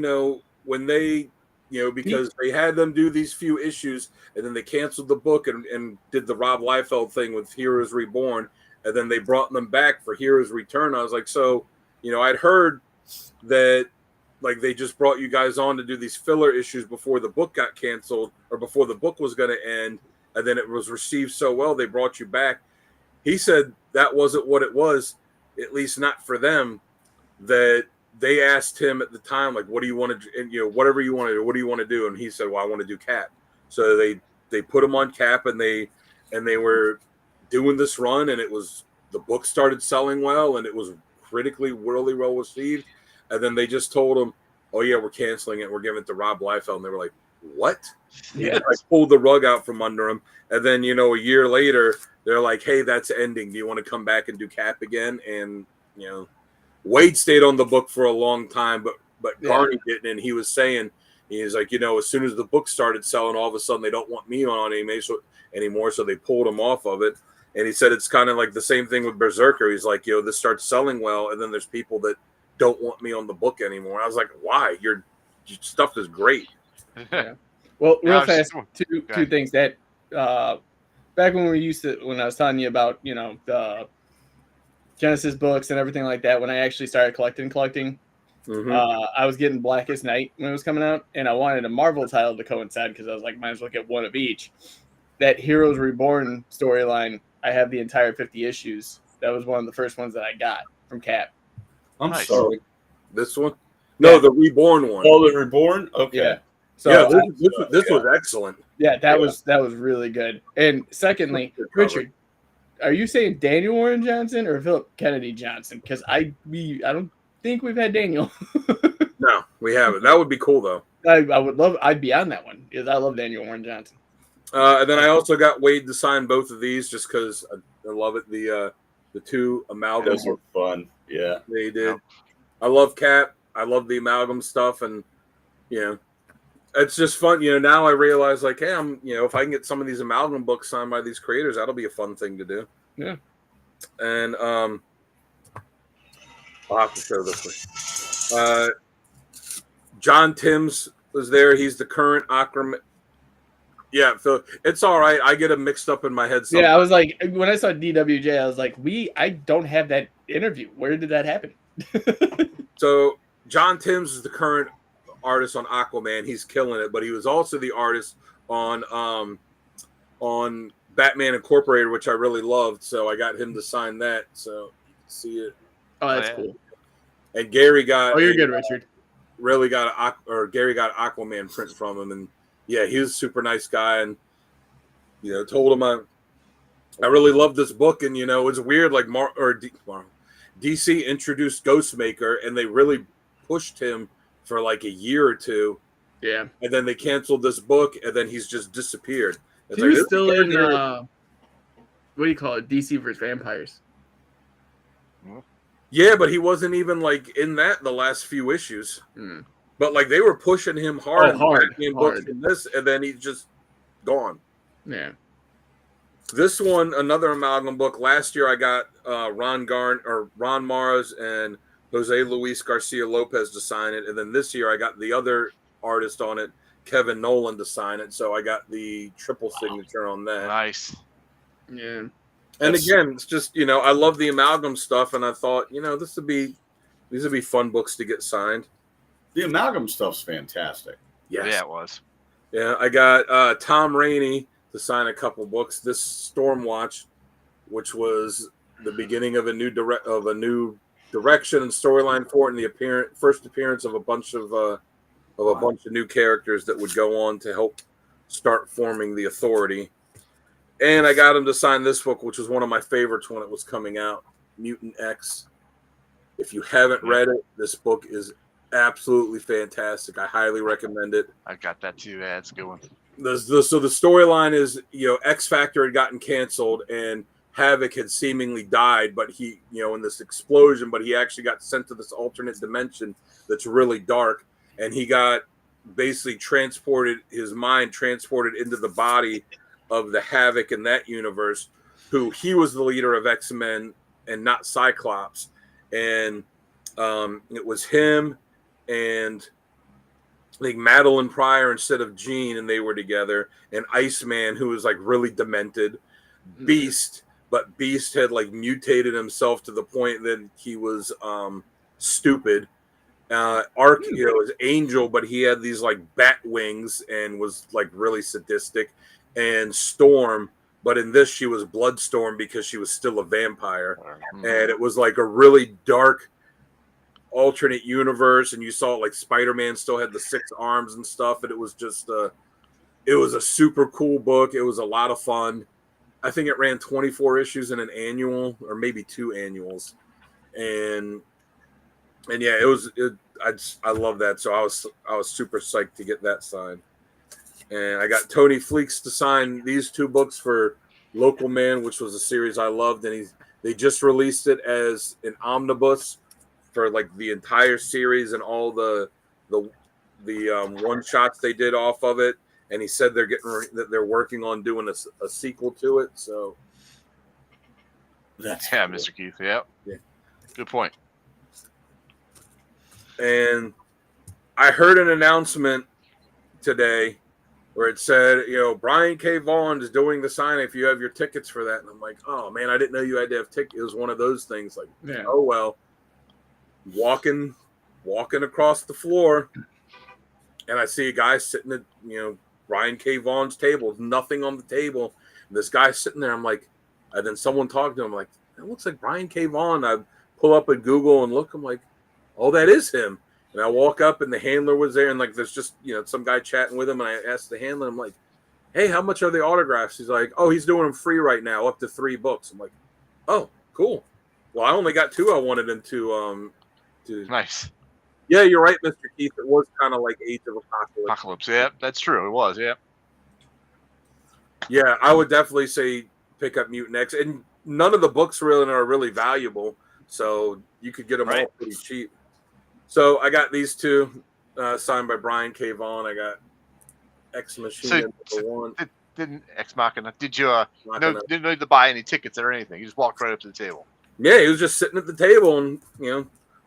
Speaker 3: when they, because they had them do these few issues, and then they canceled the book and did the Rob Liefeld thing with Heroes Reborn, and then they brought them back for Heroes Return. I was like, so, I'd heard that like they just brought you guys on to do these filler issues before the book got canceled or before the book was going to end, and then it was received so well they brought you back. He said that wasn't what it was, at least not for them. That they asked him at the time, like, what do you want to do? Whatever you want to do, what do you want to do? And he said, well, I want to do Cap. So they put him on Cap, and they were doing this run, and the book started selling well, and it was critically really well received. And then they just told him, oh yeah, we're canceling it. We're giving it to Rob Liefeld. And they were like, what?
Speaker 1: Yeah.
Speaker 3: I pulled the rug out from under him. And then, a year later, they're like, hey, that's ending. Do you want to come back and do Cap again? And, Wade stayed on the book for a long time, but Garney didn't. And he was saying, he's like, as soon as the book started selling, all of a sudden they don't want me on anymore. So they pulled him off of it. And he said it's kind of like the same thing with Berserker. He's like, this starts selling well, and then there's people that don't want me on the book anymore. I was like, why? Your stuff is great.
Speaker 2: Yeah. Well, real fast, two things that back when when I was telling you about, the Genesis books and everything like that, when I actually started collecting, I was getting Blackest Night when it was coming out, and I wanted a Marvel title to coincide because I was like, might as well get one of each. That Heroes Reborn storyline, I have the entire 50 issues That was one of the first ones that I got from Cap.
Speaker 4: I'm
Speaker 1: Nice.
Speaker 4: sorry.
Speaker 3: This one? No,
Speaker 2: Yeah.
Speaker 3: the Reborn one.
Speaker 4: Oh, the Reborn? Okay.
Speaker 2: Yeah. So
Speaker 3: yeah, this was excellent.
Speaker 2: Yeah, that was really good. And secondly, Richard, are you saying Daniel Warren Johnson or Philip Kennedy Johnson? Because I don't think we've had Daniel.
Speaker 3: No, we haven't. That would be cool though.
Speaker 2: I'd be on that one because I love Daniel Warren Johnson.
Speaker 3: And then I also got Wade to sign both of these just because I love it. The two amalgams
Speaker 4: Those were fun. Yeah,
Speaker 3: they did.
Speaker 1: Yep.
Speaker 3: I love Cap. I love the amalgam stuff, and it's just fun. Now I realize like, hey, if I can get some of these amalgam books signed by these creators, that'll be a fun thing to do.
Speaker 2: Yeah.
Speaker 3: And I'll have to show this one. John Timms was there. He's the current Aquaman. Yeah, so it's all right. I get them mixed up in my head. Sometimes.
Speaker 2: Yeah, I was like, when I saw DWJ, I was like, I don't have that interview. Where did that happen?
Speaker 3: So John Timms is the current artist on Aquaman. He's killing it, but he was also the artist on Batman Incorporated, which I really loved. So I got him to sign that. So you can see it.
Speaker 2: Oh, that's cool.
Speaker 3: And Gary got.
Speaker 2: Oh, you're good, Richard.
Speaker 3: Gary got Aquaman print from him, and yeah, he was a super nice guy, and told him I really love this book, and it's weird, like DC introduced Ghostmaker, and they really pushed him for like a year or two.
Speaker 2: Yeah,
Speaker 3: and then they canceled this book, and then he's just disappeared.
Speaker 2: He was still in what do you call it? DC vs. Vampires.
Speaker 3: Yeah, but he wasn't even like in that the last few issues.
Speaker 2: Mm.
Speaker 3: But like they were pushing him hard.
Speaker 2: Hard.
Speaker 3: Books in this, and then he's just gone.
Speaker 2: Yeah.
Speaker 3: This one, another amalgam book. Last year, I got Ron Mars and Jose Luis Garcia Lopez to sign it, and then this year I got the other artist on it, Kevin Nolan, to sign it. So I got the triple signature on that.
Speaker 1: Nice.
Speaker 2: Yeah.
Speaker 3: And again, it's just I love the amalgam stuff, and I thought these would be fun books to get signed.
Speaker 4: The amalgam stuff's fantastic.
Speaker 3: Yes.
Speaker 1: Yeah, it was.
Speaker 3: Yeah, I got Tom Rainey to sign a couple books. This Stormwatch, which was the beginning of a new direction and storyline for it, and the first appearance of a bunch of new characters that would go on to help start forming the Authority. And I got him to sign this book, which was one of my favorites when it was coming out, Mutant X. If you haven't read it, this book is absolutely fantastic. I highly recommend it.
Speaker 1: I got that too. Yeah, it's a good one.
Speaker 3: So the storyline is, X Factor had gotten canceled and Havoc had seemingly died, but he, in this explosion, but he actually got sent to this alternate dimension that's really dark, and he got basically his mind transported into the body of the Havoc in that universe, who he was the leader of X-Men and not Cyclops. And it was him and I think Madeline Pryor instead of Jean, and they were together. And Iceman, who was like really demented. Beast, but Beast had like mutated himself to the point that he was stupid. Arc, was Angel, but he had these like bat wings and was like really sadistic. And Storm, but in this she was Bloodstorm because she was still a vampire. And it was like a really dark alternate universe, and you saw like Spider-Man still had the 6 arms and stuff, and it was just it was a super cool book. It was a lot of fun. I think it ran 24 issues in an annual, or maybe 2 annuals, and yeah, I love that. So I was super psyched to get that signed. And I got Tony Fleeks to sign these 2 books for Local Man, which was a series I loved, and they just released it as an omnibus for like the entire series and all the one shots they did off of it. And he said they're working on doing a sequel to it. So
Speaker 1: that's cool. Mr. Keith. Yeah, good point.
Speaker 3: And I heard an announcement today where it said, Brian K. Vaughan is doing the signing if you have your tickets for that. And I'm like, oh man, I didn't know you had to have tickets. It was one of those things like, oh well. Walking across the floor, and I see a guy sitting at Brian K. Vaughan's table, nothing on the table. And this guy's sitting there. I'm like, and then someone talked to him like, it looks like Brian K. Vaughan. I pull up at Google and look. I'm like, oh, that is him. And I walk up and the handler was there, and like there's just some guy chatting with him, and I asked the handler, I'm like, hey, how much are the autographs? He's like, oh, he's doing them free right now, up to 3 books. I'm like, oh, cool. Well, I only got 2 I wanted him to
Speaker 1: Nice.
Speaker 3: Yeah, you're right, Mr. Keith. It was kind of like Age of Apocalypse.
Speaker 1: Apocalypse, yeah, that's true. It was, yeah.
Speaker 3: Yeah, I would definitely say pick up Mutant X. And none of the books really are really valuable, so you could get them all pretty cheap. So I got these 2 signed by Brian K. Vaughan. I got Ex Machina #1.
Speaker 1: Didn't Ex Machina? Did you didn't need to buy any tickets or anything? You just walked right up to the table.
Speaker 3: Yeah, he was just sitting at the table and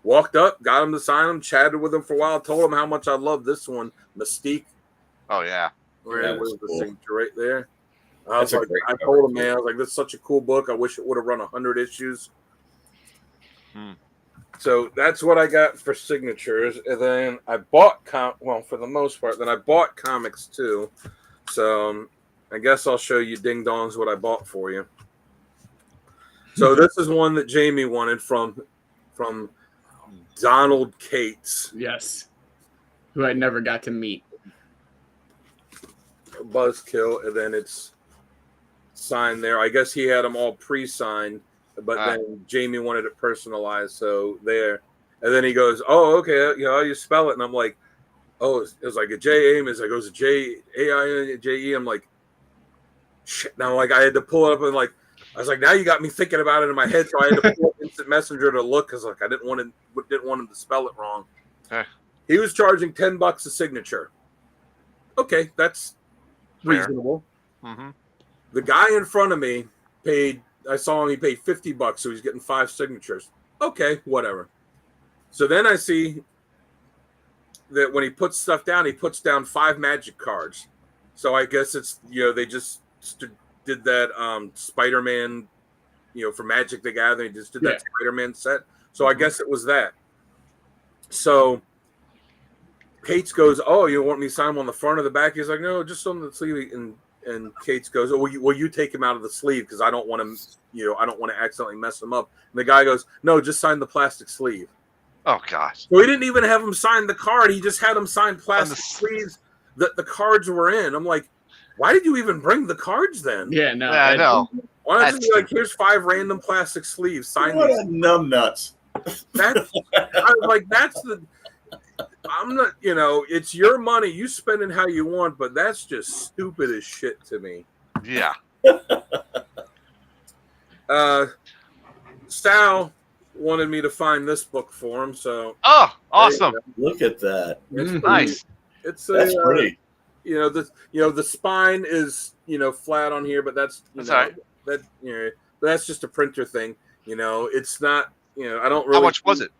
Speaker 3: walked up, got him to sign him, chatted with him for a while, told him how much I love this one, Mystique.
Speaker 1: Oh yeah,
Speaker 3: right, was the signature right there. I
Speaker 4: That's
Speaker 3: was like, I told him, man, I was like, this is such a cool book. I wish it would have run 100 issues. So that's what I got for signatures, and then I bought for the most part. Then I bought comics too. So I guess I'll show you ding dongs what I bought for you. So this is one that Jamie wanted from Donald Cates.
Speaker 2: Yes, who I never got to meet.
Speaker 3: Buzzkill, and then it's signed there. I guess he had them all pre-signed. But then Jamie wanted it personalized, so there. And then he goes, "Oh, okay, how you spell it?" And I'm like, "Oh, it was like a J Amos." I goes J-A-I-J-E. I'm like, shit. Now, like I had to pull it up and like I was like, now you got me thinking about it in my head, so I had to pull up Instant Messenger to look because like I didn't want him to spell it wrong. He was charging $10 a signature. Okay, that's reasonable.
Speaker 1: Mm-hmm.
Speaker 3: The guy in front of me paid. I saw him, he paid $50, so he's getting 5 signatures. Okay, whatever. So then I see that when he puts stuff down, he puts down 5 magic cards. So I guess it's, they just did that Spider-Man, for Magic the Gathering, just did that Spider-Man set. So I guess it was that. So Cates goes, oh, you want me to sign him on the front or the back? He's like, no, just on the sleeve. And Cates goes, oh, will you take him out of the sleeve because I don't want him, I don't want to accidentally mess him up. And the guy goes, no, just sign the plastic sleeve.
Speaker 1: Oh gosh.
Speaker 3: So he didn't even have him sign the card. He just had him sign plastic sleeves that the cards were in. I'm like, why did you even bring the cards then?
Speaker 2: Yeah, no,
Speaker 1: I know.
Speaker 3: Why not just be like, here's 5 random plastic sleeves. Sign
Speaker 4: what
Speaker 3: these.
Speaker 4: a numbnuts.
Speaker 3: I was like, I'm not, it's your money. You spend it how you want, but that's just stupid as shit to me.
Speaker 1: Yeah.
Speaker 3: Sal wanted me to find this book for him, so.
Speaker 1: Oh, awesome!
Speaker 4: Look at that.
Speaker 3: It's
Speaker 1: Nice.
Speaker 3: It's
Speaker 4: That's pretty.
Speaker 3: The spine is flat on here, but that's
Speaker 1: right.
Speaker 3: But that's just a printer thing. It's not. I don't really.
Speaker 1: How much was it?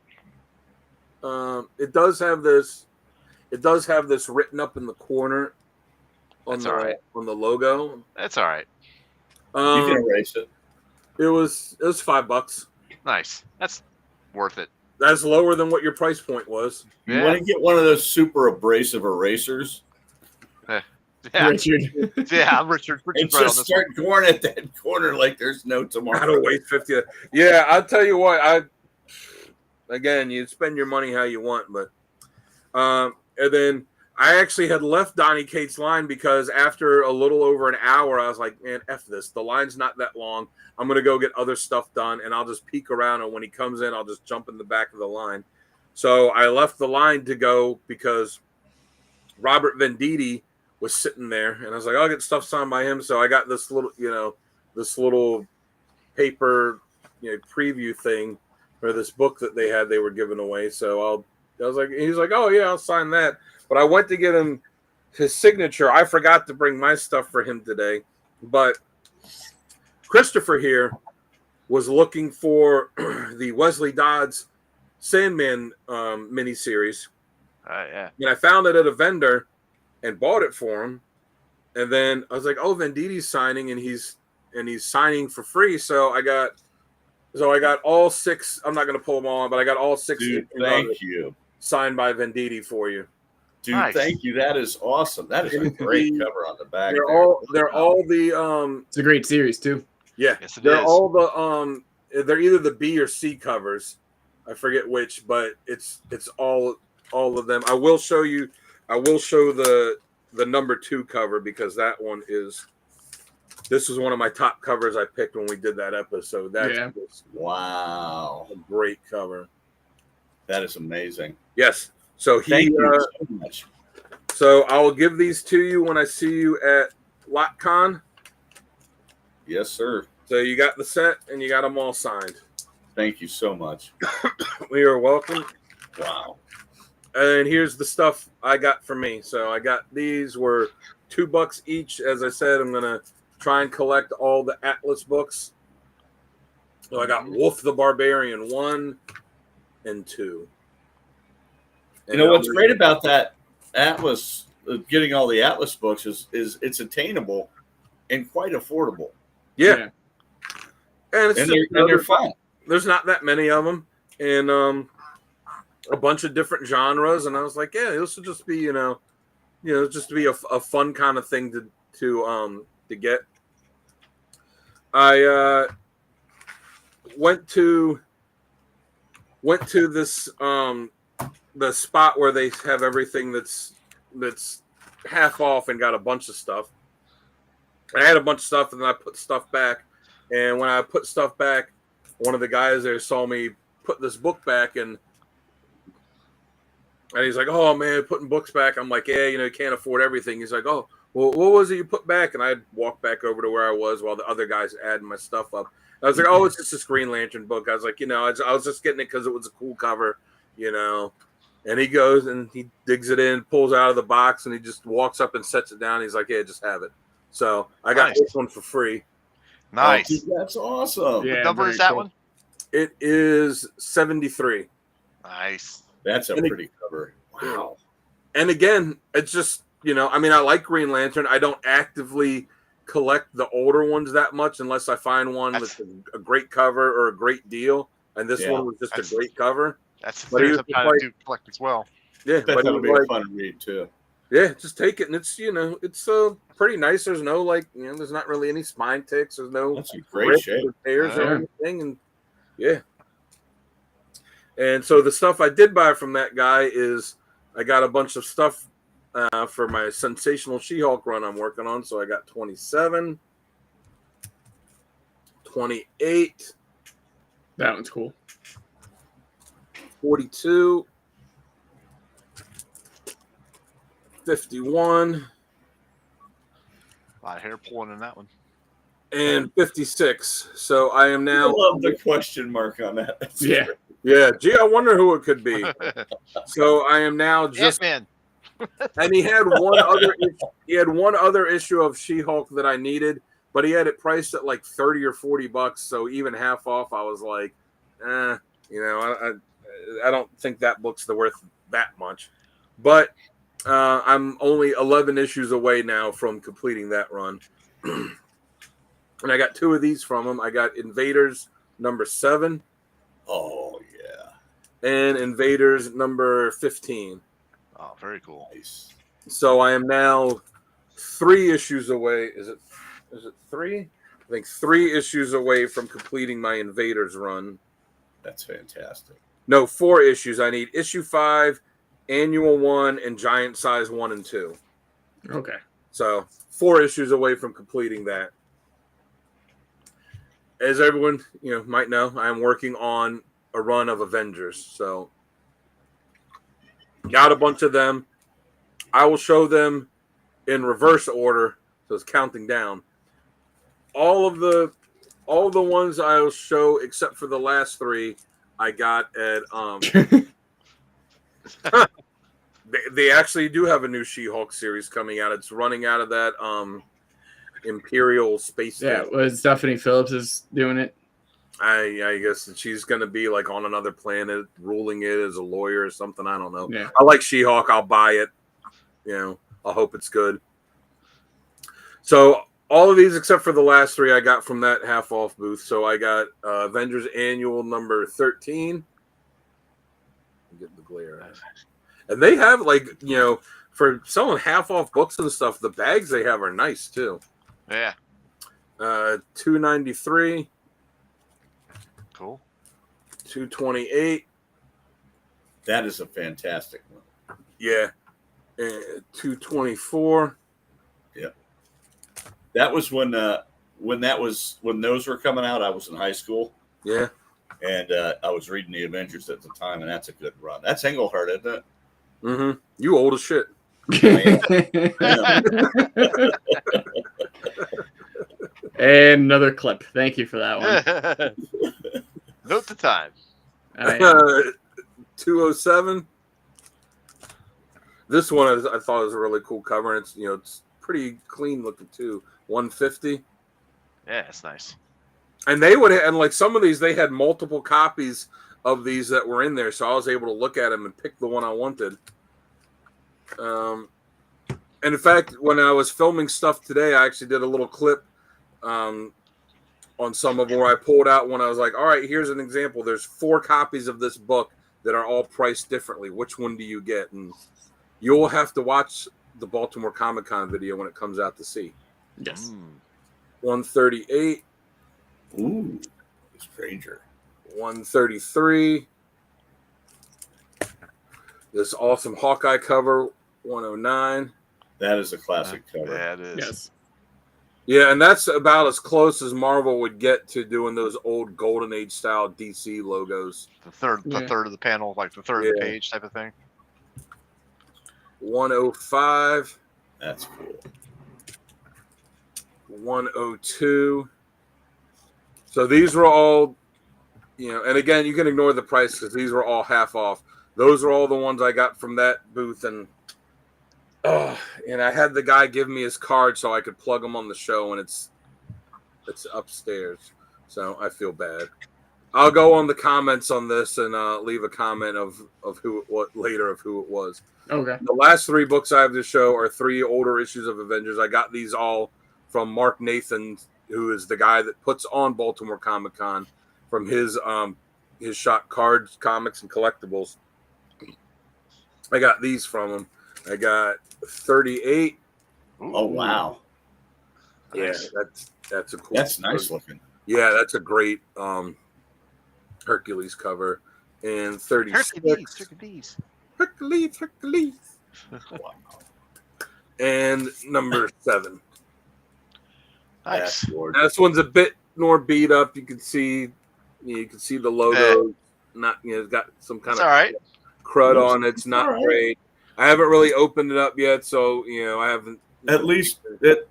Speaker 3: It does have this. It does have this written up in the corner on the logo.
Speaker 1: That's all right.
Speaker 4: You can erase it.
Speaker 3: It was $5.
Speaker 1: Nice. That's worth it.
Speaker 3: That's lower than what your price point was.
Speaker 4: You want to get one of those super abrasive erasers?
Speaker 1: Yeah,
Speaker 2: Richard.
Speaker 1: Yeah, Richard.
Speaker 4: And just start going at that corner like there's no tomorrow.
Speaker 3: I don't waste 50. Yeah, I'll tell you what. Again, you spend your money how you want, but and then I actually had left Donnie Cates' line because after a little over an hour, I was like, man, F this. The line's not that long. I'm going to go get other stuff done, and I'll just peek around, and when he comes in, I'll just jump in the back of the line. So I left the line to go because Robert Venditti was sitting there, and I was like, I'll get stuff signed by him. So I got this little, paper, preview thing for this book that they were giving away. So he's like, oh yeah, I'll sign that. But I went to get him his signature. I forgot to bring my stuff for him today, but Christopher here was looking for the Wesley Dodds Sandman miniseries.
Speaker 1: Yeah.
Speaker 3: And I found it at a vendor and bought it for him. And then I was like, oh, Venditti's signing, and he's signing for free. So I got all 6. I'm not going to pull them all on, but I got all 6.
Speaker 4: Dude, thank you.
Speaker 3: Signed by Venditti for you.
Speaker 4: Dude,
Speaker 1: Nice.
Speaker 4: Thank you. That is awesome. That is a great cover on the back.
Speaker 3: They're all the
Speaker 2: It's a great series too.
Speaker 3: yeah.
Speaker 1: Yes, it
Speaker 3: they're
Speaker 1: is.
Speaker 3: all the they're either the B or C covers. I forget which, but it's all of them. I will show the number 2 cover because that one is. This was one of my top covers I picked when we did that episode. That's
Speaker 4: wow,
Speaker 3: a great cover.
Speaker 4: That is amazing.
Speaker 3: Yes. So
Speaker 4: Thank you so much.
Speaker 3: So I will give these to you when I see you at LotCon.
Speaker 4: Yes, sir.
Speaker 3: So you got the set and you got them all signed.
Speaker 4: Thank you so much.
Speaker 3: We are welcome.
Speaker 4: Wow.
Speaker 3: And here's the stuff I got for me. So I got these were $2 each. As I said, I'm gonna try and collect all the Atlas books. So I got Wolf the Barbarian 1 and 2.
Speaker 4: You know what's great about that Atlas, getting all the Atlas books is it's attainable and quite affordable.
Speaker 3: Yeah. And
Speaker 4: they're fun.
Speaker 3: There's not that many of them, and a bunch of different genres. And I was like, yeah, this will just be, just to be a fun kind of thing to get. I went to this the spot where they have everything that's half off and got a bunch of stuff. I had a bunch of stuff, and then I put stuff back. And when I put stuff back, one of the guys there saw me put this book back, and he's like, "Oh man, putting books back." I'm like, "Yeah, you can't afford everything." He's like, "Oh, well, what was it you put back?" And I walked back over to where I was while the other guys adding my stuff up. I was like, "Oh, it's just a Green Lantern book." I was like, I was just getting it because it was a cool cover, And he goes and he digs it in, pulls out of the box, and he just walks up and sets it down. He's like, "Yeah, just have it." So I got this one for free.
Speaker 1: Nice.
Speaker 4: That's awesome.
Speaker 1: Yeah, what number is that one?
Speaker 3: It is 73.
Speaker 1: Nice.
Speaker 4: That's a pretty cover.
Speaker 3: Wow. And again, it's just, I like Green Lantern. I don't actively collect the older ones that much unless I find one with a great cover or a great deal. And this one was just a great cover.
Speaker 1: That's the thing I do collect as well.
Speaker 3: Yeah,
Speaker 4: but it'll be a fun read too.
Speaker 3: Yeah, just take it, and it's it's pretty nice. There's no there's not really any spine ticks. There's no
Speaker 4: that's a great shape.
Speaker 3: Tears or anything, and yeah. And so the stuff I did buy from that guy is I got a bunch of stuff for my Sensational She-Hulk run I'm working on. So I got 27, 28.
Speaker 2: That one's cool.
Speaker 3: 42. 51.
Speaker 1: A lot of hair pulling in that one.
Speaker 3: And 56. So I am now.
Speaker 4: I love the question mark on that. That's
Speaker 2: yeah.
Speaker 4: great.
Speaker 3: Yeah. Gee, I wonder who it could be. So I am now just.
Speaker 1: Ant-Man.
Speaker 3: And he had one other issue of She-Hulk that I needed, but he had it priced at like $30 or $40. So even half off, I was like, I don't think that book's worth that much. But I'm only 11 issues away now from completing that run. And I got 2 of these from him. I got Invaders number 7.
Speaker 4: Oh, yeah.
Speaker 3: And Invaders number 15.
Speaker 1: Oh, very cool.
Speaker 4: Nice.
Speaker 3: So I am now 3 issues away. Is it 3? I think 3 issues away from completing my Invaders run.
Speaker 4: That's fantastic.
Speaker 3: No, 4 issues. I need issue 5, annual 1, and giant size 1 and 2.
Speaker 2: Okay.
Speaker 3: So 4 issues away from completing that. As everyone might know, I'm working on a run of Avengers. So got a bunch of them. I will show them in reverse order, so it's counting down. All the ones I will show, except for the last 3, I got at They actually do have a new She-Hulk series coming out. It's running out of that Imperial Space Station.
Speaker 2: Yeah, was Stephanie Phillips is doing it?
Speaker 3: I guess she's going to be like on another planet, ruling it as a lawyer or something. I don't know.
Speaker 2: Yeah.
Speaker 3: I like She-Hulk. I'll buy it. I hope it's good. So all of these, except for the last 3, I got from that half-off booth. So I got Avengers Annual number 13. Get the glare. And they have for selling half-off books and stuff, the bags they have are nice too.
Speaker 1: Yeah.
Speaker 3: $293.
Speaker 1: Cool.
Speaker 3: 228.
Speaker 4: That is a fantastic one.
Speaker 3: Yeah. And 224.
Speaker 4: Yeah. That was when those were coming out. I was in high school.
Speaker 3: Yeah.
Speaker 4: And I was reading the Avengers at the time, and that's a good run. That's Englehart, isn't it?
Speaker 3: Mm-hmm. You old as shit.
Speaker 2: And another clip. Thank you for that one.
Speaker 1: Note the time.
Speaker 3: 207. This one I thought was a really cool cover, and it's pretty clean looking too. 150.
Speaker 1: Yeah, it's nice.
Speaker 3: And they would, and like some of these, they had multiple copies of these that were in there, so I was able to look at them and pick the one I wanted. And in fact, when I was filming stuff today, I actually did a little clip on some of where I pulled out when I was like, all right, here's an example. There's 4 copies of this book that are all priced differently. Which one do you get? And you'll have to watch the Baltimore Comic-Con video when it comes out to see.
Speaker 2: Yes.
Speaker 3: 138.
Speaker 4: Ooh, Stranger.
Speaker 3: 133. This awesome Hawkeye cover, 109.
Speaker 4: That is a classic cover.
Speaker 1: Yeah, it is.
Speaker 2: Yes.
Speaker 3: Yeah, and that's about as close as Marvel would get to doing those old Golden Age style DC logos.
Speaker 1: The third of the panel, like the third of the page type of thing.
Speaker 3: 105.
Speaker 4: That's cool.
Speaker 3: 102. So these were all, and again, you can ignore the price because these were all half off. Those are all the ones I got from that booth, and I had the guy give me his card so I could plug him on the show, and it's upstairs, so I feel bad. I'll go on the comments on this and leave a comment of who it was later of who it was.
Speaker 2: Okay.
Speaker 3: The last 3 books I have to show are 3 older issues of Avengers. I got these all from Mark Nathan, who is the guy that puts on Baltimore Comic-Con, from his shop Cards, Comics, and Collectibles. I got these from him. I got 38.
Speaker 4: Oh wow!
Speaker 3: Yeah, that's a cool.
Speaker 4: That's nice looking.
Speaker 3: Yeah, that's a great Hercules cover. And 36. Hercules.
Speaker 4: Wow.
Speaker 3: And number 7.
Speaker 1: Nice.
Speaker 3: Now, this one's a bit more beat up. You can see the logo. Not it's got some kind of crud on it. It's not great. I haven't really opened it up yet, so I haven't.
Speaker 4: At least the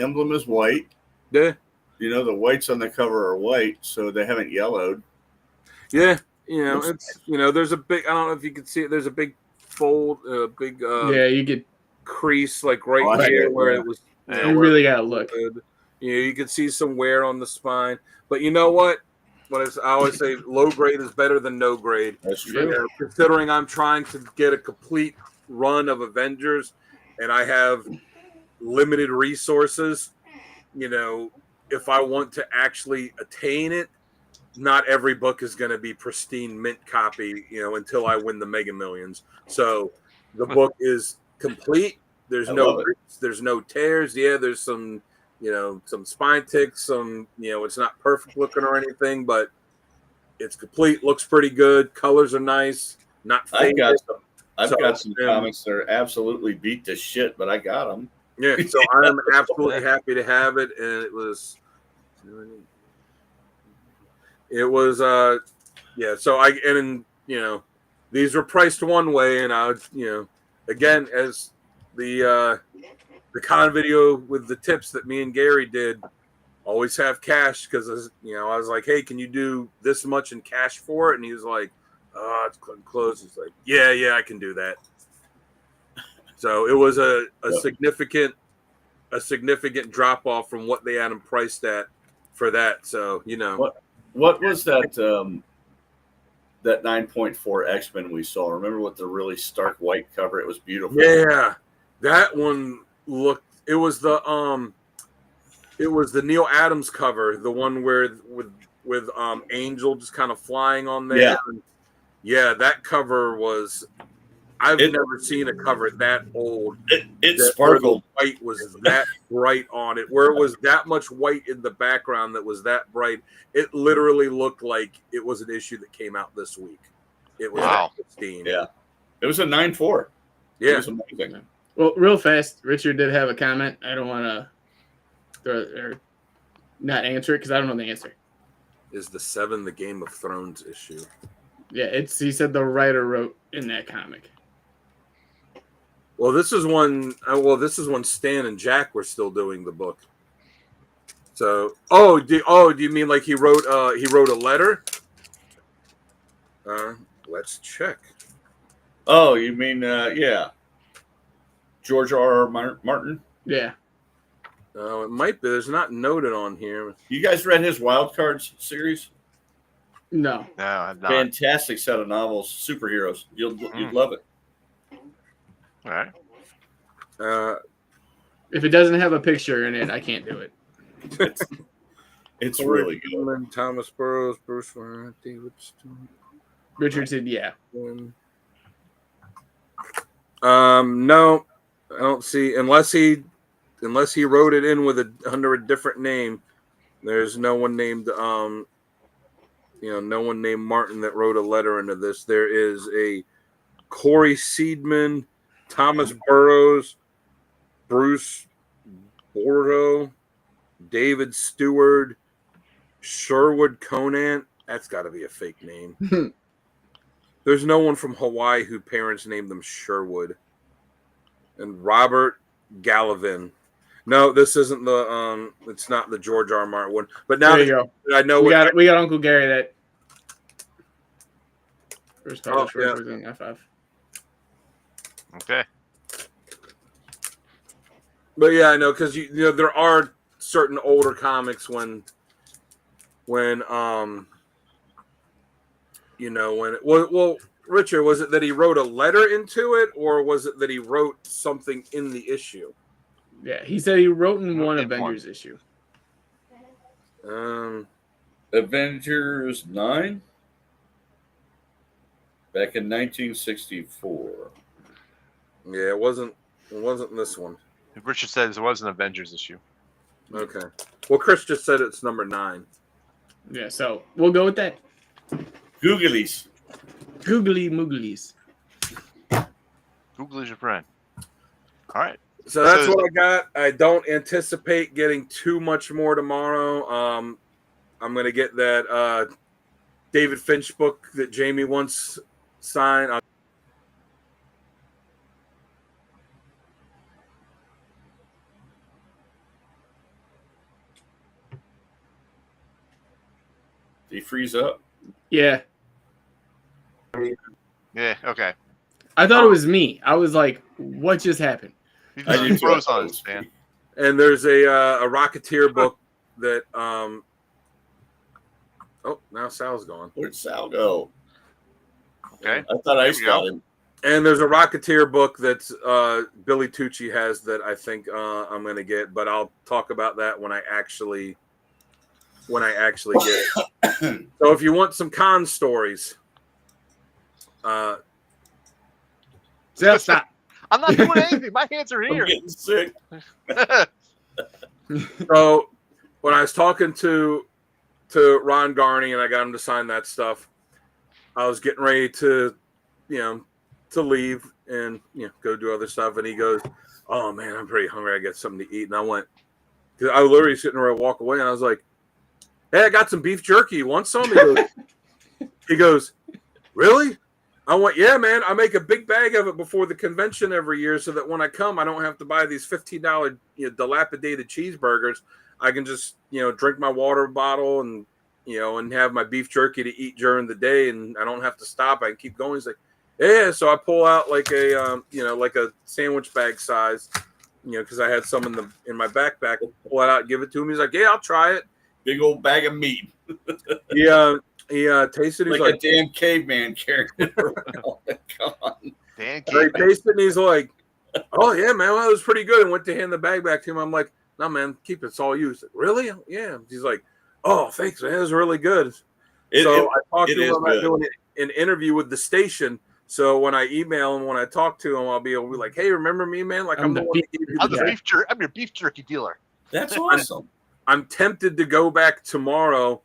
Speaker 4: emblem is white.
Speaker 3: Yeah.
Speaker 4: The whites on the cover are white, so they haven't yellowed.
Speaker 3: Yeah. It's there's a big. I don't know if you can see it. There's a big fold, a big.
Speaker 2: You could
Speaker 3: crease like right here where it was.
Speaker 2: You really gotta look.
Speaker 3: You can see some wear on the spine, but you know what? I always say, low grade is better than no grade.
Speaker 4: That's true.
Speaker 3: Considering I'm trying to get a complete run of Avengers, and I have limited resources, if I want to actually attain it, not every book is going to be pristine mint copy, until I win the Mega Millions. So the book is complete. There's no rips, there's no tears. Yeah, there's some some spine ticks, it's not perfect looking or anything, but it's complete, looks pretty good. Colors are nice, not faded.
Speaker 4: I've got some comics that are absolutely beat to shit, but I got them.
Speaker 3: Yeah, so I'm absolutely happy to have it, and so these were priced one way, and I would, again, as the con video with the tips that me and Gary did, always have cash, because I was like, hey, can you do this much in cash for it? And he was like, oh, it's close. He's like, yeah, I can do that. So it was a significant drop off from what they had them priced at for that. So
Speaker 4: what was that that 9.4 X-Men we saw? Remember with the really stark white cover? It was beautiful.
Speaker 3: Yeah, that one looked. It was the Neil Adams cover, the one where with Angel just kind of flying on there.
Speaker 4: Yeah.
Speaker 3: Yeah, that cover was. I've never seen a cover that old.
Speaker 4: It sparkled.
Speaker 3: The white was that bright on it, where it was that much white in the background that was that bright. It literally looked like it was an issue that came out this week. It was that pristine.
Speaker 4: Yeah. It was a 9.4.
Speaker 3: Yeah.
Speaker 4: It was amazing.
Speaker 2: Well, real fast, Richard did have a comment. I don't want to not answer it because I don't know the answer.
Speaker 3: Is the 7 the Game of Thrones issue?
Speaker 2: Yeah, he said the writer wrote in that comic.
Speaker 3: Well, this is when Stan and Jack were still doing the book. So, do you mean like he wrote a letter? Let's check.
Speaker 4: Oh, you mean yeah. George R. Martin?
Speaker 2: Yeah.
Speaker 3: It might be. There's not noted on here.
Speaker 4: You guys read his Wild Cards series?
Speaker 2: No.
Speaker 1: No, I've not.
Speaker 4: Fantastic set of novels, superheroes. You'd love it.
Speaker 1: All right.
Speaker 2: If it doesn't have a picture in it, I can't do it.
Speaker 4: It's really good.
Speaker 3: Thomas Burroughs, Bruce Wayne, David Stone.
Speaker 2: Richard said, yeah.
Speaker 3: No, I don't see unless he wrote it in under a different name. There's no one named no one named Martin that wrote a letter into this. There is a Corey Seidman, Thomas Burroughs, Bruce Bordeaux, David Stewart, Sherwood Conant. That's got to be a fake name. There's no one from Hawaii whose parents named them Sherwood. And Robert Gallivan. No, this isn't the it's not the George R. R. Martin one. But now
Speaker 2: there you go.
Speaker 3: I know
Speaker 2: we got Uncle Gary that first published
Speaker 3: yeah.
Speaker 2: was in FF.
Speaker 1: Okay.
Speaker 3: But yeah, I know because you know there are certain older comics when Richard, was it that he wrote a letter into it, or was it that he wrote something in the issue?
Speaker 2: Yeah, he said he wrote in one Avengers issue.
Speaker 4: Avengers 9 back in 1964.
Speaker 3: Yeah, it wasn't this one.
Speaker 1: Richard says it was an Avengers issue.
Speaker 3: Okay. Well, Chris just said it's number 9.
Speaker 2: Yeah, so we'll go with that.
Speaker 4: Googlies.
Speaker 2: Googly mooglies.
Speaker 1: Google is your friend. All right.
Speaker 3: So that's what I got. I don't anticipate getting too much more tomorrow. I'm going to get that David Finch book that Jamie once signed.
Speaker 4: Did he freeze up?
Speaker 2: Yeah.
Speaker 1: Yeah. Okay.
Speaker 2: I thought it was me. I was like, what just happened?
Speaker 1: You
Speaker 4: I
Speaker 1: just
Speaker 4: do
Speaker 1: froze
Speaker 4: too.
Speaker 1: on us, man.
Speaker 3: And there's a Rocketeer book that oh, now Sal's gone.
Speaker 4: Where'd Sal go?
Speaker 1: Okay.
Speaker 4: I thought I got him.
Speaker 3: And there's a Rocketeer book that Billy Tucci has that I think I'm going to get, but I'll talk about that when I actually get it. So if you want some con stories,
Speaker 2: Stop.
Speaker 1: I'm not doing anything. My hands are
Speaker 4: I'm
Speaker 1: here.
Speaker 4: getting sick.
Speaker 3: so when I was talking to Ron Garney and I got him to sign that stuff, I was getting ready to leave and go do other stuff, and he goes, "Oh man, I'm pretty hungry. I got something to eat." And I went, because I was literally sitting there, walk away, and I was like, "Hey, I got some beef jerky. You want some?" He goes, "Really?" I went, "Yeah, man. I make a big bag of it before the convention every year, so that when I come, I don't have to buy these $15 dilapidated cheeseburgers. I can just drink my water bottle and and have my beef jerky to eat during the day, and I don't have to stop. I can keep going." He's like, "Yeah." So I pull out like a like a sandwich bag size, because I had some in my backpack. Pull it out, and give it to him. He's like, "Yeah, I'll try it."
Speaker 4: Big old bag of meat.
Speaker 3: He tasted it. He's
Speaker 4: like a damn caveman carrying it around. Come on.
Speaker 1: Dan
Speaker 3: he tasted it, and he's like, "Oh yeah, man, well, it was pretty good." And went to hand the bag back to him. I'm like, "No, man, keep it. It's all you." He's like, "Really?" "Yeah." He's like, "Oh, thanks, man. It was really good." I talked to him about doing an interview with the station So when I email him, when I talk to him, I'll be able to be like, "Hey, remember me, man? Like I'm the one that gave you the
Speaker 1: beef I'm your beef jerky dealer."
Speaker 4: That's awesome.
Speaker 3: I'm tempted to go back tomorrow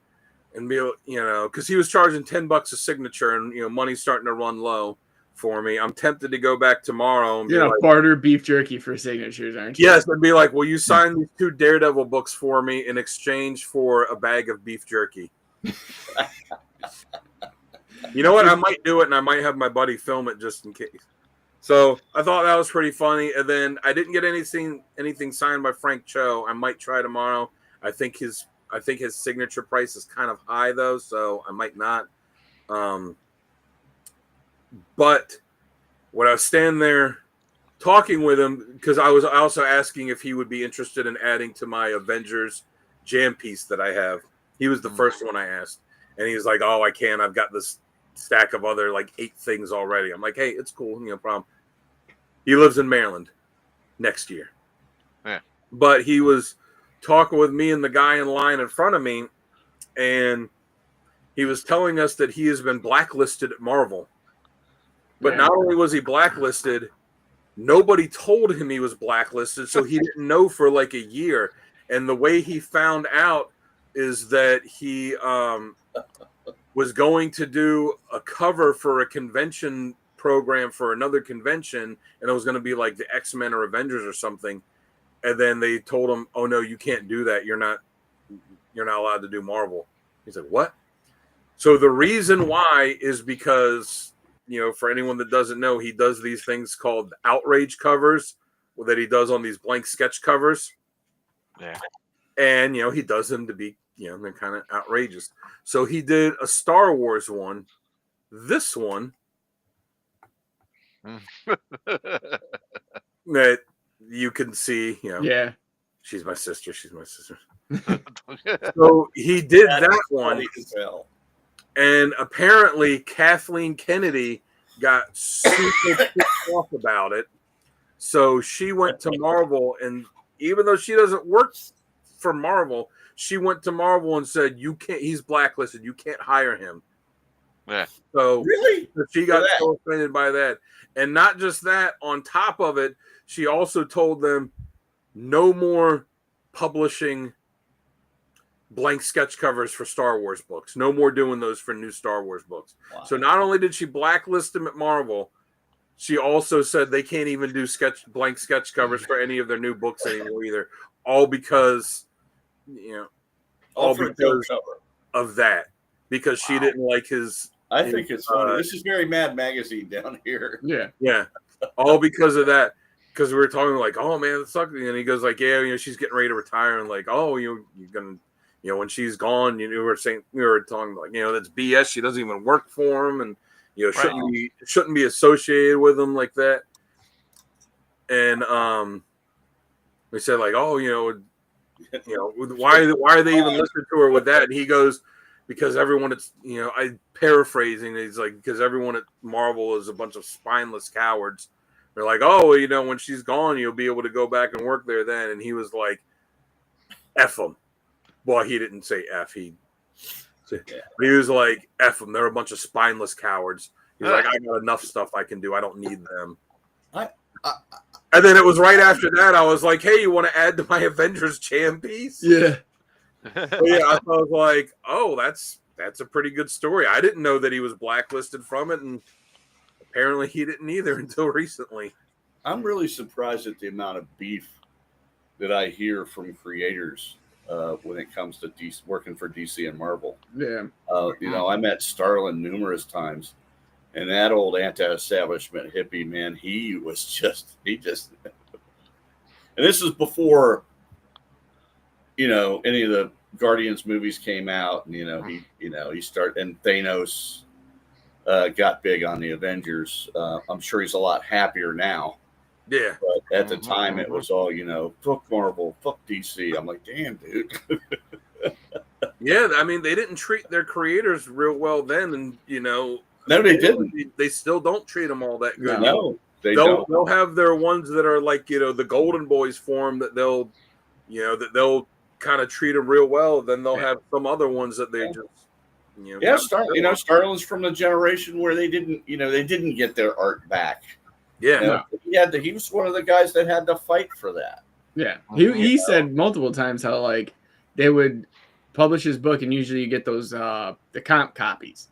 Speaker 3: and be, because he was charging $10 a signature, and money's starting to run low for me. I'm tempted to go back tomorrow and
Speaker 2: barter beef jerky for signatures, aren't you?
Speaker 3: Yes, and be like, "Will you sign these 2 Daredevil books for me in exchange for a bag of beef jerky?" You know what? I might do it, and I might have my buddy film it just in case. So I thought that was pretty funny. And then I didn't get anything signed by Frank Cho. I might try tomorrow. I think his signature price is kind of high though, so I might not. But when I was standing there talking with him, because I was also asking if he would be interested in adding to my Avengers jam piece that I have. He was the first one I asked, and he was like, "Oh, I can. I've got this stack of other 8 things already." I'm like, "Hey, it's cool, no problem." He lives in Maryland next year.
Speaker 1: Yeah.
Speaker 3: But he was talking with me and the guy in line in front of me, and he was telling us that he has been blacklisted at Marvel. But not only was he blacklisted, nobody told him he was blacklisted, so he didn't know for a year. And the way he found out is that he was going to do a cover for a convention program for another convention, and it was going to be like the X-Men or Avengers or something. And then they told him, "Oh no, you can't do that. You're not allowed to do Marvel." He's like, "What?" So the reason why is because, for anyone that doesn't know, he does these things called outrage covers that he does on these blank sketch covers.
Speaker 1: Yeah.
Speaker 3: And, he does them to be, they're kind of outrageous. So he did a Star Wars one. This one that you can see,
Speaker 2: Yeah.
Speaker 3: She's my sister. So he did that one. And apparently Kathleen Kennedy got super pissed off about it. So she went to Marvel, and even though she doesn't work for Marvel, she went to Marvel and said, "You can't. He's blacklisted. You can't hire him."
Speaker 1: Yeah.
Speaker 3: So
Speaker 4: really,
Speaker 3: she got so offended by that, and not just that. On top of it, she also told them no more publishing blank sketch covers for Star Wars books. No more doing those for new Star Wars books. Wow. So not only did she blacklist them at Marvel, she also said they can't even do blank sketch covers for any of their new books anymore either. All because, all because of that. Because she didn't like his.
Speaker 4: I think it's funny. This is very Mad Magazine down here.
Speaker 2: Yeah.
Speaker 3: Yeah. All because of that. Because we were talking "Oh man, it sucks." And he goes "Yeah, she's getting ready to retire." And "Oh, you're gonna, when she's gone, we were talking that's BS. She doesn't even work for him, and shouldn't be associated with him like that." And we said why are they even listening to her with that? And he goes, "Because everyone," I paraphrasing, he's like, "because everyone at Marvel is a bunch of spineless cowards. They're like, oh, when she's gone, you'll be able to go back and work there then." And he was like, "F them." Well, he didn't say F. He was like, "F them. They're a bunch of spineless cowards." He's like, "I got enough stuff I can do. I don't need them." And then it was right after that, I was like, "Hey, you want to add to my Avengers jam piece?"
Speaker 2: Yeah.
Speaker 3: I was like, "Oh, that's a pretty good story." I didn't know that he was blacklisted from it, and apparently he didn't either until recently.
Speaker 4: I'm really surprised at the amount of beef that I hear from creators when it comes to working for DC and Marvel.
Speaker 2: Yeah.
Speaker 4: I met Starlin numerous times, and that old anti-establishment hippie man, he just, and this is before, any of the Guardians movies came out, and he started, and Thanos got big on the Avengers. I'm sure he's a lot happier now.
Speaker 3: Yeah.
Speaker 4: But at the time, it was all, fuck Marvel, fuck DC. I'm like, damn, dude.
Speaker 3: Yeah, I mean, they didn't treat their creators real well then, and
Speaker 4: no, they didn't.
Speaker 3: They still don't treat them all that good.
Speaker 4: No, they don't.
Speaker 3: They'll have their ones that are like, the Golden Boys form that they'll kind of treat them real well. Then they'll have some other ones that they just,
Speaker 4: Starlin's from the generation where they didn't get their art back.
Speaker 3: Yeah,
Speaker 4: he was one of the guys that had to fight for that.
Speaker 2: Yeah, he said multiple times how like they would publish his book, and usually you get those the comp copies.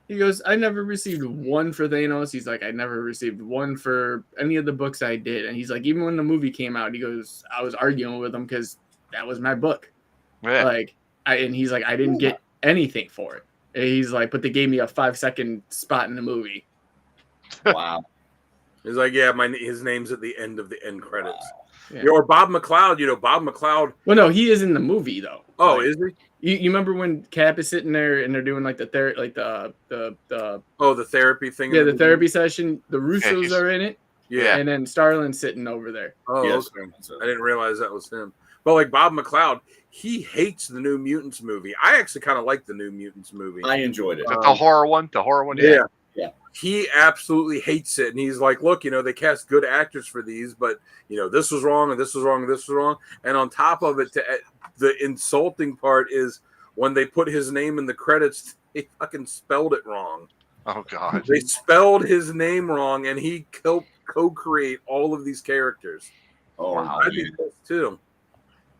Speaker 2: He goes, I never received one for Thanos. He's like, I never received one for any of the books I did. And he's like, even when the movie came out, he goes, I was arguing with him because that was my book.
Speaker 1: Yeah.
Speaker 2: Like, he's like, I didn't get anything for it. And he's like, but they gave me a 5-second spot in the movie.
Speaker 4: Wow.
Speaker 3: He's like, yeah, his name's at the end of the end credits.
Speaker 2: Wow.
Speaker 3: Yeah. Or Bob McLeod, Bob McLeod.
Speaker 2: Well, no, he is in the movie though.
Speaker 3: Oh,
Speaker 2: like,
Speaker 3: is he?
Speaker 2: You remember when Cap is sitting there and they're doing like the
Speaker 3: therapy thing?
Speaker 2: Yeah, the therapy session. The Russos are in it.
Speaker 3: Yeah.
Speaker 2: And then Starlin's sitting over there.
Speaker 3: Oh, yes. Okay. I didn't realize that was him. But like Bob McLeod, he hates the New Mutants movie. I actually kind of like the New Mutants movie.
Speaker 4: I enjoyed it.
Speaker 1: The horror one? The horror one?
Speaker 3: Yeah. He absolutely hates it. And he's like, look, they cast good actors for these, but, this was wrong and this was wrong and this was wrong. And on top of it, the insulting part is when they put his name in the credits, they fucking spelled it wrong.
Speaker 1: Oh, God.
Speaker 3: They spelled his name wrong, and he co-create all of these characters.
Speaker 4: Oh,
Speaker 3: wow. I think that's too.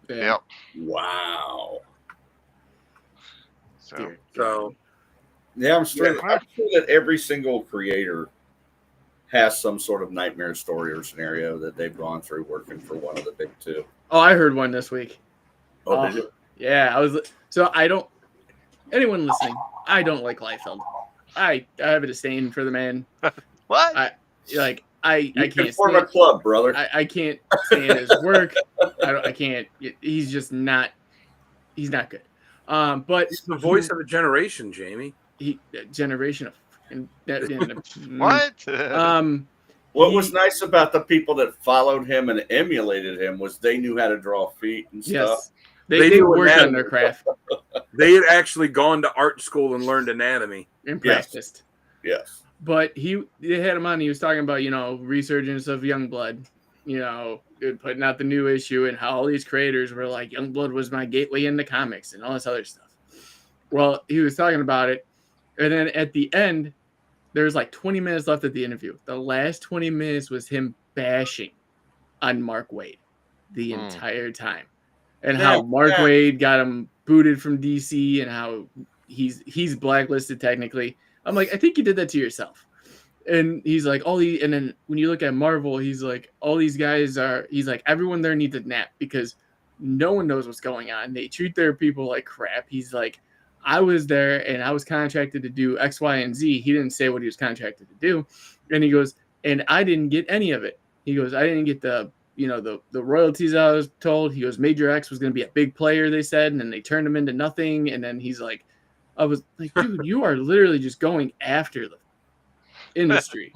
Speaker 1: Yeah.
Speaker 4: Wow.
Speaker 3: So
Speaker 4: yeah, I'm sure that every single creator has some sort of nightmare story or scenario that they've gone through working for one of the big two.
Speaker 2: Oh, I heard one this week.
Speaker 4: Oh, did you?
Speaker 2: Yeah, anyone listening, I don't like Liefeld. I have a disdain for the man.
Speaker 1: What?
Speaker 2: I can't
Speaker 4: form a club, brother.
Speaker 2: I can't stand his work. I can't. He's just not. He's not good. But
Speaker 3: he's the voice of a generation, Jamie.
Speaker 2: Generation of
Speaker 1: what?
Speaker 4: What was nice about the people that followed him and emulated him was they knew how to draw feet and stuff.
Speaker 2: Yes. They worked on their craft.
Speaker 3: They had actually gone to art school and learned anatomy
Speaker 2: and practiced.
Speaker 4: Yes.
Speaker 2: But they had him on. He was talking about resurgence of Youngblood. Putting out the new issue and how all these creators were like, Youngblood was my gateway into comics and all this other stuff. Well, he was talking about it, and then at the end, there was like 20 minutes left of the interview. The last 20 minutes was him bashing on Mark Waid the entire time. And how Mark Waid got him booted from DC and how he's blacklisted technically. I'm like, I think you did that to yourself. And he's like, and then when you look at Marvel, he's like, all these guys he's like, everyone there needs a nap because no one knows what's going on. They treat their people like crap. He's like, I was there and I was contracted to do X, Y, and Z. He didn't say what he was contracted to do. And he goes, and I didn't get any of it. He goes, I didn't get the royalties I was told. He goes, Major X was going to be a big player, they said, and then they turned him into nothing. And then he's like, I was like, dude, you are literally just going after the industry.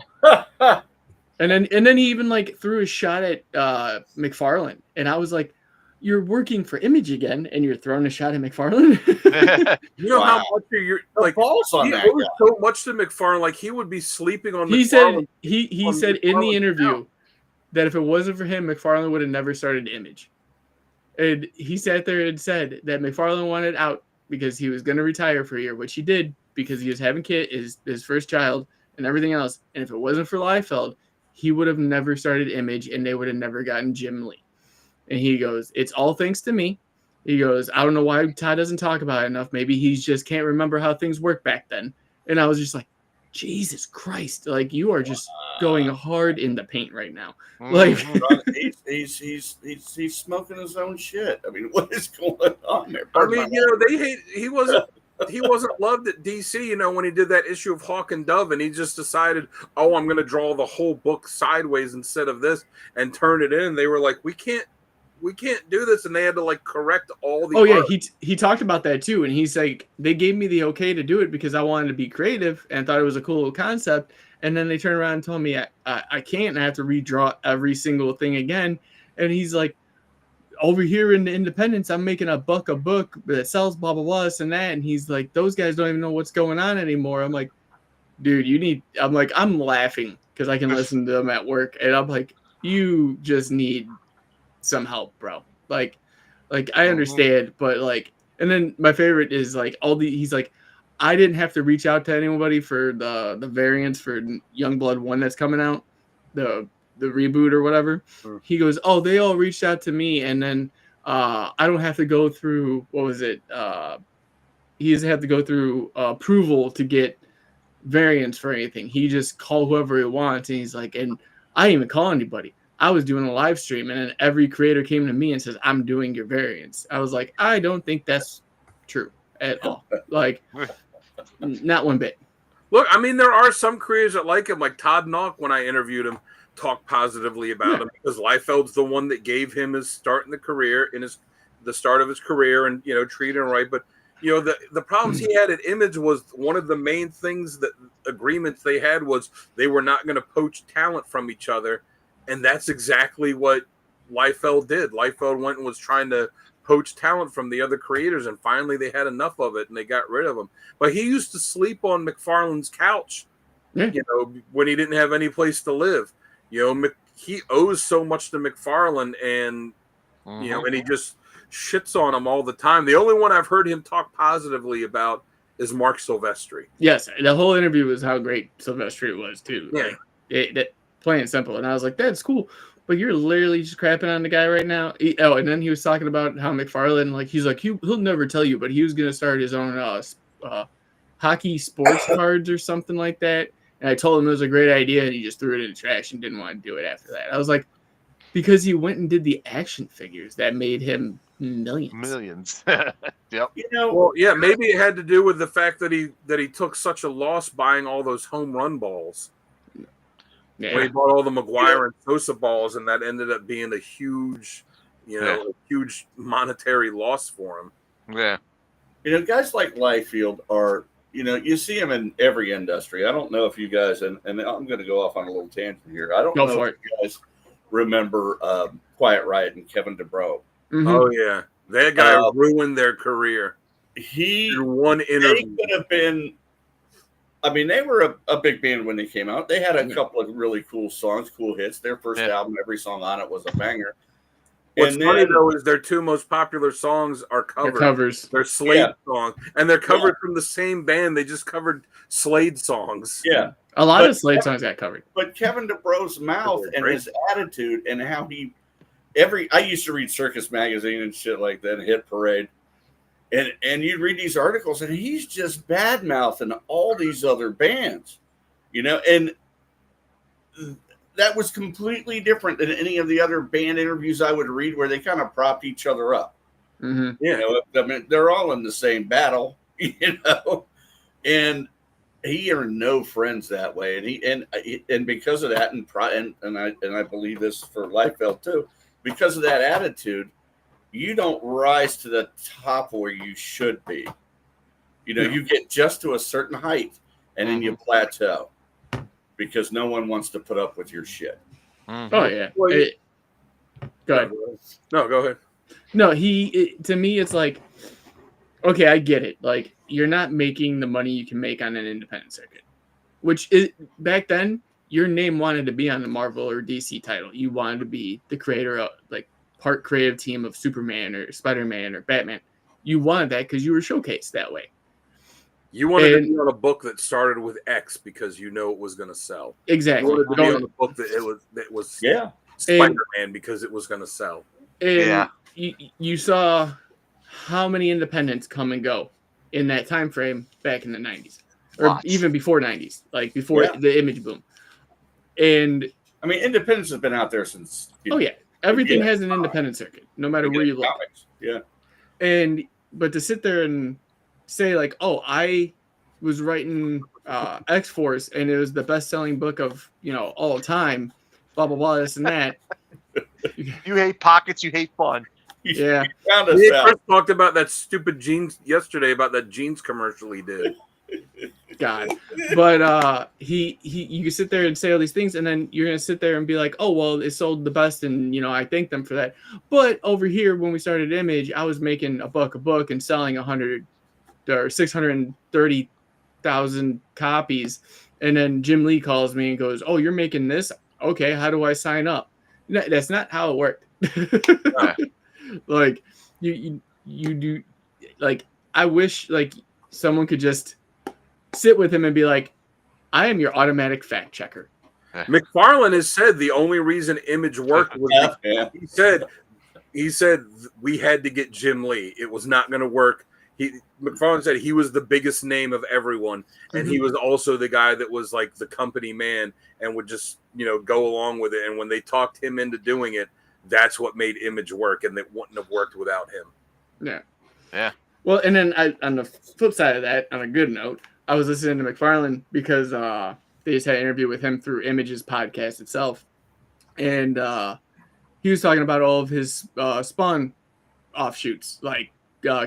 Speaker 2: and then he even like threw a shot at McFarlane. And I was like, you're working for Image again, and you're throwing a shot at McFarlane.
Speaker 3: How much you're like balls on that. Was so much to McFarlane, like he would be sleeping on.
Speaker 2: He said he said in the interview that if it wasn't for him, McFarlane would have never started Image. And he sat there and said that McFarlane wanted out because he was going to retire for a year, which he did because he was having his first child and everything else. And if it wasn't for Liefeld, he would have never started Image, and they would have never gotten Jim Lee. And he goes, it's all thanks to me. He goes, I don't know why Todd doesn't talk about it enough. Maybe he just can't remember how things worked back then. And I was just like, Jesus Christ. Like, you are just going hard in the paint right now. Like,
Speaker 4: he's smoking his own shit. I mean, what is going on there?
Speaker 3: I mean, he wasn't loved at DC, when he did that issue of Hawk and Dove, and he just decided, I'm going to draw the whole book sideways instead of this and turn it in. They were like, we can't do this, and they had to like correct all the art.
Speaker 2: He talked about that too, and he's like, they gave me the okay to do it because I wanted to be creative and thought it was a cool concept, and then they turned around and told me I can't, and I have to redraw every single thing again. And he's like, over here in the independents, I'm making $1 a book that sells blah blah blah this and that, and he's like, those guys don't even know what's going on anymore. I'm like, dude, I'm laughing because I can listen to them at work, and I'm like, you just need some help, bro. Like I understand, but like, and then my favorite is like he's like, I didn't have to reach out to anybody for the variants for Youngblood 1 that's coming out, the reboot or whatever. He goes, oh, they all reached out to me, and then I don't have to go through, what was it? He doesn't have to go through approval to get variants for anything. He just call whoever he wants, and he's like, and I didn't even call anybody. I was doing a live stream, and then every creator came to me and says, I'm doing your variants. I was like, I don't think that's true at all. Like, not one bit.
Speaker 3: Look, I mean, there are some creators that like him, like Todd Knock, when I interviewed him, talked positively about him because Liefeld's the one that gave him his start in the career, the start of his career, and treated him right. But the problems he had at Image was one of the main things that agreements they had was they were not going to poach talent from each other, and that's exactly what Liefeld did. Liefeld went and was trying to poach talent from the other creators, and finally they had enough of it and they got rid of him. But he used to sleep on McFarlane's couch, when he didn't have any place to live. He owes so much to McFarlane, and and he just shits on him all the time. The only one I've heard him talk positively about is Mark Silvestri.
Speaker 2: Yes, the whole interview was how great Silvestri was too.
Speaker 3: Yeah,
Speaker 2: like, plain and simple. And I was like, that's cool. But you're literally just crapping on the guy right now. And then he was talking about how McFarlane, like, he's like, he'll never tell you, but he was going to start his own hockey sports cards or something like that. And I told him it was a great idea, and he just threw it in the trash and didn't want to do it after that. I was like, because he went and did the action figures that made him millions.
Speaker 1: Yep.
Speaker 3: Well, yeah, maybe it had to do with the fact that he took such a loss buying all those home run balls. Yeah. When he bought all the McGuire and Sosa balls, and that ended up being a huge, a huge monetary loss for him.
Speaker 1: Yeah.
Speaker 4: Guys like Liefeld are, you see them in every industry. I don't know if you guys, and I'm going to go off on a little tangent here. I don't know if you guys remember Quiet Riot and Kevin DeBro.
Speaker 2: Mm-hmm.
Speaker 3: Oh, yeah. That guy ruined their career. One interview.
Speaker 4: They could have been, they were a big band when they came out. They had a couple of really cool songs, cool hits. Their first album, every song on it was a banger.
Speaker 3: What's funny, though, is their two most popular songs are covers. They're Slade songs. And they're covered from the same band. They just covered Slade songs.
Speaker 4: Yeah.
Speaker 2: A lot of Slade songs got covered.
Speaker 4: But Kevin DeBro's mouth and his attitude and how I used to read Circus Magazine and shit like that, and Hit Parade. And you'd read these articles, and he's just bad-mouthing all these other bands. And that was completely different than any of the other band interviews I would read where they kind of propped each other up.
Speaker 2: Mm-hmm.
Speaker 4: They're all in the same battle, and he earned no friends that way. And because of that, and I believe this for Liefeld too, because of that attitude, you don't rise to the top where you should be. You get just to a certain height and then you plateau because no one wants to put up with your shit.
Speaker 2: Mm-hmm. Oh, yeah. Go ahead.
Speaker 3: No, go ahead.
Speaker 2: No, to me, it's like, okay, I get it. Like, you're not making the money you can make on an independent circuit, which is back then, your name wanted to be on the Marvel or DC title. You wanted to be the creator of, like, part creative team of Superman or Spider-Man or Batman. You wanted that because you were showcased that way.
Speaker 3: You wanted to be on a book that started with X because it was going to sell.
Speaker 2: Exactly.
Speaker 3: You wanted to be on a book that was Spider-Man because it was going to sell.
Speaker 2: And you saw how many independents come and go in that time frame back in the 90s. Or even before 90s, like before the Image boom. And
Speaker 4: independence has been out there since.
Speaker 2: Everything has an independent circuit, no matter where you look.
Speaker 4: Yeah.
Speaker 2: But to sit there and say like, oh, I was writing X-Force and it was the best-selling book of all time, blah blah blah, this and that.
Speaker 1: You hate pockets, you hate fun.
Speaker 2: Yeah.
Speaker 3: We first talked about that stupid jeans yesterday about that jeans commercial he did.
Speaker 2: God, but you can sit there and say all these things, and then you're gonna sit there and be like, oh well, it sold the best, and I thank them for that. But over here, when we started Image, I was making a book and selling 100 or 630,000 copies, and then Jim Lee calls me and goes, oh, you're making this? Okay, how do I sign up? That's not how it worked. Like you do. Like I wish like someone could just sit with him and be like, I am your automatic fact checker.
Speaker 3: McFarlane has said the only reason Image worked was he said we had to get Jim Lee. It was not going to work. McFarlane said he was the biggest name of everyone, and he was also the guy that was like the company man and would just go along with it. And when they talked him into doing it, that's what made Image work, and it wouldn't have worked without him.
Speaker 2: Yeah. Well, and then on the flip side of that, on a good note, I was listening to McFarlane because they just had an interview with him through Image's podcast itself, and he was talking about all of his Spawn offshoots, like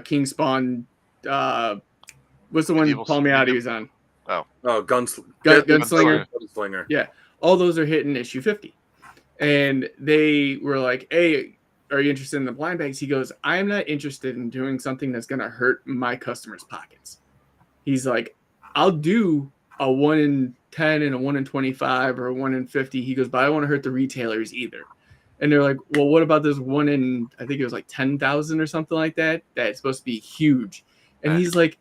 Speaker 2: King Spawn. What's the one Palmiotti was on?
Speaker 3: Gunslinger. Gunslinger.
Speaker 2: Yeah, all those are hitting issue 50, and they were like, "Hey, are you interested in the blind bags?" He goes, "I am not interested in doing something that's going to hurt my customers' pockets." He's like, "I'll do a 1 in 10 and a 1 in 25 or a 1 in 50." He goes, "But I don't want to hurt the retailers either." And they're like, "Well, what about this 1 in, I think it was like 10,000 or something like that? That's supposed to be huge." And he's like,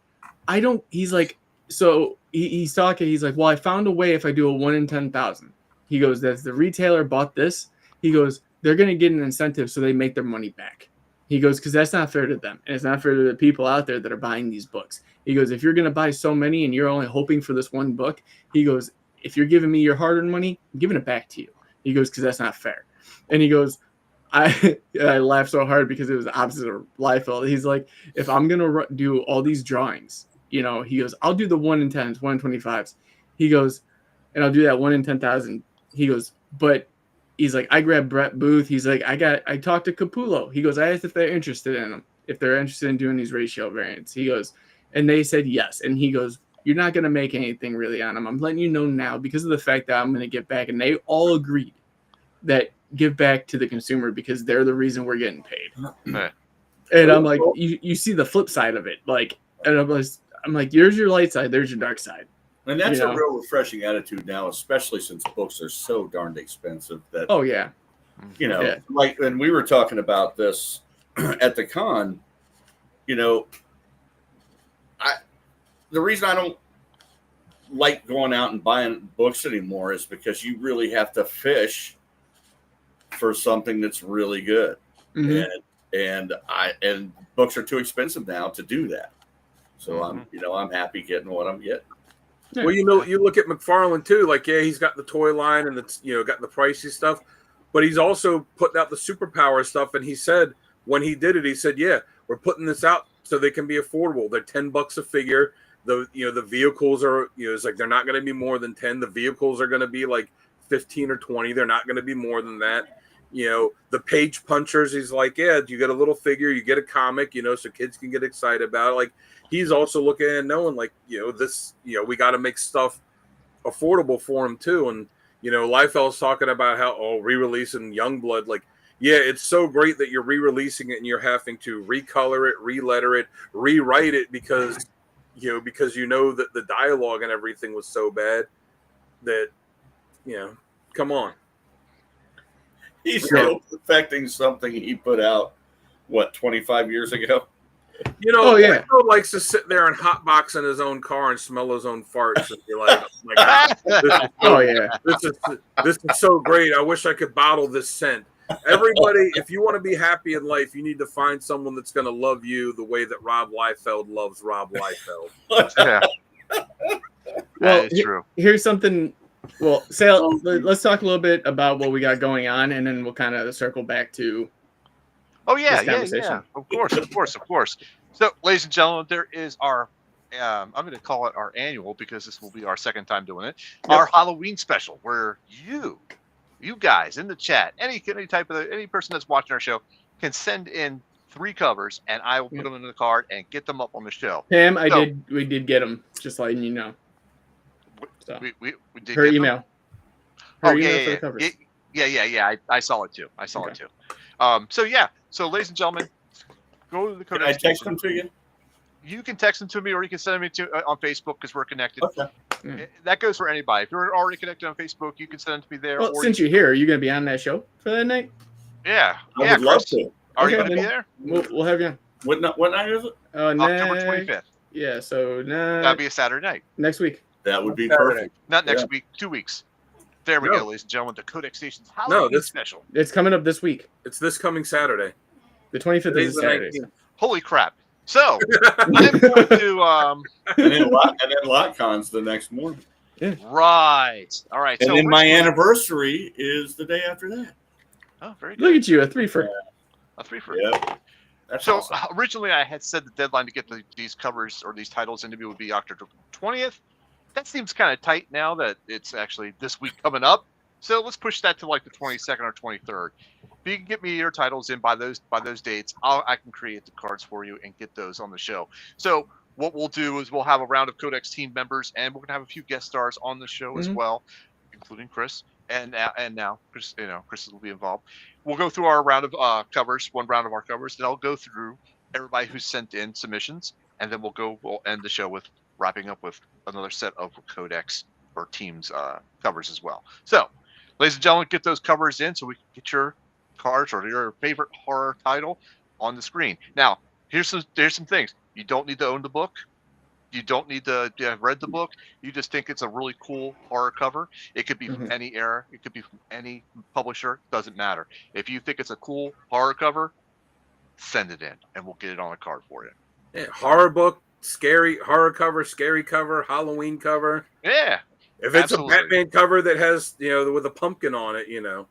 Speaker 2: so he's talking. He's like, "Well, I found a way if I do a 1 in 10,000. He goes, "That's the retailer bought this." He goes, "They're going to get an incentive so they make their money back." He goes, "Because that's not fair to them. And it's not fair to the people out there that are buying these books." He goes, "If you're going to buy so many and you're only hoping for this one book," he goes, "if you're giving me your hard-earned money, I'm giving it back to you." He goes, "Because that's not fair." And he goes, I laughed so hard because it was the opposite of Liefeld. He's like, "If I'm going to do all these drawings, he goes, I'll do the 1 in 10s, 1 in 25s. He goes, and I'll do that 1 in 10,000. He goes, but he's like, I grabbed Brett Booth. He's like, I talked to Capullo. He goes, I asked if they're interested in them, if they're interested in doing these ratio variants. He goes, and they said yes. And he goes, you're not going to make anything really on them. I'm letting you know now because of the fact that I'm going to get back. And they all agreed that give back to the consumer because they're the reason we're getting paid." And I'm like, you see the flip side of it. Like, and I'm like, here's your light side, there's your dark side.
Speaker 4: And that's a real refreshing attitude now, especially since books are so darned expensive that, like, and we were talking about this at the con, the reason I don't like going out and buying books anymore is because you really have to fish for something that's really good. And books are too expensive now to do that. So I'm happy getting what I'm getting.
Speaker 3: Well, you look at McFarlane too. Like, he's got the toy line and got the pricey stuff, but he's also putting out the superpower stuff. And he said when he did it, he said, "Yeah, we're putting this out so they can be affordable. They're $10 a figure. The vehicles are it's like they're not going to be more than 10. The vehicles are going to be like 15 or 20. They're not going to be more than that." The page punchers, he's like, "Yeah, you get a little figure, you get a comic, so kids can get excited about it." Like, he's also looking at knowing, like, this, we got to make stuff affordable for him too. And, Liefeld's talking about how, re-releasing Youngblood, like, yeah, it's so great that you're re-releasing it and you're having to recolor it, re-letter it, rewrite it because that the dialogue and everything was so bad that, come on.
Speaker 4: He's still perfecting something he put out, 25 years ago?
Speaker 3: Liefield likes to sit there and hotbox in his own car and smell his own farts and be like, "Oh my God, this is so great. I wish I could bottle this scent." Everybody, if you want to be happy in life, you need to find someone that's going to love you the way that Rob Liefeld loves Rob Liefeld.
Speaker 1: Yeah, that is true.
Speaker 2: Here's something. Well, Sal, let's talk a little bit about what we got going on, and then we'll kind of circle back to.
Speaker 1: Oh yeah. Of course. So, ladies and gentlemen, there is our. I'm going to call it our annual because this will be our second time doing it. Yep. Our Halloween special, where you guys in the chat, any person that's watching our show can send in 3 covers, and I will put them in the card and get them up on the show.
Speaker 2: Pam, we did get them. Just letting you know. So.
Speaker 1: We did
Speaker 2: her email.
Speaker 1: For the covers. Yeah. I saw it too. So ladies and gentlemen, go to the code.
Speaker 4: Can I text them to you?
Speaker 1: You can text them to me, or you can send them to on Facebook because we're connected.
Speaker 4: Okay.
Speaker 1: That goes for anybody. If you're already connected on Facebook, you can send them to me there.
Speaker 2: Well, since you're here, are you going to be on that show for that night?
Speaker 1: Yeah.
Speaker 4: I would love to.
Speaker 1: Are you going to be there?
Speaker 2: We'll have you on.
Speaker 4: What night is it?
Speaker 1: October 25th.
Speaker 2: Yeah, so
Speaker 1: That'd be a Saturday night.
Speaker 2: Next week.
Speaker 4: That would be
Speaker 3: Saturday.
Speaker 4: perfect.
Speaker 1: Not next week, 2 weeks. There we go, ladies and gentlemen. The Codex Station's Halloween special.
Speaker 2: It's coming up this week.
Speaker 3: It's this coming Saturday.
Speaker 2: The 25th is Saturday.
Speaker 1: Holy crap. So, I'm going to...
Speaker 4: and then LotCon's the next morning.
Speaker 2: Yeah.
Speaker 1: Right. All right.
Speaker 4: And then my anniversary is the day after that.
Speaker 1: Oh, very good.
Speaker 2: Look at you, a 3-for.
Speaker 1: A 3-for.
Speaker 4: Yeah. That's
Speaker 1: so
Speaker 4: awesome.
Speaker 1: Originally I had said the deadline to get these covers or these titles into me would be October 20th. That seems kind of tight now that it's actually this week coming up. So let's push that to like the 22nd or 23rd. If you can get me your titles in by those dates, I can create the cards for you and get those on the show. So what we'll do is we'll have a round of Codex team members, and we're gonna have a few guest stars on the show as well, including Chris. And now Chris, Chris will be involved. We'll go through our round of covers, one round of our covers, and I'll go through everybody who's sent in submissions, and then we'll end the show with wrapping up with another set of Codex or teams covers as well. So, ladies and gentlemen, get those covers in so we can get your cards or your favorite horror title on the screen. Now, here's some things. You don't need to own the book. You don't need to have read the book. You just think it's a really cool horror cover. It could be from any era. It could be from any publisher. Doesn't matter. If you think it's a cool horror cover, send it in, and we'll get it on a card for you.
Speaker 3: Yeah, horror book, scary horror cover, scary cover, Halloween cover.
Speaker 1: Yeah.
Speaker 3: If it's a Batman cover that has, with a pumpkin on it,
Speaker 1: And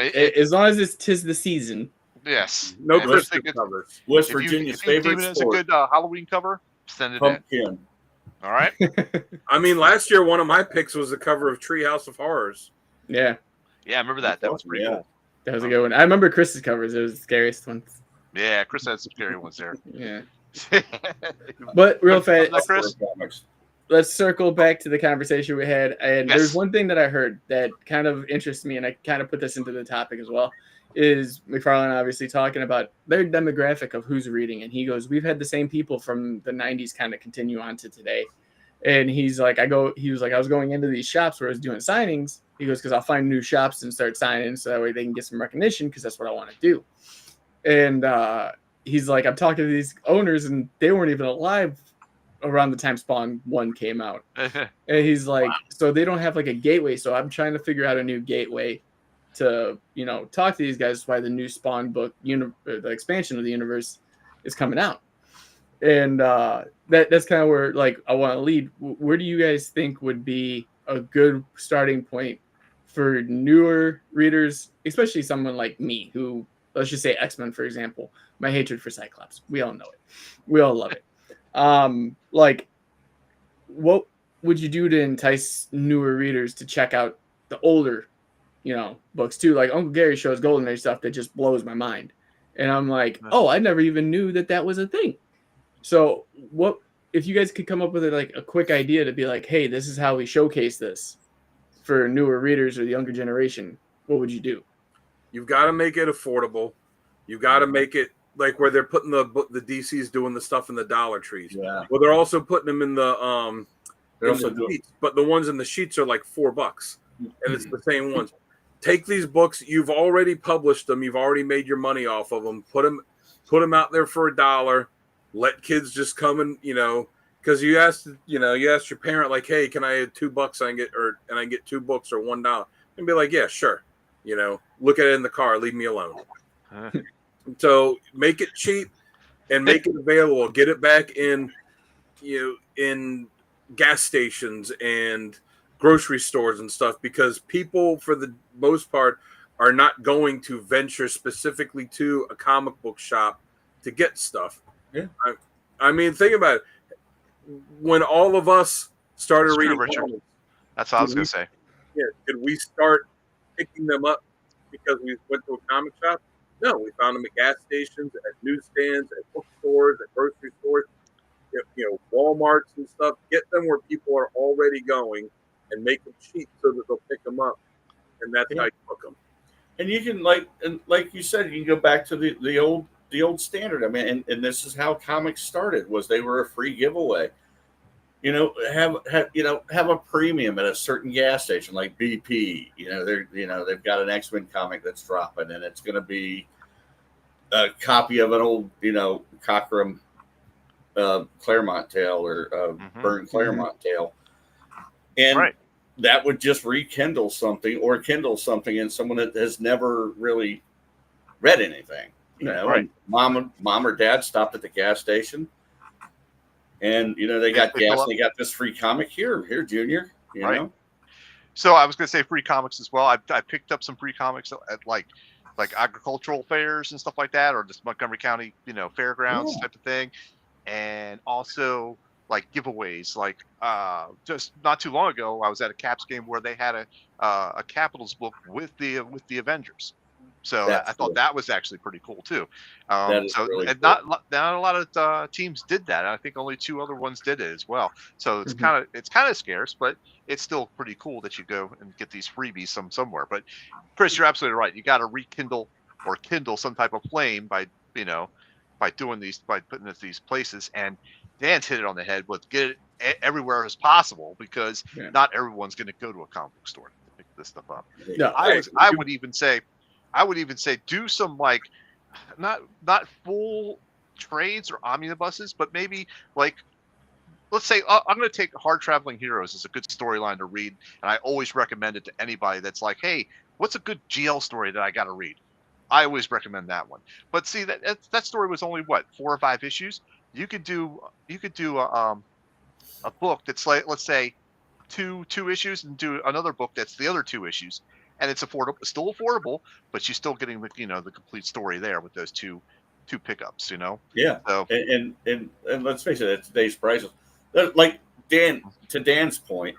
Speaker 2: as long as it's 'tis the season.
Speaker 1: Yes.
Speaker 3: No Christmas covers.
Speaker 4: West Virginia's favorite
Speaker 1: sport. It's a good Halloween cover. Send it
Speaker 4: in.
Speaker 1: All right.
Speaker 3: I mean, last year one of my picks was the cover of Treehouse of Horrors.
Speaker 2: Yeah.
Speaker 1: Yeah, I remember that. That was pretty cool.
Speaker 2: That was a good one. I remember Chris's covers. It was the scariest ones.
Speaker 1: Yeah, Chris had some scary ones there.
Speaker 2: Yeah. But real fast, let's circle back to the conversation we had. And there's one thing that I heard that kind of interests me, and I kind of put this into the topic as well, is McFarlane obviously talking about their demographic of who's reading. And he goes, we've had the same people from the 90s kind of continue on to today. And he's like, I was going into these shops where I was doing signings. He goes, because I'll find new shops and start signing so that way they can get some recognition because that's what I want to do. And he's like, I'm talking to these owners and they weren't even alive around the time Spawn 1 came out. And he's like, so they don't have like a gateway. So I'm trying to figure out a new gateway to, talk to these guys. That's why the new Spawn book, the expansion of the universe is coming out. And that's kind of where I want to lead. Where do you guys think would be a good starting point for newer readers, especially someone like me who, let's just say X-Men, for example, my hatred for Cyclops. We all know it. We all love it. What would you do to entice newer readers to check out the older, books too? Like Uncle Gary shows Golden Age stuff that just blows my mind. And I'm like, oh, I never even knew that was a thing. So what, if you guys could come up with a quick idea to be like, hey, this is how we showcase this for newer readers or the younger generation, what would you do?
Speaker 3: You've got to make it affordable. You've got to make it like where they're putting the DC's doing the stuff in the Dollar Trees.
Speaker 4: Yeah.
Speaker 3: Well, they're also putting them in the sheets, but the ones in the sheets are like $4, and it's the same ones. Take these books. You've already published them. You've already made your money off of them. Put them out there for $1. Let kids just come and because you asked your parent like, hey, can I have $2 and I get 2 books or $1, and be like, yeah, sure. Look at it in the car. Leave me alone. So make it cheap and make it available. Get it back in gas stations and grocery stores and stuff, because people, for the most part, are not going to venture specifically to a comic book shop to get stuff.
Speaker 4: Yeah.
Speaker 3: I mean, think about it. When all of us started reading comics,
Speaker 1: that's what I was going to say.
Speaker 3: Yeah, did we start picking them up because we went to a comic shop? No, we found them at gas stations, at newsstands, at bookstores, at grocery stores, Walmarts and stuff. Get them where people are already going and make them cheap so that they'll pick them up. And that's how you book them.
Speaker 4: And you can, like you said, you can go back to the old standard. I mean, and this is how comics started, was they were a free giveaway. Have a premium at a certain gas station like BP. They've got an X-Men comic that's dropping, and it's going to be a copy of an old, Cockrum Claremont tale or Burn Claremont tale, and that would just rekindle something or kindle something in someone that has never really read anything. You know, and mom or dad stopped at the gas station, and they got gas. And they got this free comic here, Junior. You know.
Speaker 1: So I was going to say free comics as well. I picked up some free comics at like agricultural fairs and stuff like that, or just Montgomery County, fairgrounds type of thing, and also like giveaways. Like just not too long ago, I was at a Caps game where they had a Capitals book with the Avengers. So I thought that was actually pretty cool too. Really cool. Not a lot of teams did that. I think only 2 other ones did it as well. So it's kind of scarce, but it's still pretty cool that you go and get these freebies somewhere. But Chris, you're absolutely right. You got to rekindle or kindle some type of flame by putting these places. And Dan's hit it on the head with get it everywhere as possible, because not everyone's going to go to a comic book store to pick this stuff up.
Speaker 2: No,
Speaker 1: I would even say do some like not full trades or omnibuses, but maybe like, let's say I'm going to take Hard Traveling Heroes as a good storyline to read, and I always recommend it to anybody that's like, hey, what's a good GL story that I got to read? I always recommend that one. But see, that story was only 4 or 5 issues. You could do a book that's like, let's say two issues, and do another book that's the other 2 issues. And it's affordable, still affordable, but you're still getting the the complete story there with those two pickups.
Speaker 4: Yeah. So, and let's face it, at today's prices, like to Dan's point,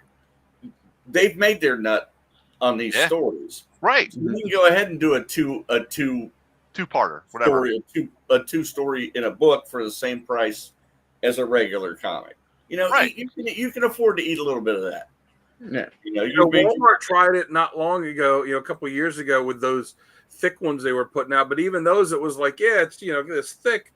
Speaker 4: they've made their nut on these stories.
Speaker 1: Right.
Speaker 4: So you can go ahead and do a two-parter, whatever. A 2-story in a book for the same price as a regular comic. You can afford to eat a little bit of that.
Speaker 2: Yeah,
Speaker 3: Walmart tried it not long ago, a couple of years ago, with those thick ones they were putting out. But even those, it was like, it's it's thick,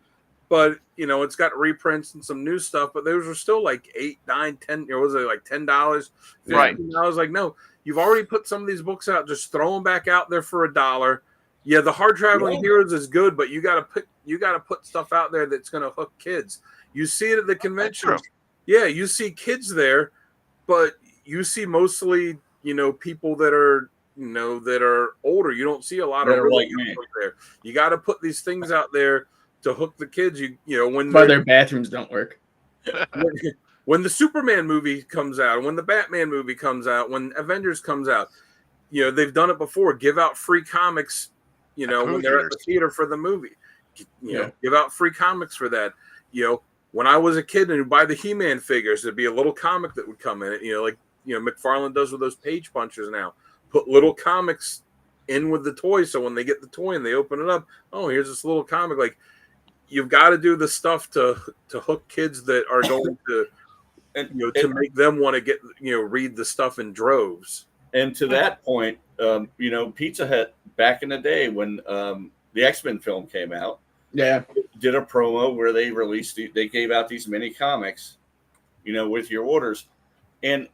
Speaker 3: but it's got reprints and some new stuff. But those were still like $8, $9, $10. Was it like $10?
Speaker 1: Right.
Speaker 3: I was like, no, you've already put some of these books out. Just throw them back out there for $1. Yeah, the Hard Traveling Heroes is good, but you got to put stuff out there that's going to hook kids. You see it at the conventions. Yeah, you see kids there, but you see mostly, people that are, that are older. You don't see a lot of
Speaker 4: like me
Speaker 3: there. You got to put these things out there to hook the kids. When
Speaker 2: their bathrooms don't work.
Speaker 3: When the Superman movie comes out, when the Batman movie comes out, when Avengers comes out, they've done it before. Give out free comics, when they're at the theater for the movie. Give out free comics for that. When I was a kid and buy the He-Man figures, there'd be a little comic that would come in it. Like McFarlane does with those page punchers now. Put little comics in with the toy, so when they get the toy and they open it up, oh, here's this little comic. Like, you've got to do the stuff to hook kids that are going to, to make them want to get read the stuff in droves.
Speaker 4: And to that point, Pizza Hut back in the day when the X-Men film came out, did a promo where they gave out these mini comics, with your orders. And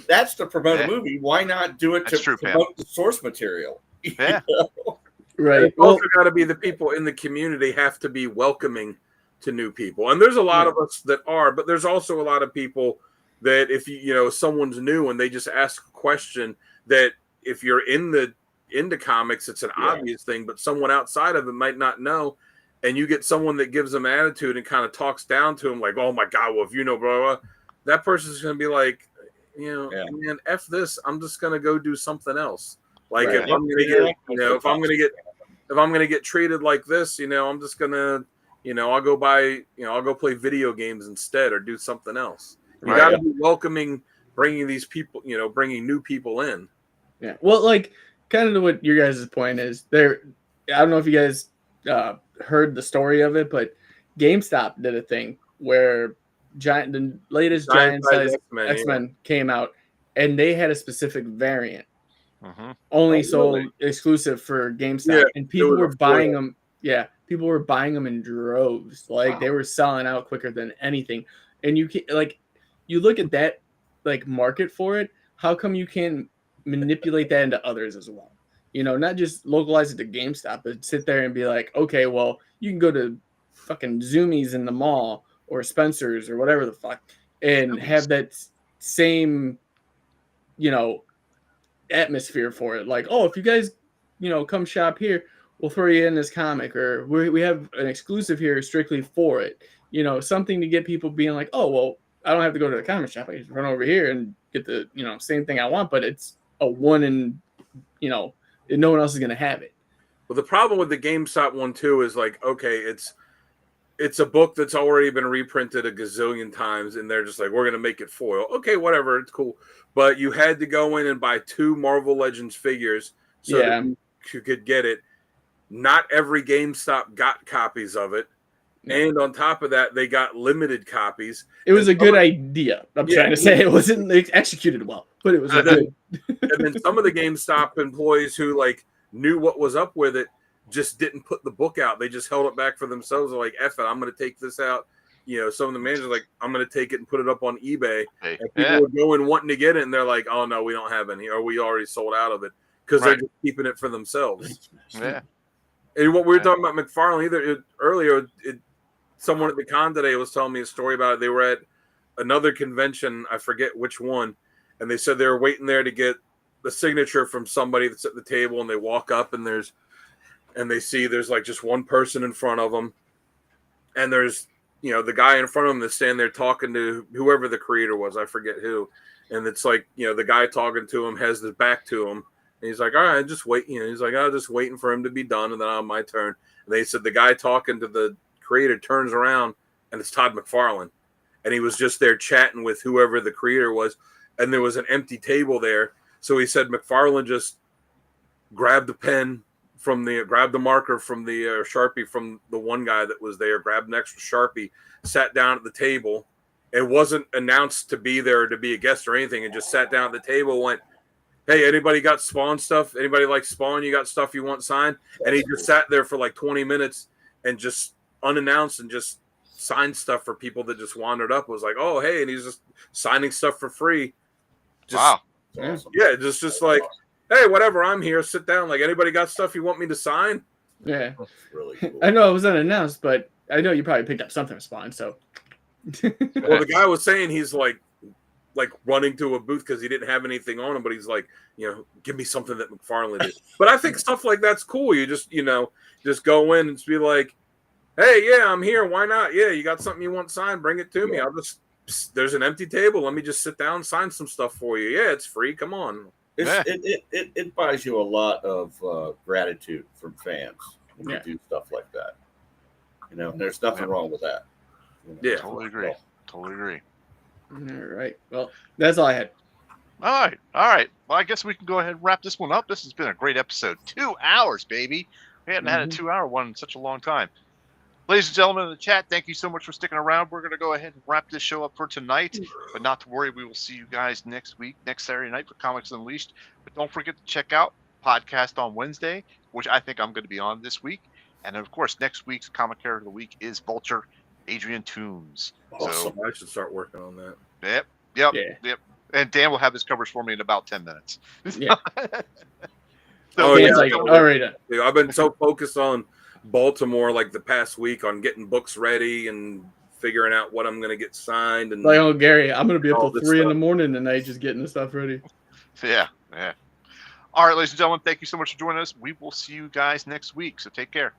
Speaker 4: that's to promote a movie. Why not do it to promote the source material?
Speaker 1: Yeah.
Speaker 2: Right.
Speaker 3: It's also got to be the people in the community have to be welcoming to new people. And there's a lot of us that are, but there's also a lot of people that if someone's new and they just ask a question, that if you're into comics, it's an obvious thing, but someone outside of it might not know. And you get someone that gives them attitude and kind of talks down to them like, oh my God, well, if blah, blah, that person's going to be like, man, F this, I'm just going to go do something else. Like if I'm going to get, if I'm going to get treated like this, I'm just going to, I'll go buy, I'll go play video games instead or do something else. You got to be welcoming, bringing these people, bringing new people in.
Speaker 2: Yeah. Well, like kind of what your guys' point is there. I don't know if you guys heard the story of it, but GameStop did a thing where the latest giant size X-Men came out, and they had a specific variant only sold exclusive for GameStop, and people were buying them. Yeah, people were buying them in droves. Like they were selling out quicker than anything. And you can you look at that market for it. How come you can manipulate that into others as well? Not just localize it to GameStop, but sit there and be like, okay, well, you can go to fucking Zoomies in the mall or Spencer's or whatever the fuck, and have that same, atmosphere for it. Like, oh, if you guys, come shop here, we'll throw you in this comic, or we have an exclusive here strictly for it. Something to get people being like, oh, well, I don't have to go to the comic shop. I just run over here and get the, same thing I want, but it's a one and, no one else is going to have it.
Speaker 3: Well, the problem with the GameStop one too is like, okay, it's a book that's already been reprinted a gazillion times, and they're just like, we're going to make it foil. Okay, whatever, it's cool. But you had to go in and buy 2 Marvel Legends figures so that you could get it. Not every GameStop got copies of it. And on top of that, they got limited copies.
Speaker 2: It was a good idea. I'm trying to say it wasn't executed well, but it was good.
Speaker 3: And then some of the GameStop employees who like knew what was up with it just didn't put the book out. They just held it back for themselves. They're like, F it, I'm going to take this out. Some of the managers are like, I'm going to take it and put it up on eBay. And people would go in wanting to get it, and they're like, oh, no, we don't have any, or we already sold out of it, because they're just keeping it for themselves.
Speaker 1: Yeah.
Speaker 3: And what we were talking about McFarlane earlier, someone at the con today was telling me a story about it. They were at another convention, I forget which one, and they said they were waiting there to get the signature from somebody that's at the table, and they walk up and they see there's like just one person in front of them, and there's the guy in front of them that's standing there talking to whoever the creator was, I forget who, and it's like the guy talking to him has his back to him, and he's like, all right, just wait, he's like, I'm just waiting for him to be done, and then on my turn. And they said the guy talking to the creator turns around, and it's Todd McFarlane, and he was just there chatting with whoever the creator was, and there was an empty table there. So he said McFarlane just grabbed the pen grabbed the marker from the Sharpie from the one guy that was there, grabbed an extra Sharpie, sat down at the table. It wasn't announced to be there or to be a guest or anything, and just sat down at the table, went, hey, anybody got Spawn stuff? Anybody like Spawn? You got stuff you want signed? And he just sat there for like 20 minutes and just unannounced and just signed stuff for people that just wandered up. It was like, oh, hey, and he's just signing stuff for free.
Speaker 1: Wow.
Speaker 3: Awesome. Yeah, just like, hey, whatever, I'm here, sit down. Like, anybody got stuff you want me to sign?
Speaker 2: Yeah.
Speaker 4: That's really cool.
Speaker 2: I know it was unannounced, but I know you probably picked up something from Spawn, so.
Speaker 3: Well, the guy was saying he's like running to a booth because he didn't have anything on him, but he's like, give me something that McFarlane did. But I think stuff like that's cool. You just, just go in and just be like, hey, yeah, I'm here. Why not? Yeah, you got something you want signed? Bring it to me. There's an empty table. Let me just sit down and sign some stuff for you. Yeah, it's free. Come on.
Speaker 4: It buys you a lot of gratitude from fans when you do stuff like that. There's nothing wrong with that.
Speaker 3: Yeah,
Speaker 1: totally agree. Totally agree.
Speaker 2: All right. Well, that's all I had.
Speaker 1: All right. Well, I guess we can go ahead and wrap this one up. This has been a great episode. 2 hours, baby. We hadn't had a 2-hour one in such a long time. Ladies and gentlemen in the chat, thank you so much for sticking around. We're going to go ahead and wrap this show up for tonight, but not to worry. We will see you guys next week, next Saturday night for Comics Unleashed. But don't forget to check out podcast on Wednesday, which I think I'm going to be on this week. And of course, next week's comic character of the week is Vulture, Adrian Toombs.
Speaker 3: Awesome. So I should start working on that.
Speaker 1: Yep. And Dan will have his covers for me in about 10 minutes.
Speaker 2: Yeah.
Speaker 3: Like,
Speaker 2: all right.
Speaker 3: I've been so focused on Baltimore like the past week on getting books ready and figuring out what I'm going to get signed. And
Speaker 2: like, oh, Gary, I'm going to be up till 3 in the morning tonight just getting the stuff ready.
Speaker 1: Yeah. All right, ladies and gentlemen, thank you so much for joining us. We will see you guys next week, so take care.